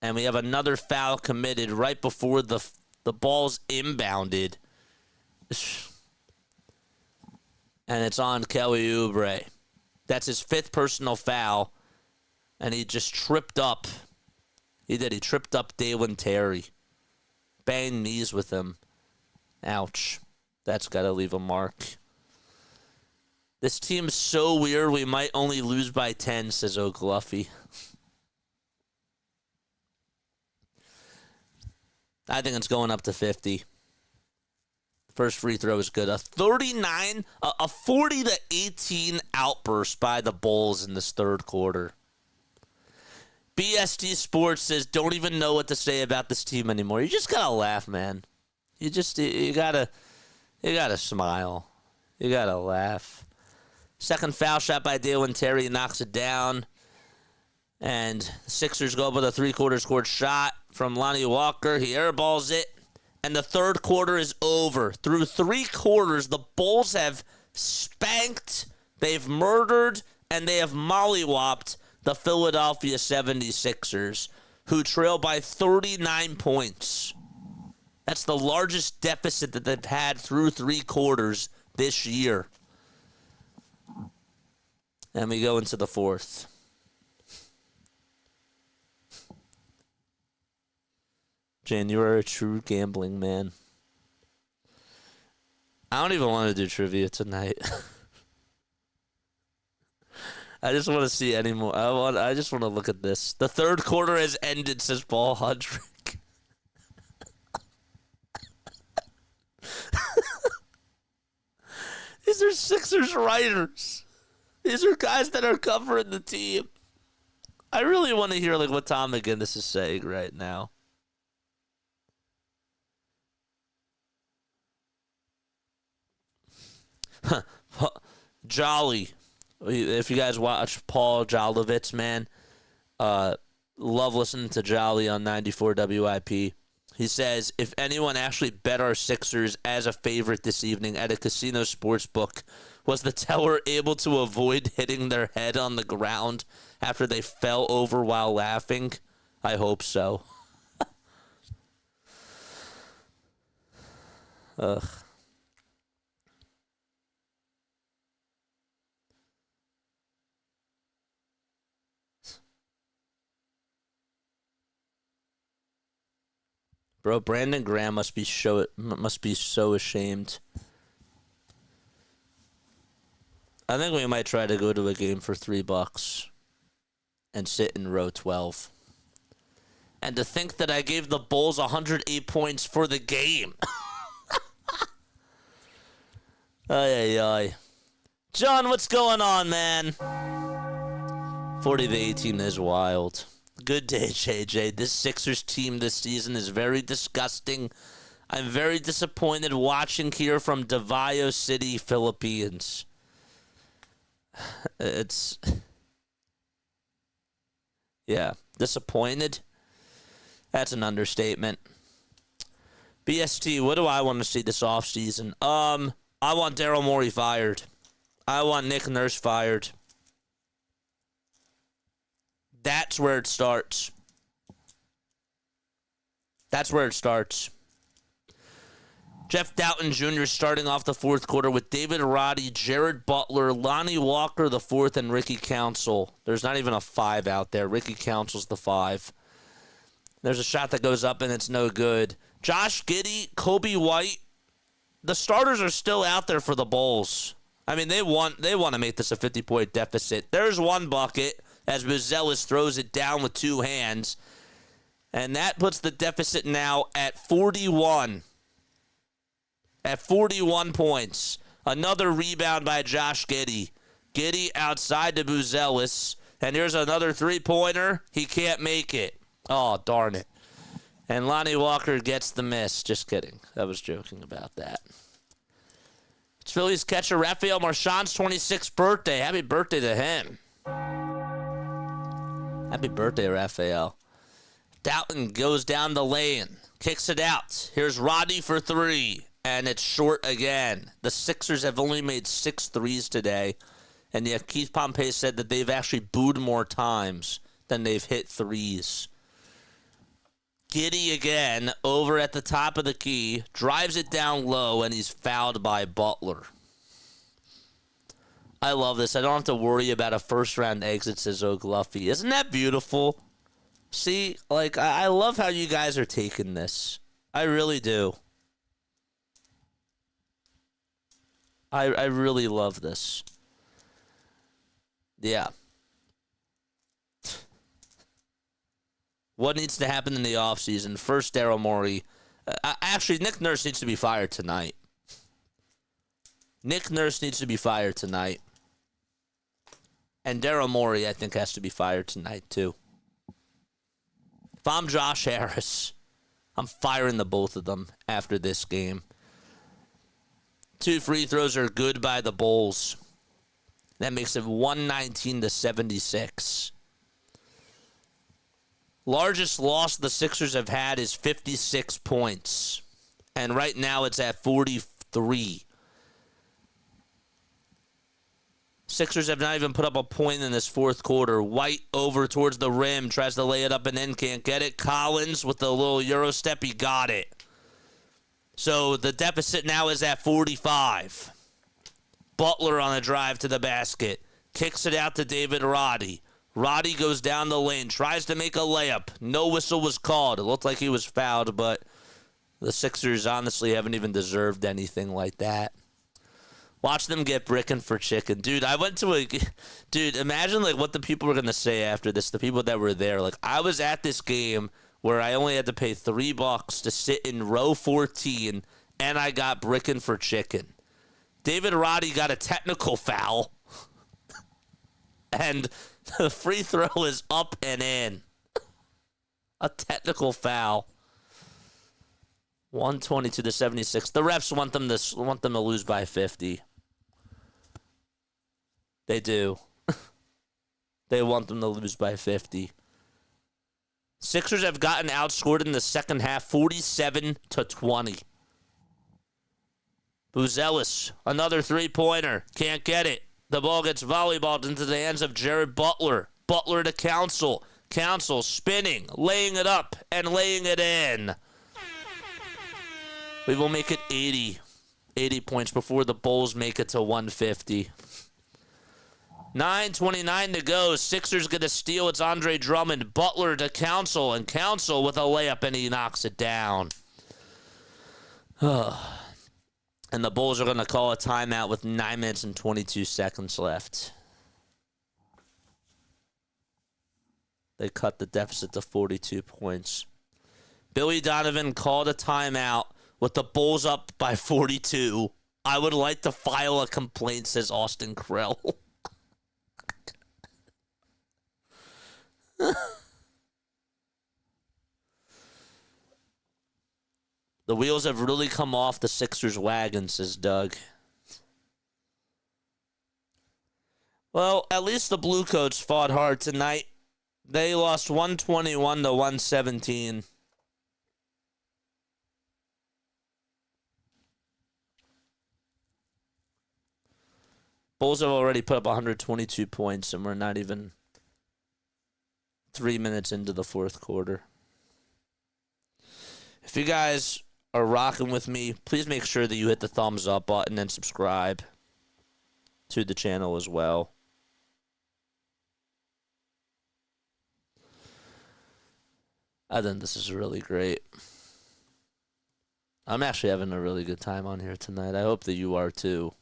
and we have another foul committed right before the ball's inbounded. And it's on Kelly Oubre. That's his 5th personal foul, and he just tripped up. He tripped up Dalen Terry. Banged knees with him. Ouch. That's got to leave a mark. This team's so weird, we might only lose by 10, says O'Gluffy. I think it's going up to 50. First free throw is good. A 40 to 18 outburst by the Bulls in this third quarter. BST Sports says, don't even know what to say about this team anymore. You just gotta laugh, man. You gotta smile. You gotta laugh. Second foul shot by Dalen Terry, knocks it down. And the Sixers go up with a 3/4 court shot from Lonnie Walker. He airballs it. And the third quarter is over. Through 3 quarters, the Bulls have spanked, they've murdered, and they have mollywopped the Philadelphia 76ers, who trail by 39 points. That's the largest deficit that they've had through 3 quarters this year. And we go into the fourth. Jane, you are a true gambling man. I don't even want to do trivia tonight. I just want to see any more. I just want to look at this. The third quarter has ended, says Paul Hudrick. These are Sixers writers. These are guys that are covering the team. I really want to hear like what Tom McGinnis is saying right now. Jolly. If you guys watch Paul Jolovitz, man, love listening to Jolly on 94 WIP. He says, if anyone actually bet our Sixers as a favorite this evening at a casino sports book, was the teller able to avoid hitting their head on the ground after they fell over while laughing? I hope so. Ugh. Bro, Brandon Graham must be so ashamed. I think we might try to go to a game for $3 and sit in row 12. And to think that I gave the Bulls 108 points for the game. Ay, ay, ay. John, what's going on, man? 40 to 18 is wild. Good day, JJ. This Sixers team this season is very disgusting. I'm very disappointed watching here from Davao City, Philippines. Yeah, disappointed. That's an understatement. BST, what do I want to see this offseason? I want Daryl Morey fired. I want Nick Nurse fired. That's where it starts. That's where it starts. Jeff Doughton Jr. starting off the fourth quarter with David Roddy, Jared Butler, Lonnie Walker the fourth, and Ricky Council. There's not even a 5 out there. Ricky Council's the 5. There's a shot that goes up, and it's no good. Josh Giddey, Kobe White. The starters are still out there for the Bulls. I mean, they want to make this a 50-point deficit. There's one bucket as Buzelis throws it down with 2 hands. And that puts the deficit now at 41. At 41 points. Another rebound by Josh Giddey. Giddey outside to Buzelis. And here's another 3-pointer. He can't make it. Oh, darn it. And Lonnie Walker gets the miss. Just kidding. I was joking about that. It's Phillies catcher Rafael Marchand's 26th birthday. Happy birthday to him. Happy birthday, Rafael. Doughton goes down the lane. Kicks it out. Here's Roddy for 3. And it's short again. The Sixers have only made 6 threes today. And yet Keith Pompey said that they've actually booed more times than they've hit threes. Giddey again, over at the top of the key, drives it down low, and he's fouled by Butler. I love this. I don't have to worry about a first-round exit, says O'Gluffy. Isn't that beautiful? See, like, I love how you guys are taking this. I really do. I really love this. Yeah. What needs to happen in the offseason? First, Daryl Morey. Actually, Nick Nurse needs to be fired tonight. Nick Nurse needs to be fired tonight. And Daryl Morey, I think, has to be fired tonight, too. If I'm Josh Harris, I'm firing the both of them after this game. 2 free throws are good by the Bulls. That makes it 119-76. Largest loss the Sixers have had is 56 points. And right now it's at 43. Sixers have not even put up a point in this fourth quarter. White over towards the rim, tries to lay it up and then can't get it. Collins with the little Euro step, he got it. So the deficit now is at 45. Butler on a drive to the basket. Kicks it out to David Roddy. Roddy goes down the lane, tries to make a layup. No whistle was called. It looked like he was fouled, but the Sixers honestly haven't even deserved anything like that. Watch them get bricking for chicken. Dude, I went to a... Dude, imagine like what the people were going to say after this, the people that were there. Like, I was at this game where I only had to pay $3 to sit in row 14, and I got bricking for chicken. David Roddy got a technical foul, and the free throw is up and in. A technical foul. 122-76. The refs want them to lose by 50. They do. They want them to lose by 50. Sixers have gotten outscored in the second half, 47-20. Buzelis, another 3-pointer. Can't get it. The ball gets volleyballed into the hands of Jared Butler. Butler to Council. Council spinning, laying it up, and laying it in. We will make it 80. 80 points before the Bulls make it to 150. 9:29 to go. Sixers going to steal. It's Andre Drummond. Butler to Council, and Council with a layup, and he knocks it down. And the Bulls are going to call a timeout with 9 minutes and 22 seconds left. They cut the deficit to 42 points. Billy Donovan called a timeout with the Bulls up by 42. I would like to file a complaint, says Austin Krell. The wheels have really come off the Sixers' wagon, says Doug. Well, at least the Bluecoats fought hard tonight. They lost 121-117. Bulls have already put up 122 points, and we're not even 3 minutes into the fourth quarter. If you guys are rocking with me, please make sure that you hit the thumbs up button and subscribe to the channel as well. I think this is really great. I'm actually having a really good time on here tonight. I hope that you are too.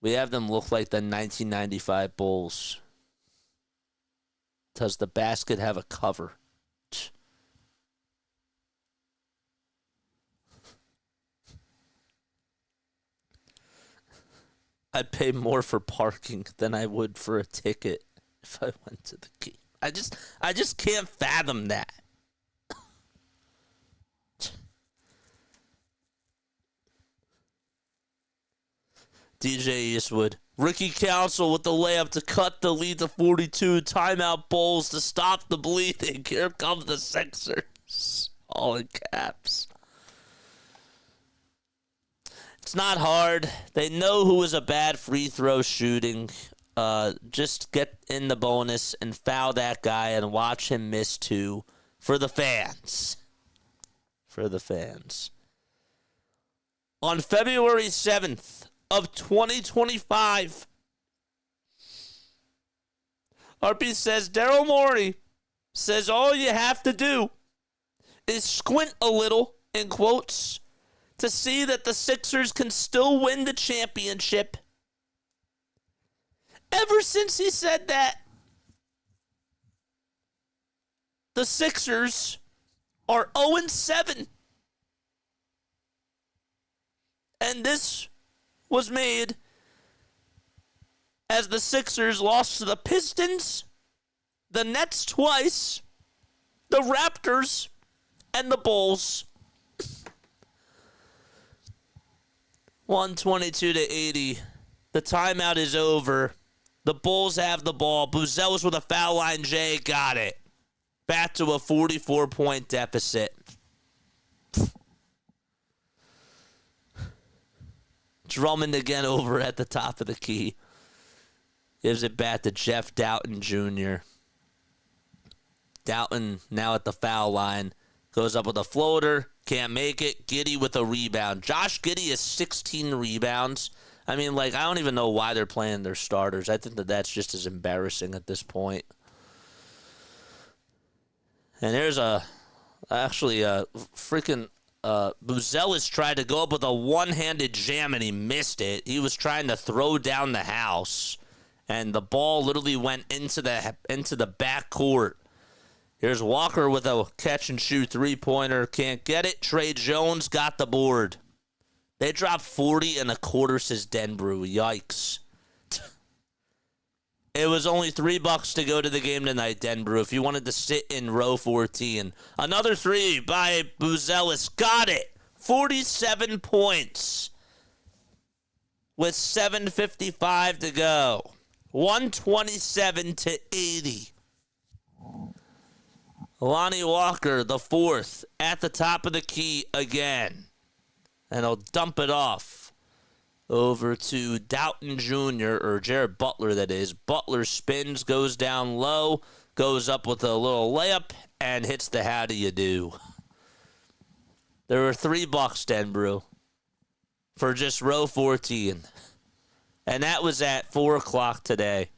We have them look like the 1995 Bulls. Does the basket have a cover? I'd pay more for parking than I would for a ticket if I went to the game. I just can't fathom that. DJ Eastwood. Ricky Council with the layup to cut the lead to 42. Timeout Bulls to stop the bleeding. Here come the Sixers. All in caps. It's not hard. They know who is a bad free throw shooting. Just get in the bonus and foul that guy and watch him miss two for the fans. For the fans. On February 7th of 2025, RP says, Daryl Morey says all you have to do is squint a little, in quotes, to see that the Sixers can still win the championship. Ever since he said that, the Sixers are 0-7. And this was made as the Sixers lost to the Pistons, the Nets twice, the Raptors, and the Bulls. 122-80. The timeout is over. The Bulls have the ball. Buzelis with a foul line. Jay got it. Back to a 44-point deficit. Drummond again over at the top of the key. Gives it back to Jeff Doughton Jr. Doughton now at the foul line. Goes up with a floater. Can't make it. Giddey with a rebound. Josh Giddey has 16 rebounds. I mean, I don't even know why they're playing their starters. I think that that's just as embarrassing at this point. And there's freaking Buzelis tried to go up with a one-handed jam and he missed it. He was trying to throw down the house, and the ball literally went into the back court. Here's Walker with a catch-and-shoot three-pointer. Can't get it. Trey Jones got the board. They dropped 40 and a quarter, says Denbrew. Yikes. It was only $3 to go to the game tonight, Denbrew, if you wanted to sit in row 14. Another three by Buzelis. Got it. 47 points with 7:55 to go. 127-80. Lonnie Walker, the fourth, at the top of the key again. And he'll dump it off over to Doughton Jr., or Jared Butler, that is. Butler spins, goes down low, goes up with a little layup, and hits the how do you do. There were $3, Denbrew, for just row 14. And that was at 4 o'clock today.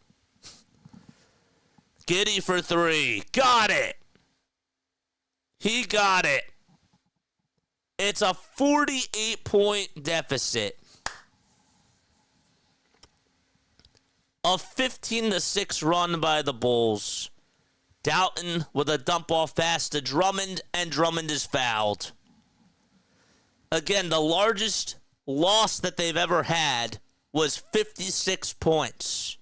Giddey for three. Got it. He got it. It's a 48-point deficit. A 15-6 run by the Bulls. Doughton with a dump-off pass to Drummond, and Drummond is fouled. Again, the largest loss that they've ever had was 56 points.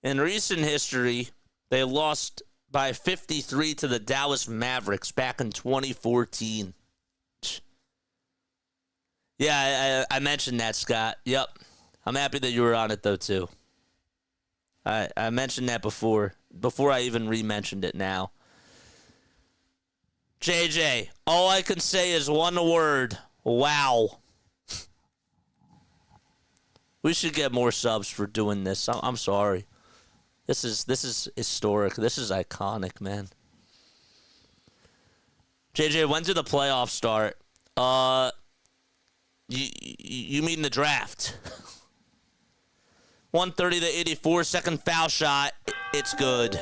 In recent history, they lost by 53 to the Dallas Mavericks back in 2014. Yeah, I mentioned that, Scott. Yep. I'm happy that you were on it, though, too. I mentioned that before. before I even re-mentioned it now. JJ, all I can say is one word. Wow. We should get more subs for doing this. I'm sorry. This is historic. This is iconic, man. JJ, when do the playoffs start? You mean the draft? 130 to 84, second foul shot. It's good.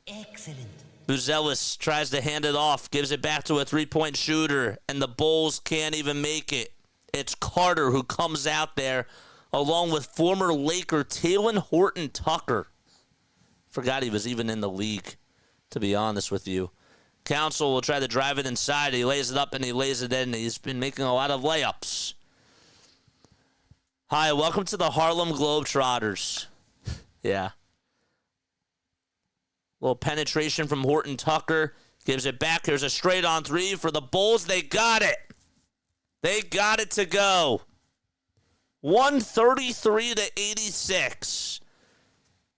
Excellent. Vucevic tries to hand it off, gives it back to a three-point shooter, and the Bulls can't even make it. It's Carter who comes out there, along with former Laker Talen Horton-Tucker. Forgot he was even in the league, to be honest with you. Council will try to drive it inside. He lays it up and he lays it in. He's been making a lot of layups. Hi, welcome to the Harlem Globetrotters. Yeah. Little penetration from Horton-Tucker. Gives it back. Here's a straight-on three for the Bulls. They got it. They got it to go. 133 to 86.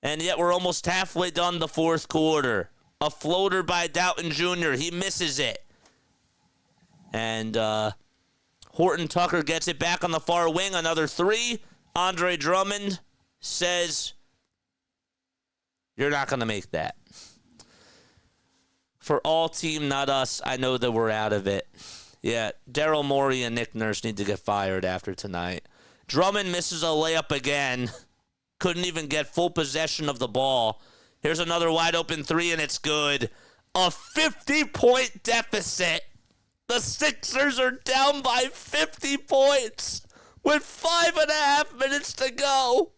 And yet we're almost halfway done the fourth quarter. A floater by Doughton Jr. He misses it. And Horton-Tucker gets it back on the far wing. Another three. Andre Drummond says, you're not going to make that. For all team, not us, I know that we're out of it. Yeah, Daryl Morey and Nick Nurse need to get fired after tonight. Drummond misses a layup again. Couldn't even get full possession of the ball. Here's another wide open three, and it's good. A 50-point deficit. The Sixers are down by 50 points with 5.5 minutes to go.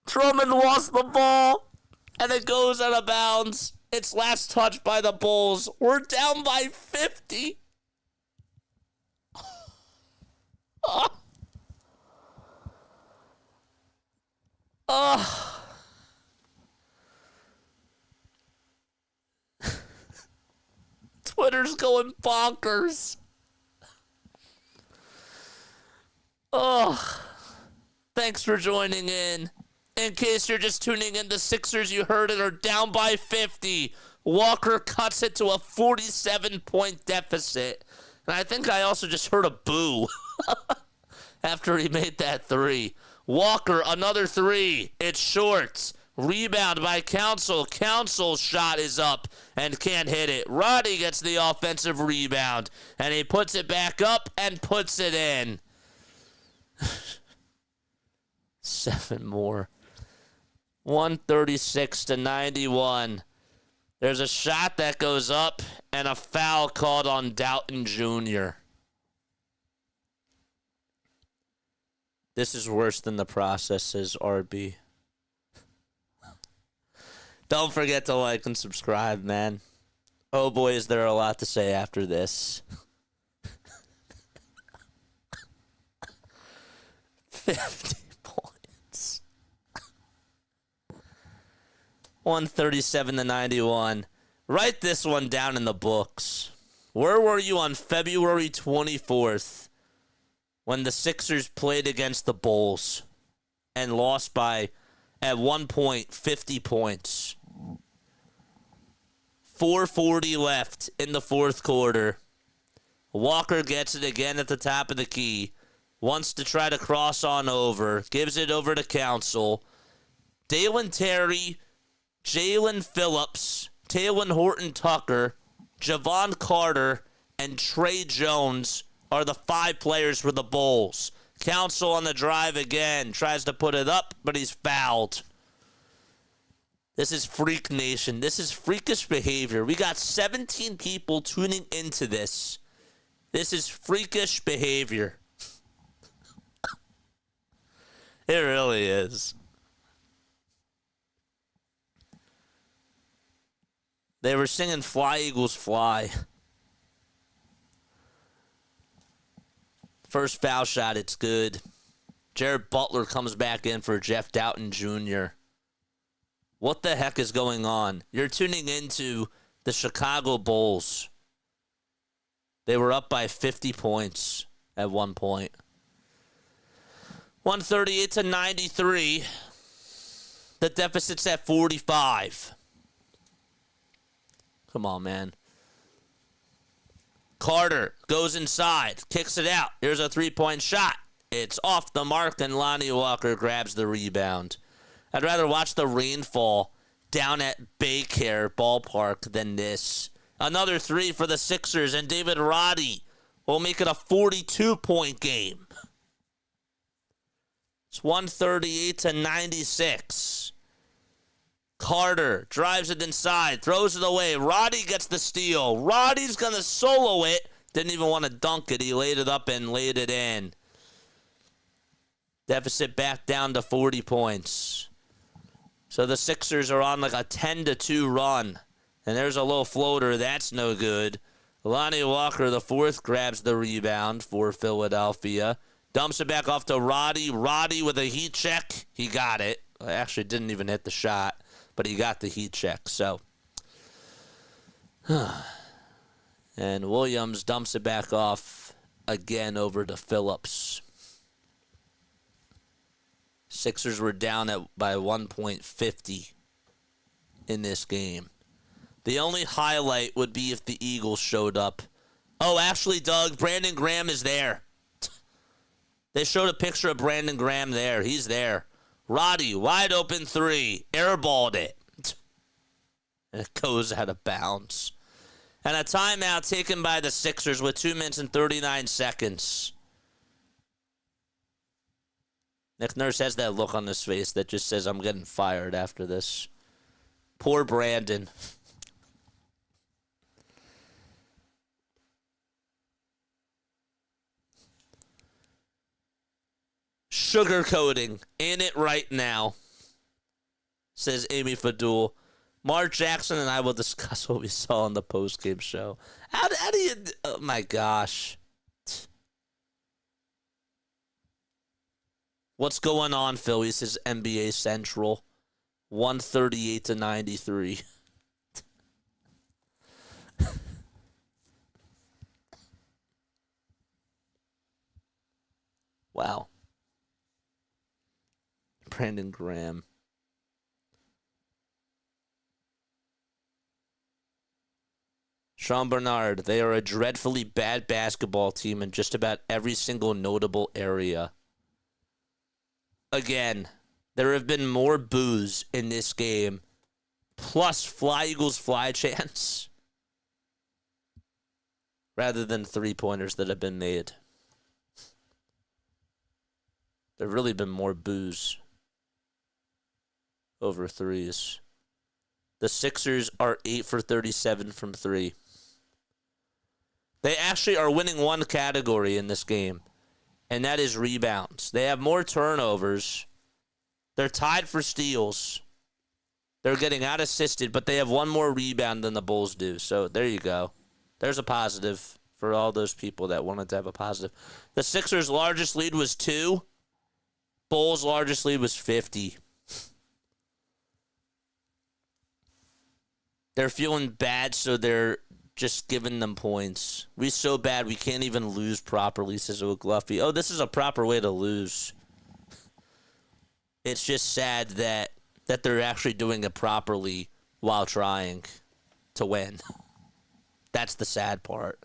Drummond lost the ball, and it goes out of bounds. It's last touch by the Bulls. We're down by 50. Twitter's going bonkers. Thanks for joining in. In case you're just tuning in, the Sixers, you heard it, are down by 50. Walker cuts it to a 47-point deficit. And I think I also just heard a boo after he made that three. Walker, another three. It's short. Rebound by Council. Council's shot is up and can't hit it. Roddy gets the offensive rebound, and he puts it back up and puts it in. 7 more. 136 to 91. There's a shot that goes up and a foul called on Doughton Jr. This is worse than the process, says RB. Don't forget to like and subscribe, man. Oh boy, is there a lot to say after this. 50 points. 137 to 91. Write this one down in the books. Where were you on February 24th when the Sixers played against the Bulls and lost by, at one point, 50 points? 4:40 left in the fourth quarter. Walker gets it again at the top of the key. Wants to try to cross on over. Gives it over to Council. Dalen Terry, Jalen Phillips, Talen Horton-Tucker, Javon Carter, and Trey Jones are the 5 players for the Bulls. Council on the drive again. Tries to put it up, but he's fouled. This is Freak Nation. This is freakish behavior. We got 17 people tuning into this. This is freakish behavior. It really is. They were singing Fly Eagles Fly. First foul shot, it's good. Jared Butler comes back in for Jeff Doughton Jr. What the heck is going on? You're tuning into the Chicago Bulls. They were up by 50 points at one point. 138 to 93. The deficit's at 45. Come on, man. Carter goes inside, kicks it out. Here's a three-point shot. It's off the mark, and Lonnie Walker grabs the rebound. I'd rather watch the rainfall down at Baycare Ballpark than this. Another three for the Sixers, and David Roddy will make it a 42-point game. It's 138 to 96. Carter drives it inside, throws it away. Roddy gets the steal. Roddy's going to solo it. Didn't even want to dunk it. He laid it up and laid it in. Deficit back down to 40 points. So the Sixers are on like a 10-2 run. And there's a low floater. That's no good. Lonnie Walker, the fourth, grabs the rebound for Philadelphia. Dumps it back off to Roddy. Roddy with a heat check. He got it. Actually didn't even hit the shot, but he got the heat check. So, and Williams dumps it back off again over to Phillips. Sixers were down by 1.50 in this game. The only highlight would be if the Eagles showed up. Oh, actually, Doug, Brandon Graham is there. They showed a picture of Brandon Graham there. He's there. Roddy, wide open three. Airballed it. And it goes out of bounds. And a timeout taken by the Sixers with 2 minutes and 39 seconds. Nick Nurse has that look on his face that just says, I'm getting fired after this. Poor Brandon. Sugarcoating. In it right now, says Amy Fadul. Mark Jackson and I will discuss what we saw on the postgame show. How do you... Oh, my gosh. What's going on, Philly? Says NBA Central. 138 to 93. Wow. Brandon Graham. Sean Bernard, they are a dreadfully bad basketball team in just about every single notable area. Again, there have been more boos in this game, plus Fly Eagles Fly chants, rather than three-pointers that have been made. There have really been more boos over threes. The Sixers are 8 for 37 from three. They actually are winning one category in this game, and that is rebounds. They have more turnovers. They're tied for steals. They're getting out-assisted, but they have one more rebound than the Bulls do. So there you go. There's a positive for all those people that wanted to have a positive. The Sixers' largest lead was 2. Bulls' largest lead was 50. They're feeling bad, so they're just giving them points. We're so bad we can't even lose properly, says O'Gluffy. Oh, this is a proper way to lose. It's just sad that they're actually doing it properly while trying to win. That's the sad part.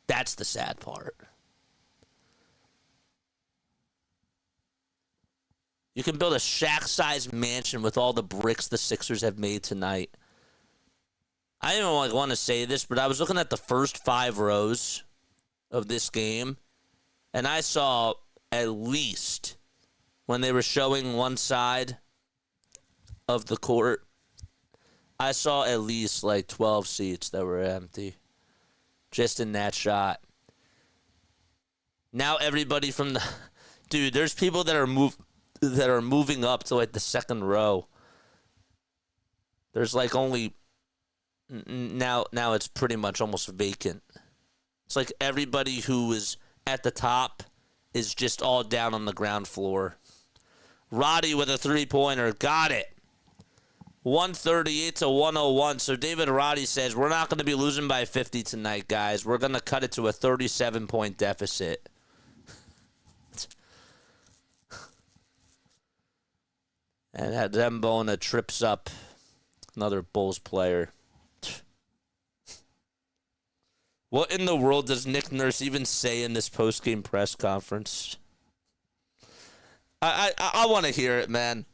That's the sad part. You can build a shack-sized mansion with all the bricks the Sixers have made tonight. I don't want to say this, but I was looking at the first 5 rows of this game, and I saw at least, when they were showing one side of the court, I saw at least like 12 seats that were empty just in that shot. Now everybody from the... Dude, there's people that are moving up to like the second row. There's like only now it's pretty much almost vacant. It's like everybody who is at the top is just all down on the ground floor. Roddy with a three-pointer, got it. 138 to 101. So David Roddy says, we're not going to be losing by 50 tonight, guys. We're going to cut it to a 37-point deficit. And Zembona trips up another Bulls player. What in the world does Nick Nurse even say in this post-game press conference? I want to hear it, man.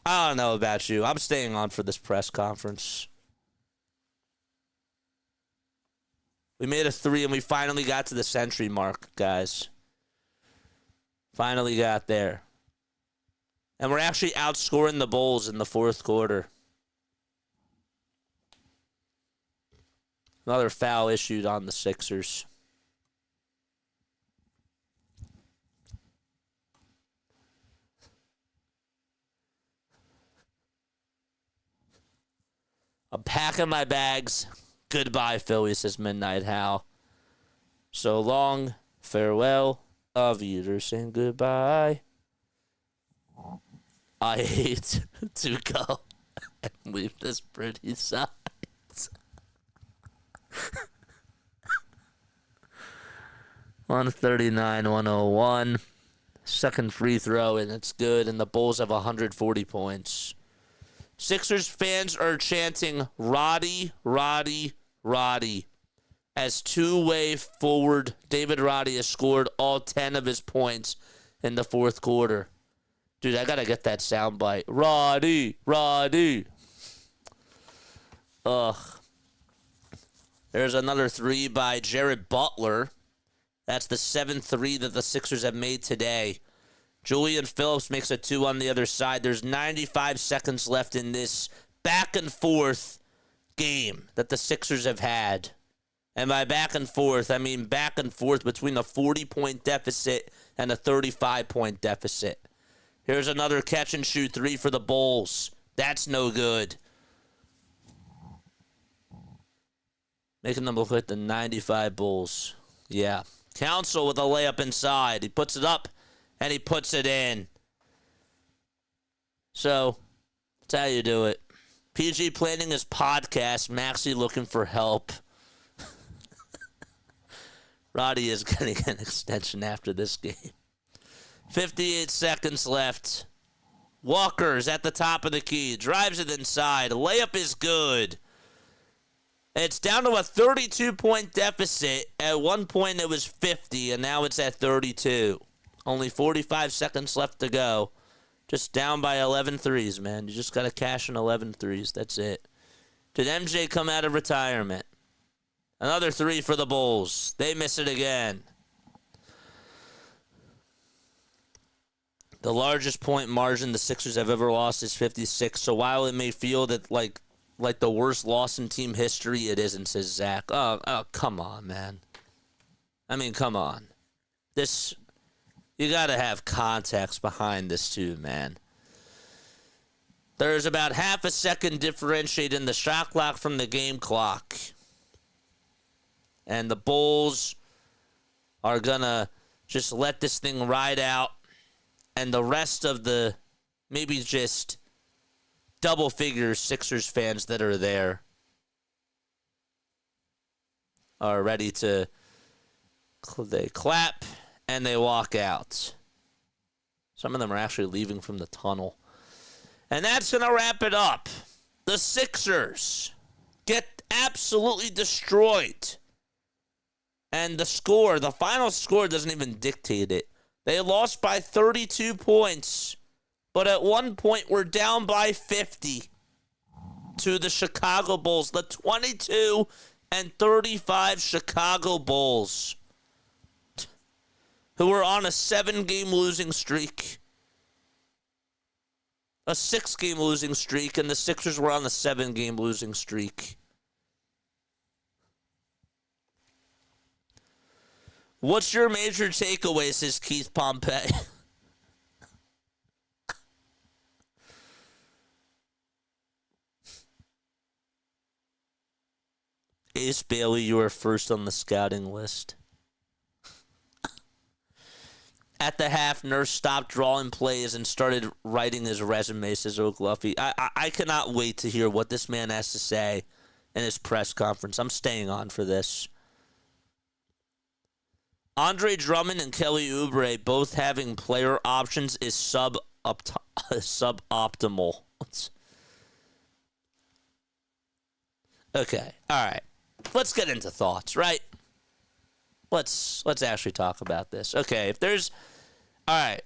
I don't know about you. I'm staying on for this press conference. We made a 3, and we finally got to the century mark, guys. Finally got there. And we're actually outscoring the Bulls in the fourth quarter. Another foul issued on the Sixers. I'm packing my bags. Goodbye, Philly, says Midnight Hal. So long, farewell, auf Wiedersehen, goodbye. I hate to go and leave this pretty sight. 139-101. Second free throw, and it's good, and the Bulls have 140 points. Sixers fans are chanting, Roddy, Roddy, Roddy. As two-way forward, David Roddy has scored all 10 of his points in the fourth quarter. Dude, I got to get that soundbite. Roddy, Roddy. Ugh. There's another 3 by Jared Butler. That's the 7th 3 that the Sixers have made today. Julian Phillips makes a 2 on the other side. There's 95 seconds left in this back and forth game that the Sixers have had. And by back and forth, I mean back and forth between a 40-point deficit and a 35-point deficit. Here's another catch-and-shoot 3 for the Bulls. That's no good. Making them look like the 95 Bulls. Yeah. Council with a layup inside. He puts it up, and he puts it in. So, that's how you do it. PG planning his podcast. Maxey looking for help. Roddy is getting an extension after this game. 58 seconds left. Walker's at the top of the key. Drives it inside. Layup is good. It's down to a 32-point deficit. At one point, it was 50, and now it's at 32. Only 45 seconds left to go. Just down by 11 threes, man. You just got to cash in 11 threes. That's it. Did MJ come out of retirement? Another 3 for the Bulls. They miss it again. The largest point margin the Sixers have ever lost is 56. So while it may feel that like the worst loss in team history, it isn't, says Zach. Oh, come on, man. I mean, come on. You got to have context behind this too, man. There's about half a second differentiating the shot clock from the game clock. And the Bulls are going to just let this thing ride out. And the rest of the maybe just double figures Sixers fans that are there are ready to, they clap and they walk out. Some of them are actually leaving from the tunnel. And that's going to wrap it up. The Sixers get absolutely destroyed. And the final score doesn't even dictate it. They lost by 32 points. But at one point, we're down by 50 to the Chicago Bulls. The 22 and 35 Chicago Bulls, who were on a 7-game losing streak. A 6-game losing streak, and the Sixers were on a 7-game losing streak. What's your major takeaway, says Keith Pompey? Ace Bailey, you are first on the scouting list. At the half, Nurse stopped drawing plays and started writing his resume, says Oak Luffy. I cannot wait to hear what this man has to say in his press conference. I'm staying on for this. Andre Drummond and Kelly Oubre both having player options is sub suboptimal. Okay, all right. Let's get into thoughts, right? Let's actually talk about this. Okay, if there's... All right,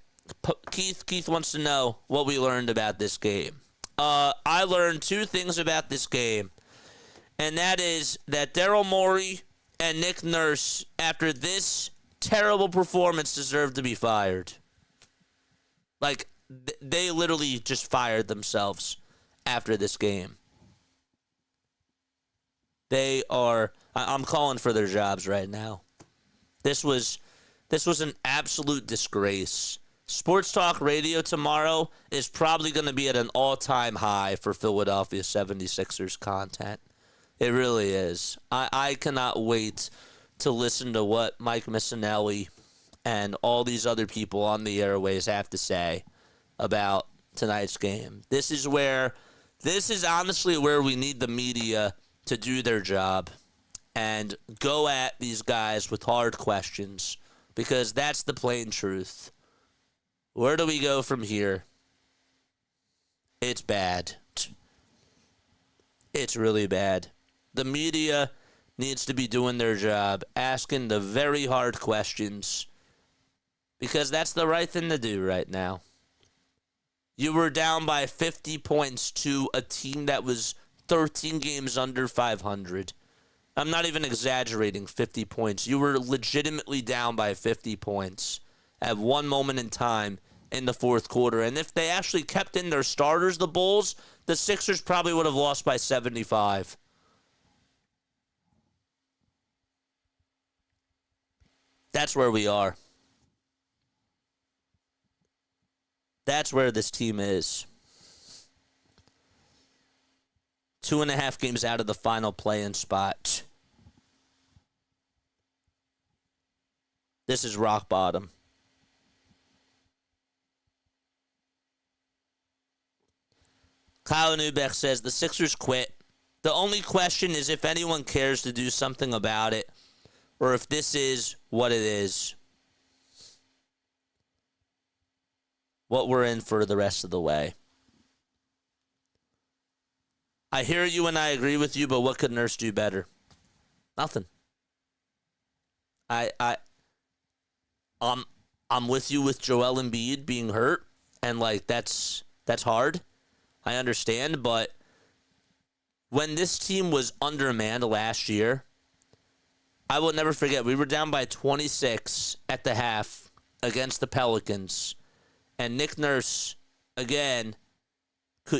Keith wants to know what we learned about this game. I learned two things about this game, and that is that Daryl Morey and Nick Nurse, after this terrible performance, deserve to be fired. Like, they literally just fired themselves after this game. They are... I'm calling for their jobs right now. This was an absolute disgrace. Sports Talk Radio tomorrow is probably going to be at an all-time high for Philadelphia 76ers content. It really is. I cannot wait to listen to what Mike Missinelli and all these other people on the airways have to say about tonight's game. This is honestly where we need the media to do their job and go at these guys with hard questions, because that's the plain truth. Where do we go from here? It's bad. It's really bad. The media needs to be doing their job, asking the very hard questions, because that's the right thing to do right now. You were down by 50 points to a team that was 13 games under 500. I'm not even exaggerating, 50 points. You were legitimately down by 50 points at one moment in time in the fourth quarter. And if they actually kept in their starters, the Bulls, the Sixers probably would have lost by 75. That's where we are. That's where this team is. 2.5 games out of the final play-in spot. This is rock bottom. Kyle Newbeck says the Sixers quit. The only question is if anyone cares to do something about it, or if this is what it is. What we're in for the rest of the way. I hear you and I agree with you, but what could Nurse do better? Nothing. I'm with you with Joel Embiid being hurt, and like that's hard. I understand, but when this team was undermanned last year, I will never forget, we were down by 26 at the half against the Pelicans, and Nick Nurse, again,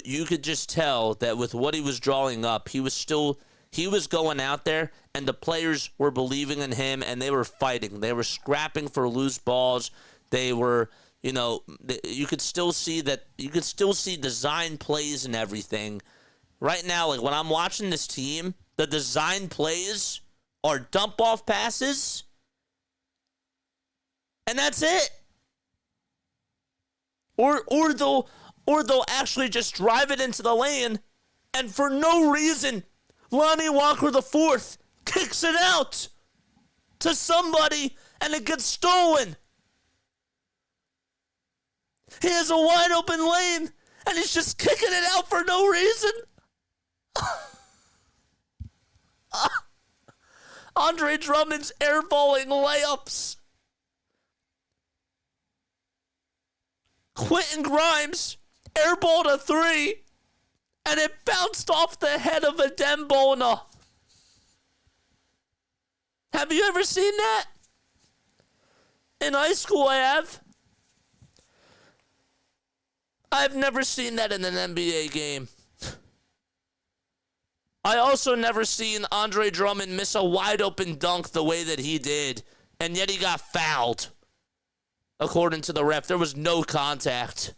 you could just tell that with what he was drawing up, he was going out there, and the players were believing in him, and they were fighting. They were scrapping for loose balls. They were, you could still see design plays and everything. Right now, like when I'm watching this team, the design plays are dump-off passes, and that's it. Or they'll actually just drive it into the lane, and for no reason, Lonnie Walker IV kicks it out to somebody, and it gets stolen. He has a wide open lane, and he's just kicking it out for no reason. Andre Drummond's airballing layups. Quentin Grimes airballed a 3, and it bounced off the head of Adem Bona. Have you ever seen that? In high school, I have. I've never seen that in an NBA game. I also never seen Andre Drummond miss a wide open dunk the way that he did, and yet he got fouled. According to the ref, there was no contact.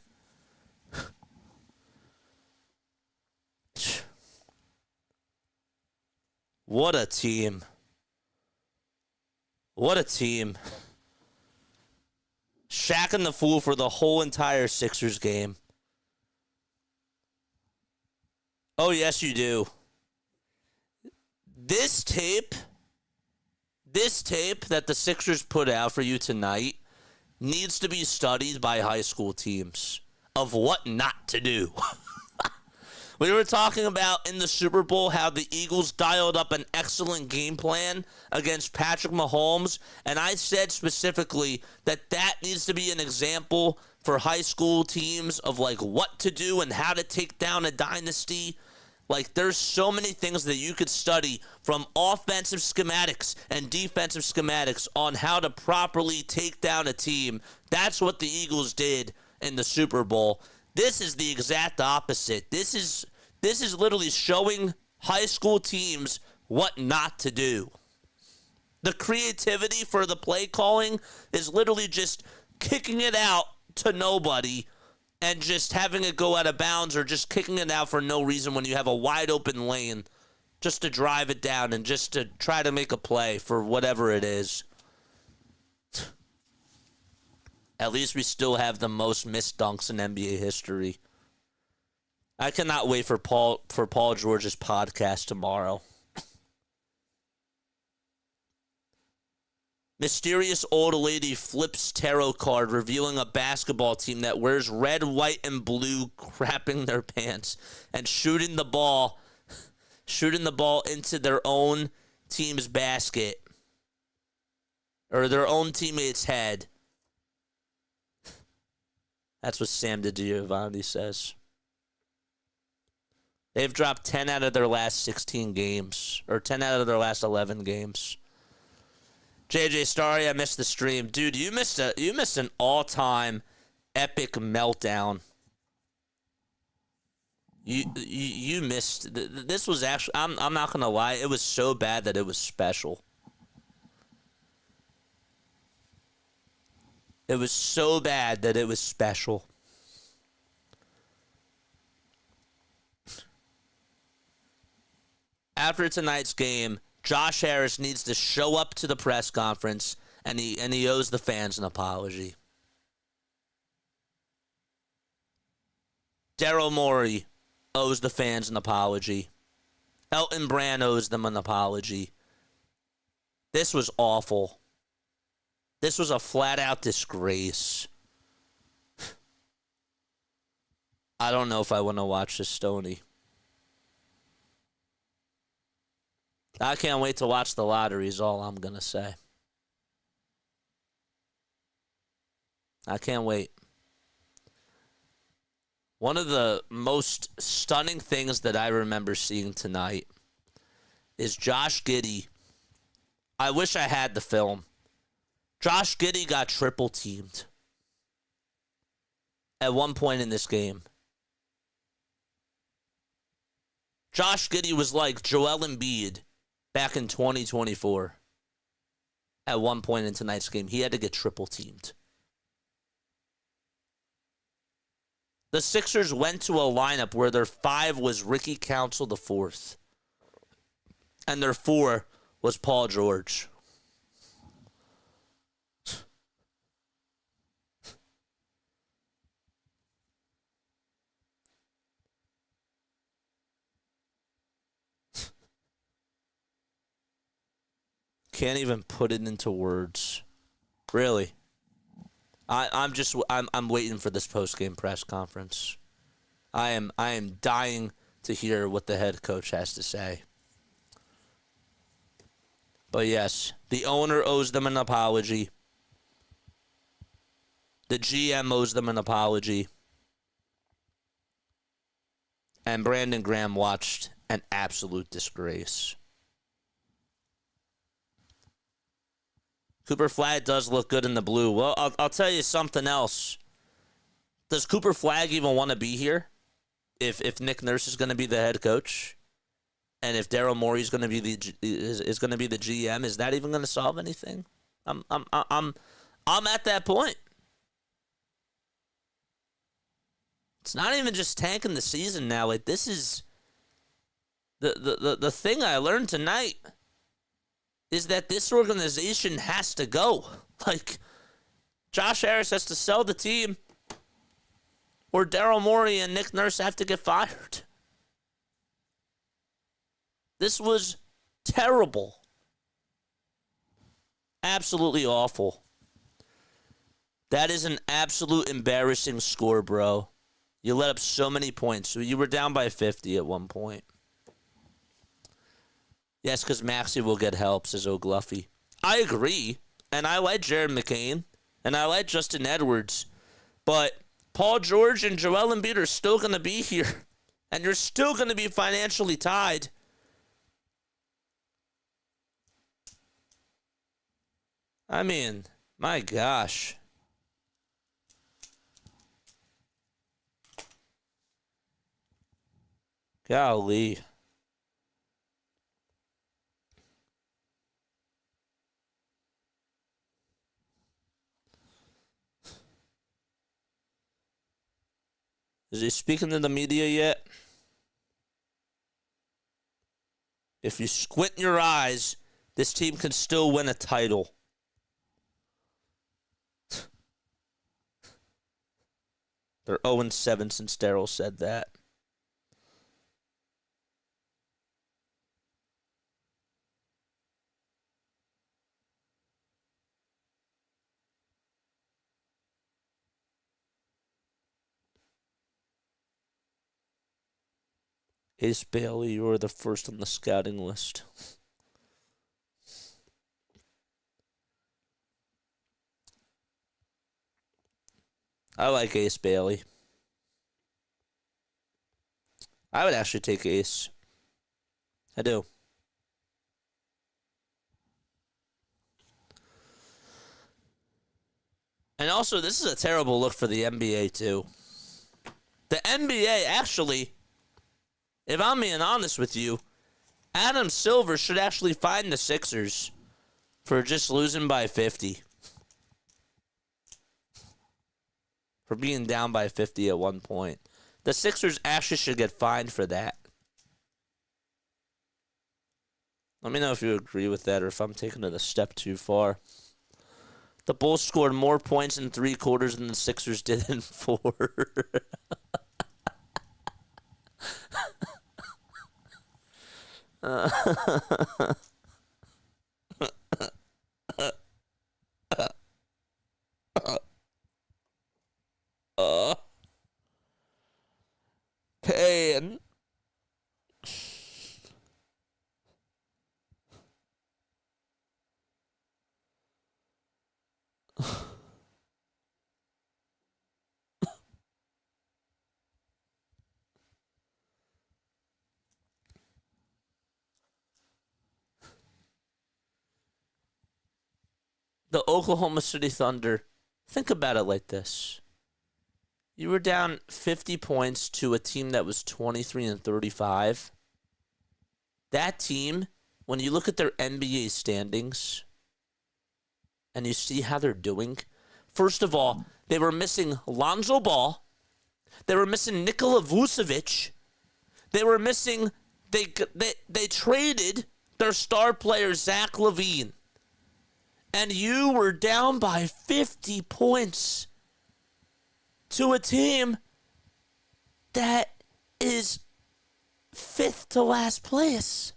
What a team. What a team. Shaq and the Fool for the whole entire Sixers game. Oh, yes, you do. This tape that the Sixers put out for you tonight needs to be studied by high school teams. of what not to do. We were talking about in the Super Bowl how the Eagles dialed up an excellent game plan against Patrick Mahomes, and I said specifically that that needs to be an example for high school teams of like what to do and how to take down a dynasty. Like, there's so many things that you could study from offensive schematics and defensive schematics on how to properly take down a team. That's what the Eagles did in the Super Bowl. This is the exact opposite. This is literally showing high school teams what not to do. The creativity for the play calling is literally just kicking it out to nobody and just having it go out of bounds, or just kicking it out for no reason when you have a wide open lane, just to drive it down and just to try to make a play for whatever it is. At least we still have the most missed dunks in NBA history. I cannot wait for Paul George's podcast tomorrow. Mysterious old lady flips tarot card revealing a basketball team that wears red, white, and blue, crapping their pants and shooting the ball into their own team's basket, or their own teammate's head. That's what Sam DiGiovanni says. They've dropped 10 out of their last 16 games, or 10 out of their last 11 games. JJ Starry, I missed the stream. Dude, you missed an all-time epic meltdown. You missed. This was actually, I'm not going to lie, it was so bad that it was special. It was so bad that it was special. After tonight's game, Josh Harris needs to show up to the press conference, and he owes the fans an apology. Daryl Morey owes the fans an apology. Elton Brand owes them an apology. This was awful. This was a flat-out disgrace. I don't know if I want to watch this, Stoney. I can't wait to watch the lottery is all I'm going to say. I can't wait. One of the most stunning things that I remember seeing tonight is Josh Giddey. I wish I had the film. Josh Giddey got triple teamed at one point in this game. Josh Giddey was like Joel Embiid back in 2024. At one point in tonight's game, he had to get triple teamed. The Sixers went to a lineup where their 5 was Ricky Council IV, and their 4 was Paul George. Can't even put it into words. Really. I'm waiting for this post-game press conference. I am dying to hear what the head coach has to say. But yes, the owner owes them an apology. The GM owes them an apology. And Brandon Graham watched an absolute disgrace. Cooper Flagg does look good in the blue. Well, I'll tell you something else. Does Cooper Flagg even want to be here? If Nick Nurse is going to be the head coach, and if Daryl Morey is going to be the GM, is that even going to solve anything? I'm at that point. It's not even just tanking the season now. Like, this is the thing I learned tonight. Is that this organization has to go. Like, Josh Harris has to sell the team, or Daryl Morey and Nick Nurse have to get fired. This was terrible. Absolutely awful. That is an absolute embarrassing score, bro. You let up so many points. So you were down by 50 at one point. Yes, because Maxey will get help, says O'Gluffy. I agree. And I like Jared McCain. And I like Justin Edwards. But Paul George and Joel Embiid are still going to be here. And you're still going to be financially tied. I mean, my gosh. Golly. Is he speaking to the media yet? If you squint your eyes, this team can still win a title. They're 0-7 since Daryl said that. Ace Bailey, you're the first on the scouting list. I like Ace Bailey. I would actually take Ace. I do. And also, this is a terrible look for the NBA, too. The NBA, actually, if I'm being honest with you, Adam Silver should actually fine the Sixers for just losing by 50. For being down by 50 at one point. The Sixers actually should get fined for that. Let me know if you agree with that or if I'm taking it a step too far. The Bulls scored more points in 3 quarters than the Sixers did in 4. Pain. The Oklahoma City Thunder, think about it like this. You were down 50 points to a team that was 23-35. That team, when you look at their NBA standings and you see how they're doing, first of all, they were missing Lonzo Ball. They were missing Nikola Vucevic. They were missing, they traded their star player, Zach LaVine. And you were down by 50 points to a team that is 5th to last place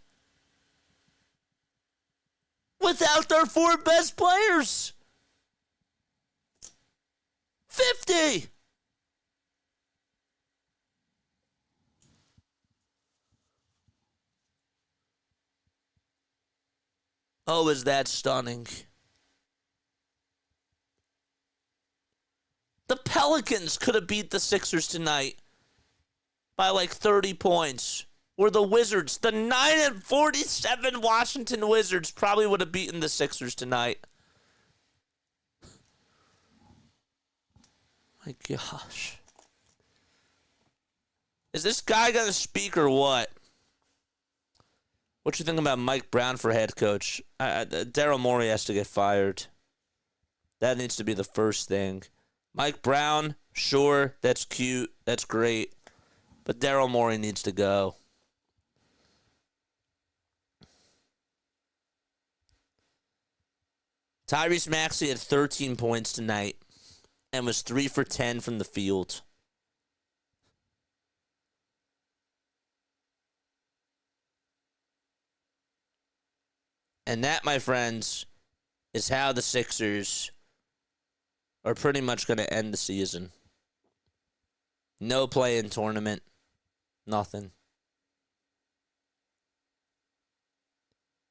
without their 4 best players. 50! Oh, is that stunning? The Pelicans could have beat the Sixers tonight by like 30 points. Or the Wizards, the 9-47 Washington Wizards probably would have beaten the Sixers tonight. My gosh. Is this guy going to speak or what? What you think about Mike Brown for head coach? Daryl Morey has to get fired. That needs to be the first thing. Mike Brown, sure, that's cute, that's great. But Daryl Morey needs to go. Tyrese Maxey had 13 points tonight and was 3 for 10 from the field. And that, my friends, is how the Sixers are pretty much going to end the season. No play-in tournament. Nothing.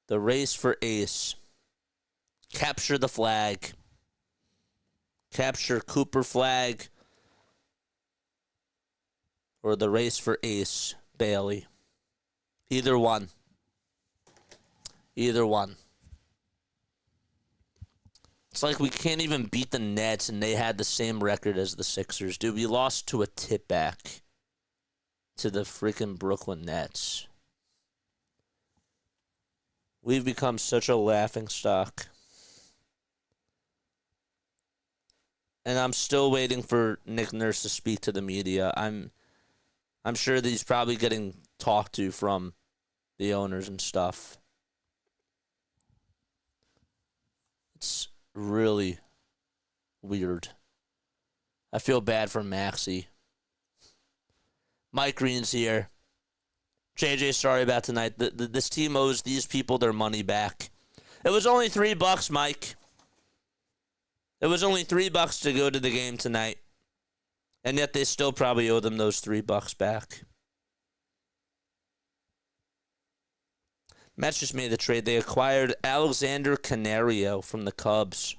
The race for ace. Capture the flag. Capture Cooper flag. Or the race for ace, Bailey. Either one. Either one. It's like we can't even beat the Nets, and they had the same record as the Sixers. Dude, we lost to a tip back to the freaking Brooklyn Nets. We've become such a laughingstock. And I'm still waiting for Nick Nurse to speak to the media. I'm sure that he's probably getting talked to from the owners and stuff. It's really weird. I feel bad for Maxey. Mike Green's here. JJ, sorry about tonight. This team owes these people their money back. It was only $3, Mike. It was only $3 to go to the game tonight. And yet they still probably owe them those $3 back. Mets just made the trade. They acquired Alexander Canario from the Cubs.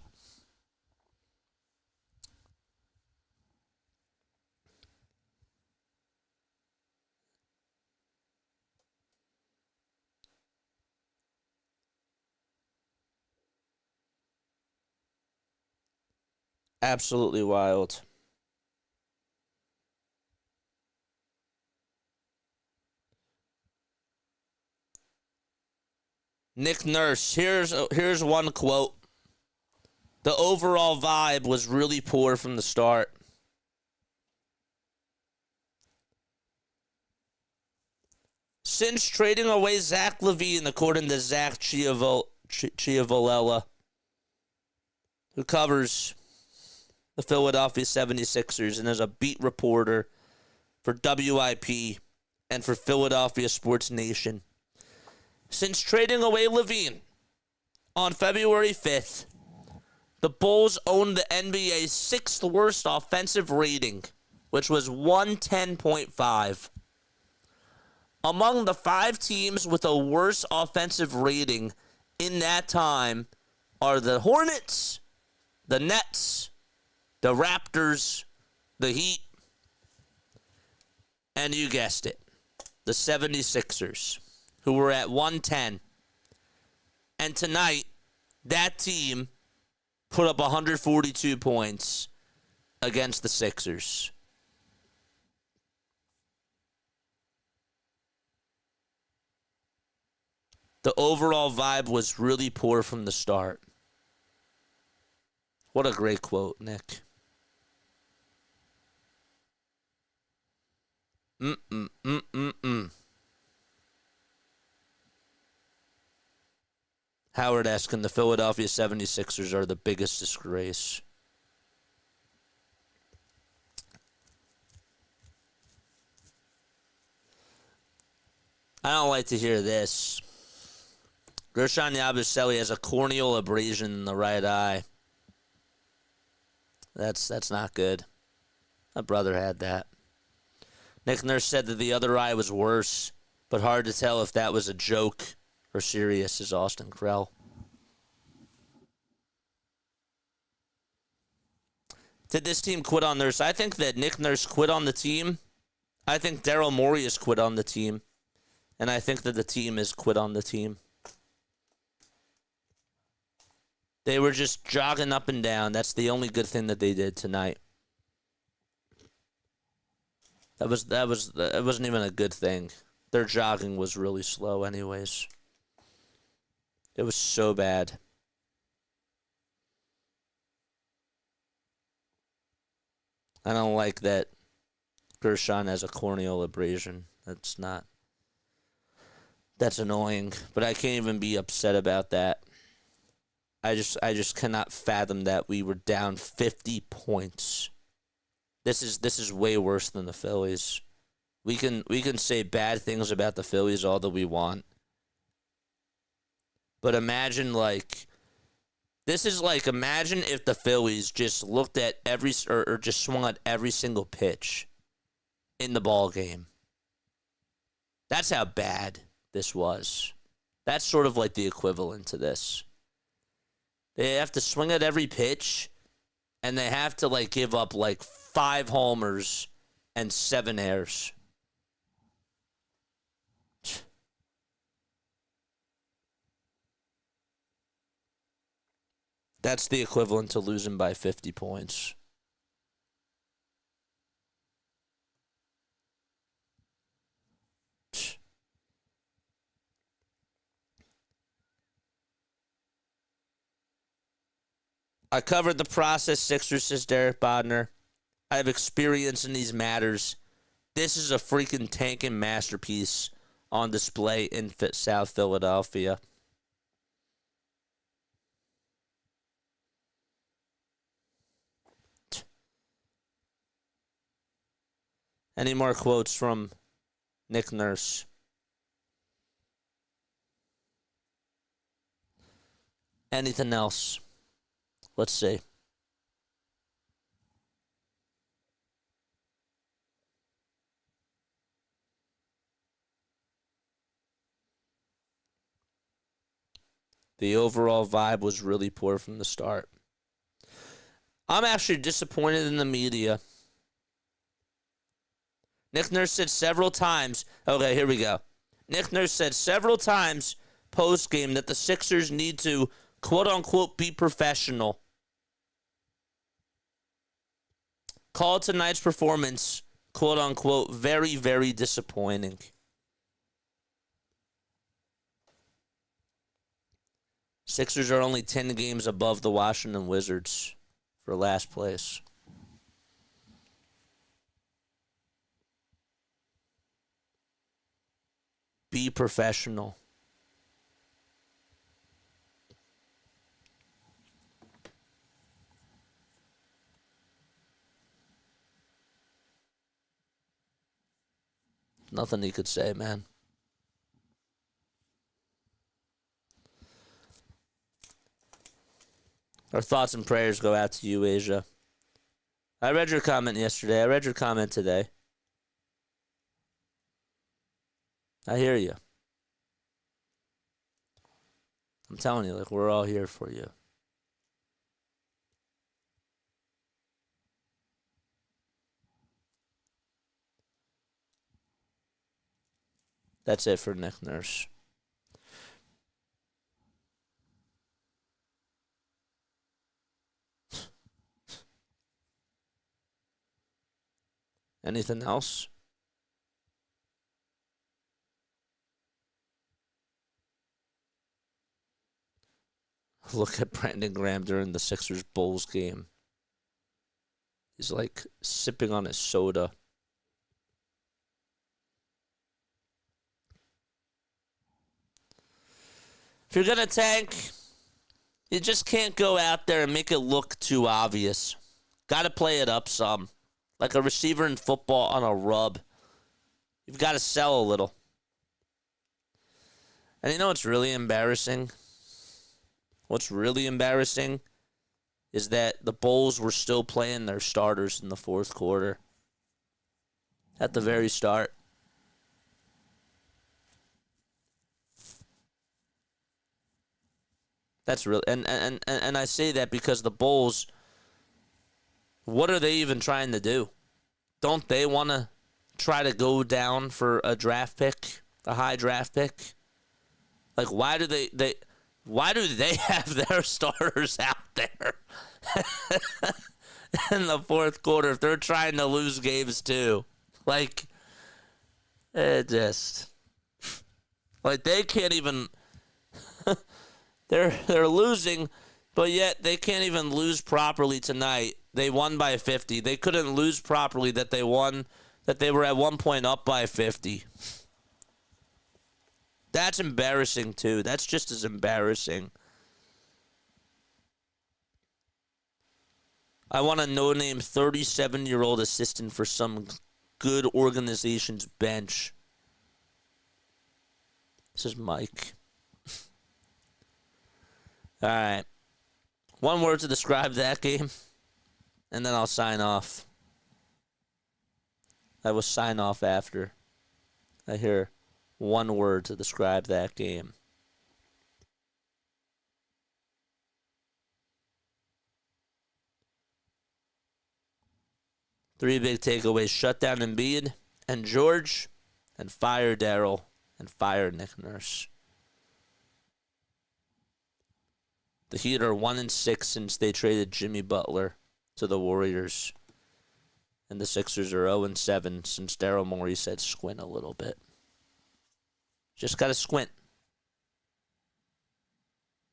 Absolutely wild. Nick Nurse, here's one quote. The overall vibe was really poor from the start. Since trading away Zach LaVine, according to Zach Chiavolella, who covers the Philadelphia 76ers and is a beat reporter for WIP and for Philadelphia Sports Nation. Since trading away LaVine on February 5th, the Bulls owned the NBA's sixth worst offensive rating, which was 110.5. Among the 5 teams with a worse offensive rating in that time are the Hornets, the Nets, the Raptors, the Heat, and you guessed it, the 76ers, who were at 110. And tonight, that team put up 142 points against the Sixers. The overall vibe was really poor from the start. What a great quote, Nick. Howard asking, the Philadelphia 76ers are the biggest disgrace. I don't like to hear this. Guerschon Yabusele has a corneal abrasion in the right eye. That's not good. My brother had that. Nick Nurse said that the other eye was worse, but hard to tell if that was a joke or serious, is Austin Krell. Did this team quit on Nurse? I think that Nick Nurse quit on the team. I think Daryl Morey has quit on the team. And I think that the team has quit on the team. They were just jogging up and down. That's the only good thing that they did tonight. That wasn't even a good thing. Their jogging was really slow anyways. It was so bad. I don't like that Guerschon has a corneal abrasion. That's annoying. But I can't even be upset about that. I just cannot fathom that we were down 50 points. This is way worse than the Phillies. We can say bad things about the Phillies all that we want. But imagine imagine if the Phillies just looked at or just swung at every single pitch in the ball game. That's how bad this was. That's sort of like the equivalent to this. They have to swing at every pitch, and they have to like give up like 5 homers and 7 errors. That's the equivalent to losing by 50 points. I covered the process, Sixers, says Derek Bodner. I have experience in these matters. This is a freaking tanking masterpiece on display in South Philadelphia. Any more quotes from Nick Nurse? Anything else? Let's see. The overall vibe was really poor from the start. I'm actually disappointed in the media. Nick Nurse said several times, okay, here we go. Nick Nurse said several times post-game that the Sixers need to, quote-unquote, be professional. Called tonight's performance, quote-unquote, very, very disappointing. Sixers are only 10 games above the Washington Wizards for last place. Be professional. Nothing he could say, man. Our thoughts and prayers go out to you, Asia. I read your comment yesterday. I read your comment today. I hear you. I'm telling you, like, we're all here for you. That's it for Nick Nurse. Anything else? Look at Brandon Graham during the Sixers Bulls game. He's like sipping on his soda. If you're going to tank, you just can't go out there and make it look too obvious. Got to play it up some. Like a receiver in football on a rub. You've got to sell a little. And you know what's really embarrassing? What's really embarrassing is that the Bulls were still playing their starters in the fourth quarter. At the very start. That's real, and I say that because the Bulls, what are they even trying to do? Don't they want to try to go down for a draft pick, a high draft pick? Like, why do they have their starters out there in the fourth quarter if they're trying to lose games too? Like, it just, like, they can't even. They're losing, but yet they can't even lose properly tonight. They won by 50. They couldn't lose properly that they won, that they were at one point up by 50. That's embarrassing too. That's just as embarrassing. I want a no-name 37-year-old assistant for some good organization's bench. This is Mike. All right. One word to describe that game, and then I'll sign off. I will sign off after I hear one word to describe that game. Three big takeaways: shut down Embiid and George, and fire Daryl and fire Nick Nurse. The Heat are 1-6 since they traded Jimmy Butler to the Warriors. And the Sixers are 0-7 since Daryl Morey said squint a little bit. Just got to squint.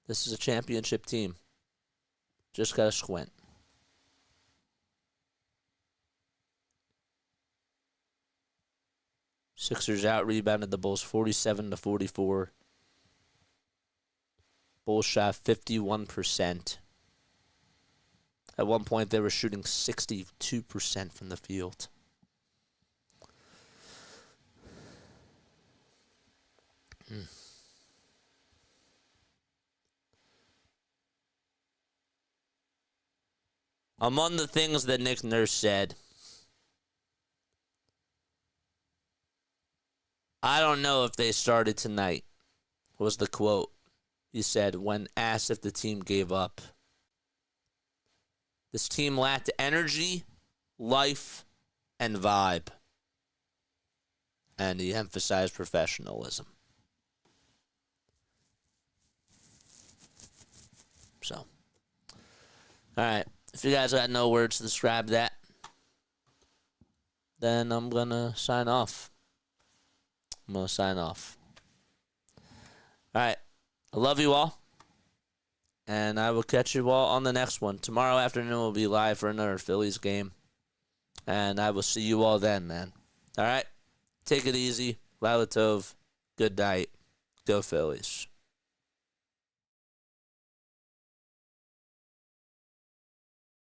This is a championship team. Just got to squint. Sixers out-rebounded the Bulls 47-44. Bulls shot 51%. At one point, they were shooting 62% from the field. Among the things that Nick Nurse said, I don't know if they started tonight, was the quote. He said when asked if the team gave up. This team lacked energy, life, and vibe. And he emphasized professionalism. So, all right. If you guys got no words to describe that, then I'm going to sign off. All right. I love you all. And I will catch you all on the next one. Tomorrow afternoon we'll be live for another Phillies game. And I will see you all then, man. All right? Take it easy. Laila Tov. Good night. Go Phillies.